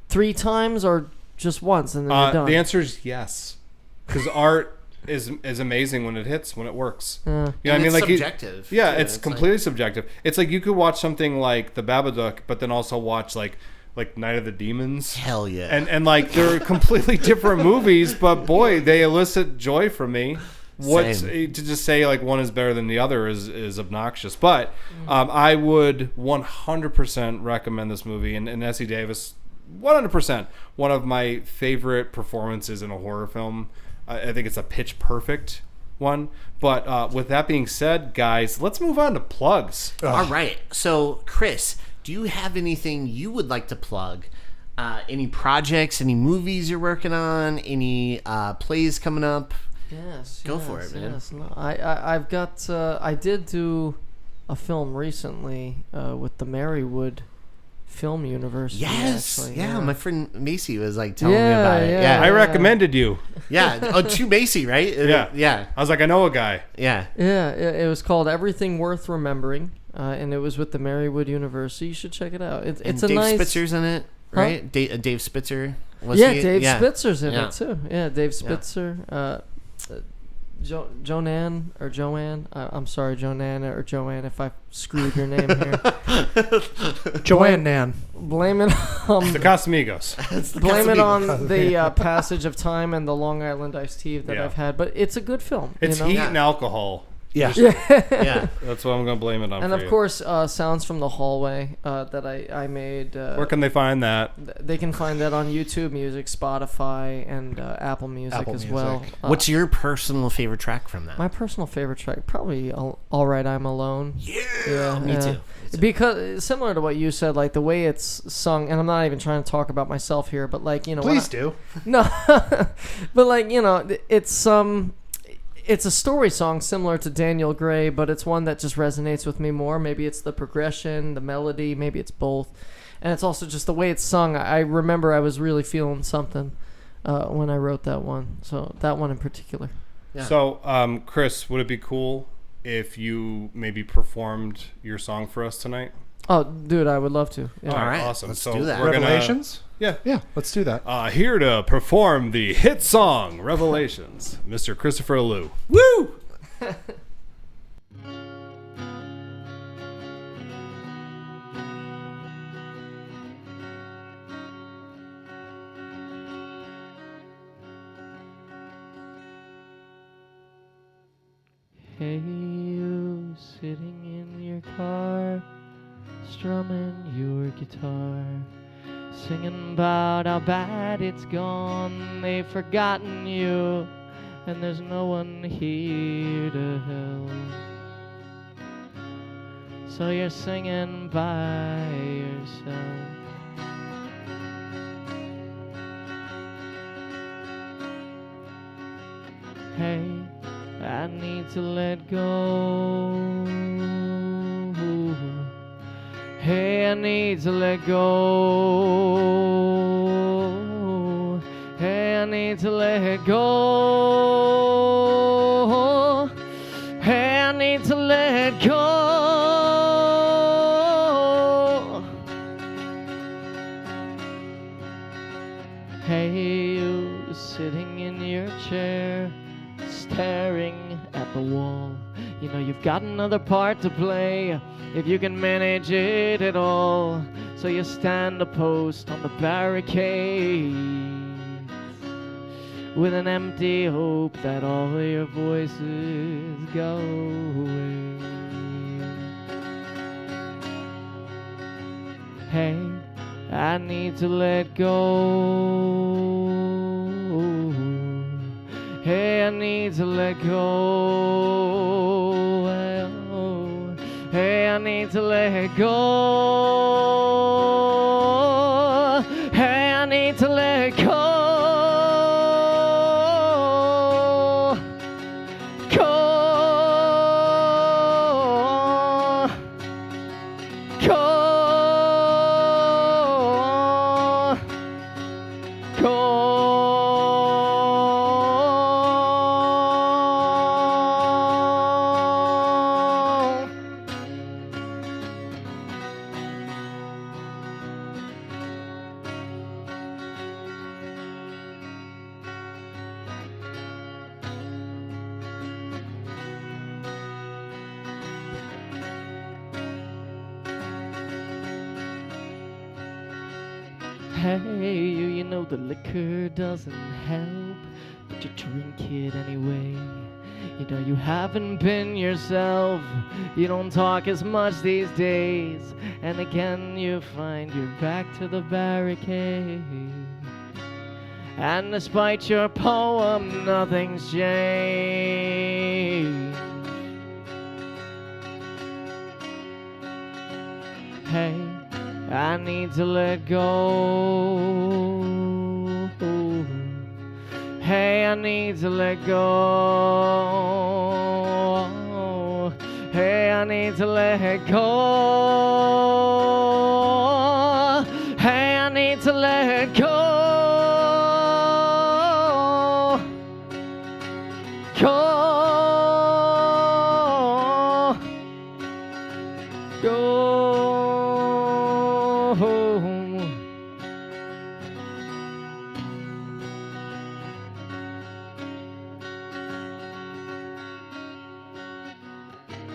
3 times or just once and then you're done? The answer is yes. Because art is amazing when it hits, when it works. Yeah. You know what I And mean? it's Like subjective, yeah, too. it's It's completely subjective. It's like you could watch something like The Babadook, but then also watch like Night of the Demons. Hell yeah. And like they're completely different movies, but boy, they elicit joy from me. To just say like one is better than the other is obnoxious. But I would 100% recommend this movie, and Essie Davis, 100%, one of my favorite performances in a horror film. I think it's a pitch perfect one. But with that being said, guys, let's move on to plugs. All right. So, Chris, do you have anything you would like to plug? Any projects, any movies you're working on, any plays coming up? Yes. Go for it, man. Yes. No, I've got. I did do a film recently with the Marywood Film University. Yes. Actually. Yeah, my friend Macy was like telling me Yeah, about it. yeah. I recommended you. Yeah. Oh, to Macy, right? Yeah. Yeah. I was like, I know a guy. Yeah. Yeah. It was called Everything Worth Remembering, and it was with the Marywood University. You should check it out. It's And a Dave nice. Spitzer's in it, right? Dave Spitzer. Was Yeah, he? Dave Yeah. Spitzer's in Yeah. it too. Yeah, Dave Spitzer. Joanne or Joanne. I'm sorry, Joanne or Joanne, if I screwed your name here. Joanne Nan. Blame it on The Casamigos. blame it on the passage of time and the Long Island iced tea that Yeah. I've had. But it's a good film. It's you know? heat and alcohol. Yeah. Yeah. That's what I'm going to blame it on. And for of you. course, Sounds from the Hallway that I made. Where can they find that? They can find that on YouTube Music, Spotify, and Apple Music Apple as Music. well. What's your personal favorite track from that? my personal favorite track? Probably All Right, I'm Alone. Yeah. Me too. Because similar to what you said, like the way it's sung, and I'm not even trying to talk about myself here, but like, you know, Please do. no, but like, you know, it's a story song similar to Daniel Gray, but it's one that just resonates with me more. Maybe it's the progression, the melody, maybe it's both, and it's also just the way it's sung. I remember I was really feeling something when I wrote that one, so that one in particular. Yeah. So, Chris, would it be cool if you maybe performed your song for us tonight? Oh, dude, I would love to. Yeah. All right, awesome. let's So do that. we're gonna- Revelations? Yeah. Yeah, let's do that. Here to perform the hit song Revelations, Mr. Christopher Liu. Woo! Hey, you sitting in your car, strumming your guitar, singing about how bad it's gone. They've forgotten you, and there's no one here to help. So you're singing by yourself. Hey, I need to let go. Hey, I need to let go. Hey, I need to let go. Hey, I need to let go. Hey, you sitting in your chair, staring at the wall. You know you've got another part to play, if you can manage it at all. So you stand a post on the barricade, with an empty hope that all your voices go away. Hey, I need to let go. Hey, I need to let go. Hey, I need to let go. Hey, I need to let go. Hey, you know the liquor doesn't help, but you drink it anyway. You know you haven't been yourself, you don't talk as much these days, and again you find you're back to the barricade. And despite your poem, nothing's changed. Hey, I need to let go. Hey, I need to let go. Hey, I need to let go. Hey, I need to let go.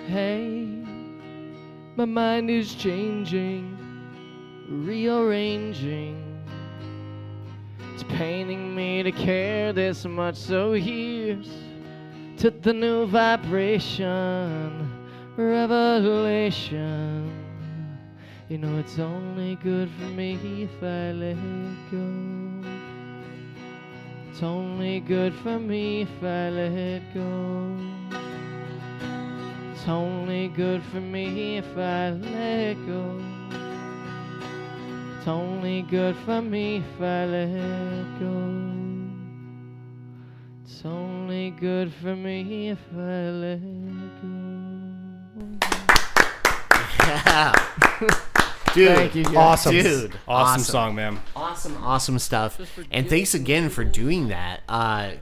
Hey, my mind is changing, rearranging. It's paining me to care this much, so here's to the new vibration, revelation. You know it's only good for me if I let go. It's only good for me if I let go. It's only good for me if I let go. It's only good for me if I let go. It's only good for me if I let go. Yeah. Dude, Thank you, guys. Awesome. Dude, Awesome song, man. Awesome stuff. And thanks again for doing that,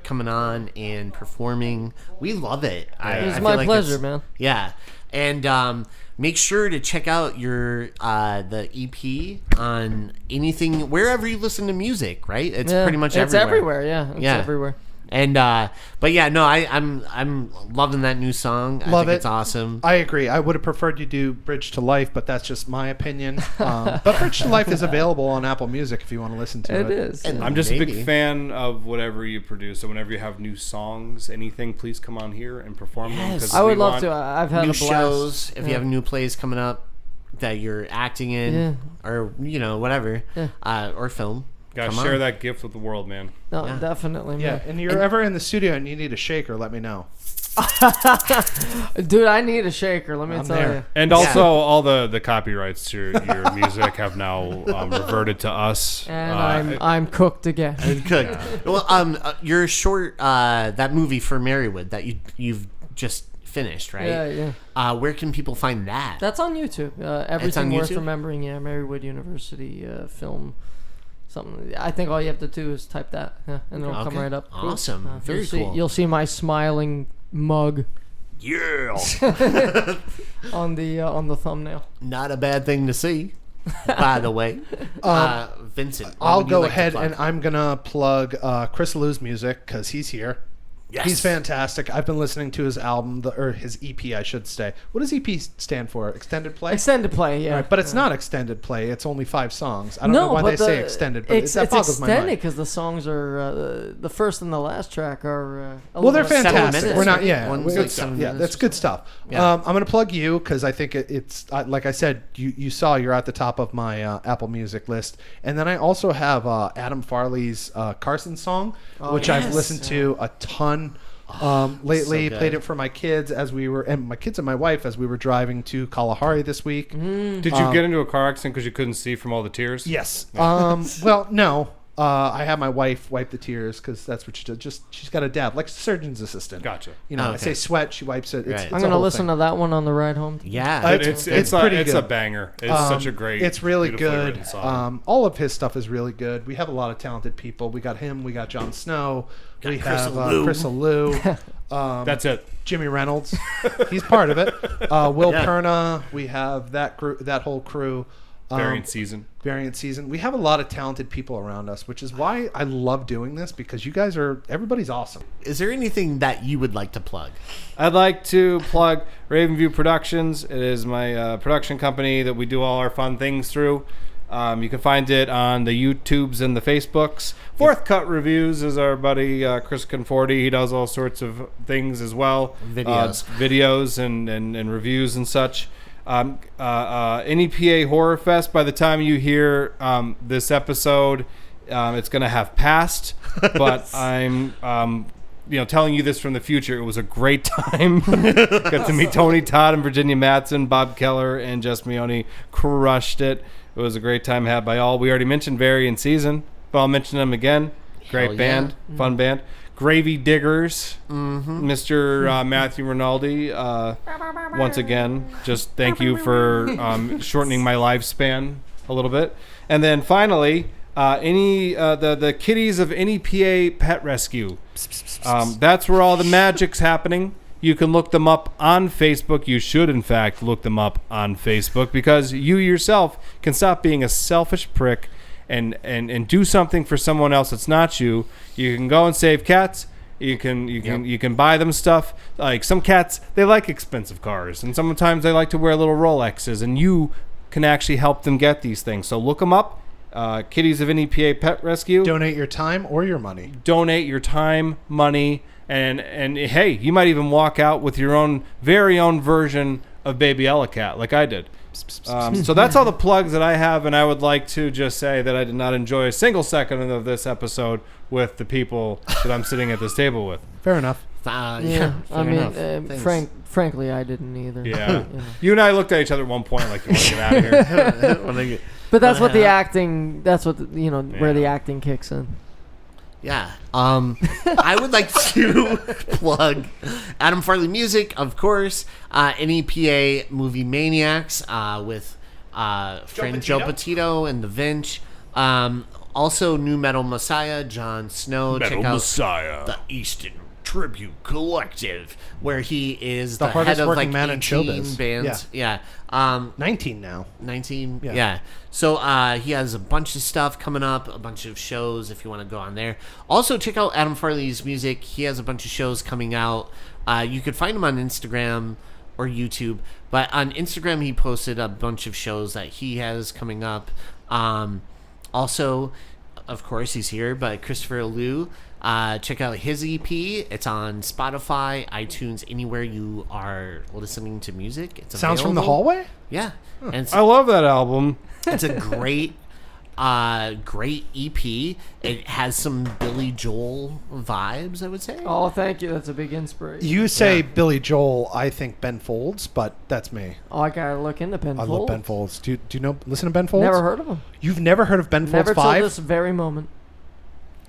coming on and performing. We love it. It was I my feel like pleasure, it's- man. Yeah. And make sure to check out your the EP on anything, wherever you listen to music, right? It's pretty much everywhere. It's everywhere, yeah. It's Yeah. everywhere. And but yeah, no, I'm loving that new song. I Love think it. it's awesome. I agree. I would have preferred you do Bridge to Life, but that's just my opinion. But Bridge to Life is available on Apple Music if you want to listen to it. It is. And- I'm just a Maybe. big fan of whatever you produce. So whenever you have new songs, anything, please come on here and perform them. Yes. 'cause I we would love want- to. I've had New a blast. shows, if you Yeah. have new plays coming up that you're acting in, Yeah. or whatever, Yeah. or film. Gotta Come share on. that gift with the world, man. No, Yeah. definitely, Yeah, man. and you're ever in the studio and you need a shaker, let me know. Dude, I need a shaker. Let me I'm tell there. you. And also, all the copyrights to your music have now reverted to us. And I'm cooked again. Good. Well, your short that movie for Marywood that you've just finished, right? Yeah, yeah. Where can people find that? That's on YouTube. Everything Worth YouTube? Remembering. Yeah, Marywood University film. Something. I think all you have to do is type that, and it'll come Okay. right up. Awesome. Very you'll see, cool. You'll see my smiling mug Yeah. on the thumbnail. Not a bad thing to see, by the way. Vincent, what I'll would you go like to ahead plug? and I'm going to plug Chris Lou's music because he's here. Yes. He's fantastic. I've been listening to his album, or his EP, I should say. What does EP stand for? Extended play? Extended play, yeah. Right, but it's not extended play. It's only 5 songs. I don't no, know why but they say extended, but it's that boggles my extended mind. because the songs are the first and the last track are. Well, they're 7 fantastic. minutes, We're not, right? yeah, One's we're- like it's- 7 yeah, minutes that's or good stuff. Yeah. I'm going to plug you because I think it's like I said, you saw you're at the top of my Apple Music list, and then I also have Adam Farley's Carson song, which I've yes. listened to a ton. Lately, so played good. it for my kids as we were, and my kids and my wife as we were driving to Kalahari this week. Did you get into a car accident because you couldn't see from all the tears? Yes. Well, no. I had my wife wipe the tears because that's what she does. Just she's got a dab, like surgeon's assistant. Gotcha. You know, I Okay. say sweat, she wipes it. It's, Right. it's I'm a gonna whole listen thing. to that one on the ride home. Yeah. It's pretty it's a good. banger. It's such a great. It's really beautifully good. written song. All of his stuff is really good. We have a lot of talented people. We got him. We got Jon Snow. We Chris have Lou. Chris Lou. That's it. Jimmy Reynolds. He's part of it. Will Yeah. Perna. We have that whole crew. Variant season. Variant season. We have a lot of talented people around us, which is why I love doing this because you guys everybody's awesome. Is there anything that you would like to plug? I'd like to plug Ravenview Productions. It is my production company that we do all our fun things through. You can find it on the YouTubes and the Facebooks. Fourth Cut Reviews is our buddy Chris Conforti. He does all sorts of things as well. Videos and reviews and such. NEPA Horror Fest, by the time you hear this episode, it's going to have passed. But I'm telling you this from the future. It was a great time. Got to meet Tony Todd and Virginia Madsen, Bob Keller, and Jess Meone. Crushed it. It was a great time had by all. We already mentioned Very in Season, but I'll mention them again. Great band, fun band. Gravy Diggers, Mr. Matthew Rinaldi. Once again, just thank you for shortening my lifespan a little bit. And then finally, the kitties of NEPA Pet Rescue. That's where all the magic's happening. You can look them up on Facebook. You should, in fact, look them up on Facebook because you yourself can stop being a selfish prick and do something for someone else that's not you. You can go and save cats. You can buy them stuff. Like some cats, they like expensive cars, and sometimes they like to wear little Rolexes, and you can actually help them get these things. So look them up. Kitties of NEPA Pet Rescue. Donate your time or your money. Donate your time, money. And hey, you might even walk out with your very own version of Baby Ella Cat, like I did. So that's all the plugs that I have, and I would like to just say that I did not enjoy a single second of this episode with the people that I'm sitting at this table with. Fair enough. I mean, frankly, I didn't either. Yeah, you and I looked at each other at one point like, you want to get out of here. But that's what the acting. That's what where the acting kicks in. Yeah. I would like to plug Adam Farley Music, of course. NEPA Movie Maniacs with friend Joe Petito and the Vinch. Also, New Metal Messiah, Jon Snow. Check out the Eastern Tribute Collective, where he is the head of like man in 18 showbiz. bands. Yeah. 19 now. 19? Yeah. So he has a bunch of stuff coming up, a bunch of shows if you want to go on there. Also, check out Adam Farley's music. He has a bunch of shows coming out. You could find him on Instagram or YouTube. But on Instagram, he posted a bunch of shows that he has coming up. Also, of course, he's here, but Christopher Liu. Check out his EP. It's on Spotify, iTunes, anywhere you are listening to music. It's Sounds available. from the Hallway? Yeah. And I love that album. it's a great EP. It has some Billy Joel vibes, I would say. Oh, thank you. That's a big inspiration. You say Billy Joel, I think Ben Folds, but that's me. Oh, I gotta look into Ben Folds. I love Ben Folds. Do you know? Listen to Ben Folds? Never heard of him. You've never heard of Ben Folds Never 5? till this very moment.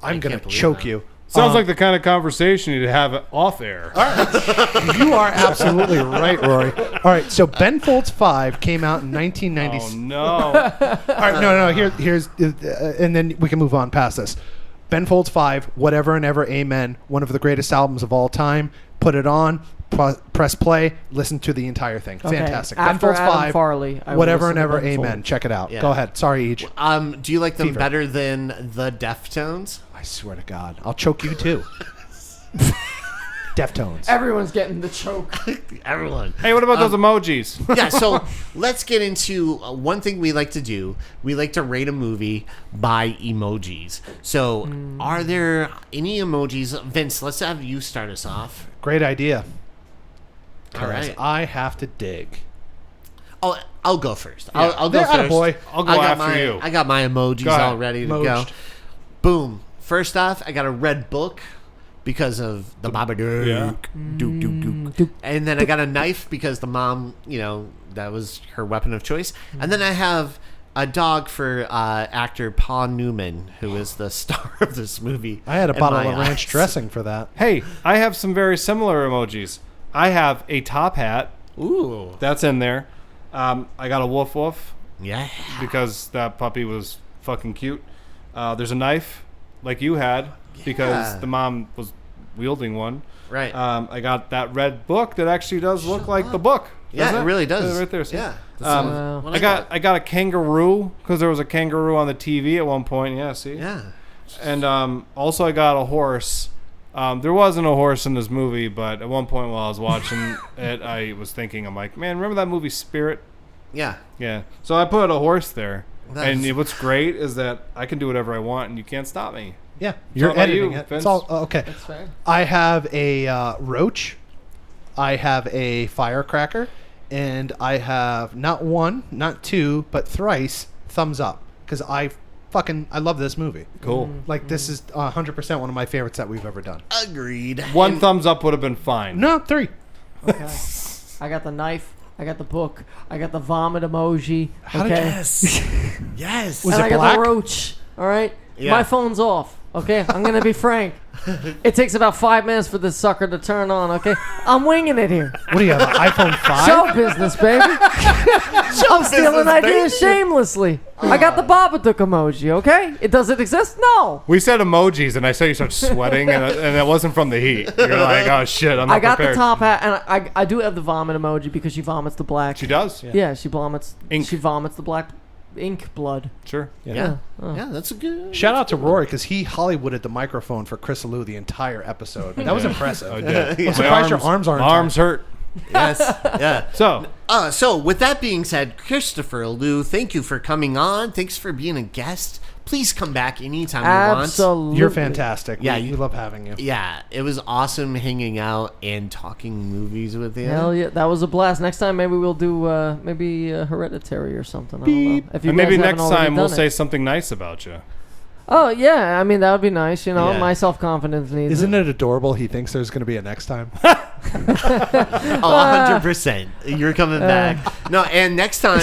I'm going to believe choke that. you. Sounds like the kind of conversation you'd have off air. You are absolutely right, Rory. All right, so Ben Folds 5 came out in 1996. Oh, no. All right, no. Here's and then we can move on past this. Ben Folds 5, Whatever and Ever, Amen, one of the greatest albums of all time. Put it on, press play, listen to the entire thing. Okay. Fantastic. After Ben Folds Adam 5, Farley, I will Whatever listen and to Ever, Ben Amen. Folds. Check it out. Yeah. Go ahead. Sorry, Eej. Do you like them Fever. better than the Deftones? I swear to God, I'll choke you too. Deftones. Everyone's getting the choke. Everyone. Hey, what about those emojis? Yeah, so let's get into one thing we like to do. We like to rate a movie by emojis. So are there any emojis? Vince, let's have you start us off. Great idea. All right. I have to dig. Oh, I'll go first. I'll go There, first. attaboy. I'll go I got after you. I got my emojis Go ahead. all ready to go. Mojed. Boom. First off, I got a red book because of the Babadook. Yeah. Dook. And then I got a knife because the mom, that was her weapon of choice. And then I have a dog for actor Paul Newman, who is the star of this movie. I had a in bottle my of ranch eyes. dressing for that. Hey, I have some very similar emojis. I have a top hat. Ooh. That's in there. I got a woof woof Yeah. because that puppy was fucking cute. There's a knife like you had because the mom was wielding one. Right. I got that red book that actually does look like the book. Yeah, doesn't it really does. Right there. See? Yeah. Wow. What I got a kangaroo because there was a kangaroo on the TV at one point. Yeah, see. Yeah. And also I got a horse. There wasn't a horse in this movie, but at one point while I was watching it, I was thinking, I'm like, man, remember that movie Spirit? Yeah. Yeah. So I put a horse there. And what's great is that I can do whatever I want, and you can't stop me. Yeah, all you're about editing you, it. Vince. It's all okay. That's fair. I have a roach, I have a firecracker, and I have not one, not two, but thrice thumbs up because I love this movie. Cool. Like this is 100% one of my favorites that we've ever done. Agreed. One thumbs up would have been fine. No, 3. Okay. I got the knife. I got the book. I got the vomit emoji. How did okay. Yes. Was and it I got black? the roach. All right. Yeah. My phone's off. Okay. I'm gonna be frank. It takes about 5 minutes for this sucker to turn on. Okay. I'm winging it here. What do you have, an iPhone 5? Show business, baby. I'm stealing ideas shamelessly. I got the Babadook emoji. Okay. Does it exist? No. We said emojis, and I saw you start sweating, and it wasn't from the heat. You're like, oh shit, I'm not I got prepared. the top hat, and I do have the vomit emoji because she vomits the black. She does. Yeah, she vomits. Ink. She vomits the black ink blood. Sure. Yeah. Oh. Yeah, that's a good. Shout out to Rory because he Hollywooded the microphone for Chris Alou the entire episode. That was impressive. I did. Yeah. I'm surprised your arms aren't. My arms hurt. Yes. Yeah. So, With that being said, Christopher Lou, thank you for coming on. Thanks for being a guest. Please come back anytime you want. Absolutely. You're fantastic. Yeah, we love having you. Yeah, it was awesome hanging out and talking movies with you. Hell yeah, that was a blast. Next time maybe we'll do Hereditary or something. I don't know. If you and maybe guys haven't next already time we'll done say it. something nice about you. Oh yeah, I mean that would be nice. You know, Yeah. my self-confidence needs. Isn't it adorable? He thinks there's going to be a next time. Oh, 100%. You're coming back. No, and next time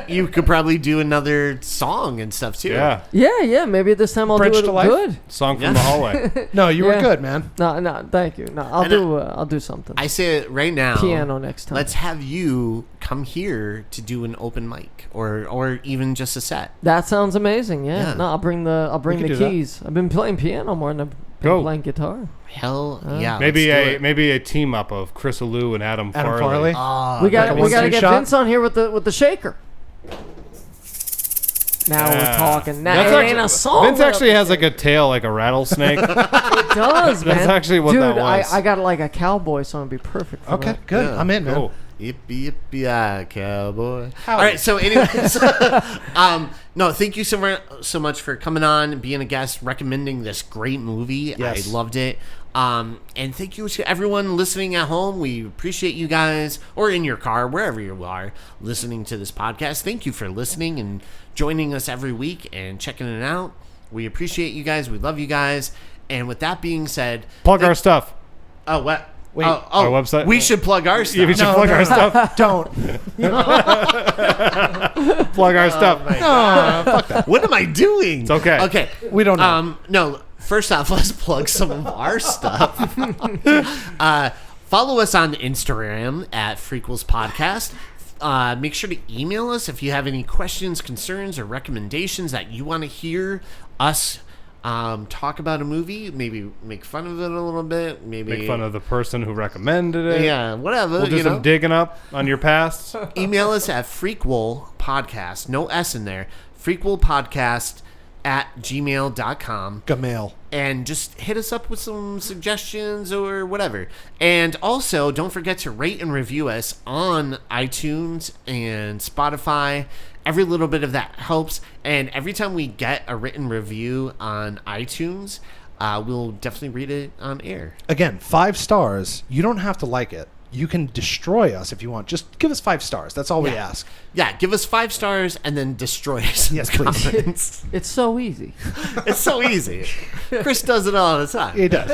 you could probably do another song and stuff too. Yeah. Yeah. Maybe this time I'll Bridge do it to Life? good. Song from Yeah. the hallway. No, you were Yeah. good, man. No, thank you. No, And I'll do something. I say it right now. Piano next time. Let's have you come here to do an open mic or even just a set. That sounds amazing. Yeah. Yeah. No, I'll bring the can the do that. keys. I've been playing piano more than I've been Go. playing guitar. Hell yeah. Maybe let's do it. maybe a team up of Chris Alou and Adam Farley. Ah, We got like a we got to 1-2 get shot? Vince on here with the shaker. Now we're talking. Now That's it actually- ain't a song. Vince without actually the has like a tail like a rattlesnake. It does, man. That's actually what Dude, that was. I got like a cowboy song. It'd be perfect. For Okay, that. good. Yeah. I'm in, man. Cool. Yippee yippee cowboy. Howdy. All right, so anyways, no, thank you so much for coming on, being a guest, recommending this great movie. Yes. I loved it. And thank you to everyone listening at home. We appreciate you guys, or in your car, wherever you are, listening to this podcast. Thank you for listening and joining us every week and checking it out. We appreciate you guys. We love you guys. And with that being said, Plug our stuff. oh, what? Wait, our website? We should plug our stuff. Yeah, we should plug our stuff. Don't. Plug our stuff. Fuck that. What am I doing? It's okay. Okay. We don't know. No. First off, let's plug some of our stuff. Follow us on Instagram at FREAKQUELS Podcast. Make sure to email us if you have any questions, concerns, or recommendations that you want to hear us talk about a movie. Maybe make fun of it a little bit. Maybe Make fun of the person who recommended it. Yeah, whatever. We'll do some digging up on your past. Email us at FREAKQUEL Podcast. No S in there. FREAKQUEL Podcast at gmail.com. Gmail. And just hit us up with some suggestions or whatever. And also, don't forget to rate and review us on iTunes and Spotify. Every little bit of that helps. And every time we get a written review on iTunes, we'll definitely read it on air. Again, 5 stars. You don't have to like it. You can destroy us if you want. Just give us 5 stars. That's all we ask. Yeah, give us 5 stars and then destroy us. Yes, please. It's so easy. It's so easy. Chris does it all the time. He does.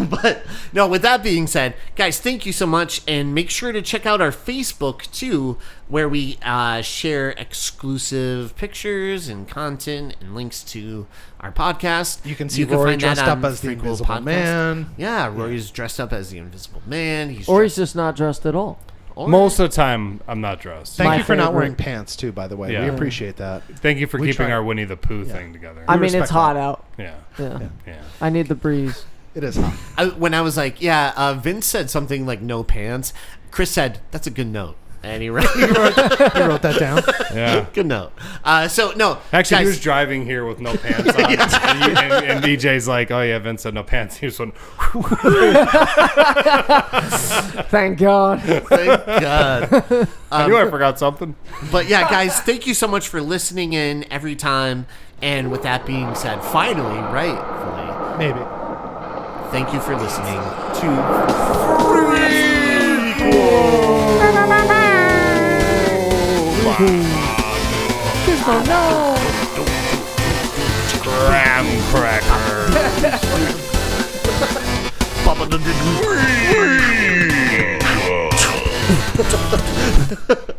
But no, with that being said, guys, thank you so much. And make sure to check out our Facebook too, where we share exclusive pictures and content and links to our podcast. You can see Rory find that dressed up on as the Freakquel Invisible Podcast. Man. Yeah, Rory's dressed up as the Invisible Man. Or he's just not dressed at all. Most of the time, I'm not dressed. Thank My you for not favorite. wearing pants, too, by the way. Yeah. We appreciate that. Thank you for We keeping try. our Winnie the Pooh thing together. I mean, it's respect hot that. out. Yeah. Yeah. Yeah. I need the breeze. It is hot. When I was like, Vince said something like no pants. Chris said, that's a good note. And he wrote He wrote that down. Yeah. good note. So no, Actually, he guys, was driving here with no pants on, and DJ's like, "Oh yeah, Vince had no pants." He was one. Thank God. thank God. I knew I forgot something. But yeah, guys, thank you so much for listening in every time. And with that being said, finally, rightfully, Maybe. thank you for listening to Gizmo, no. Graham cracker. Babadook.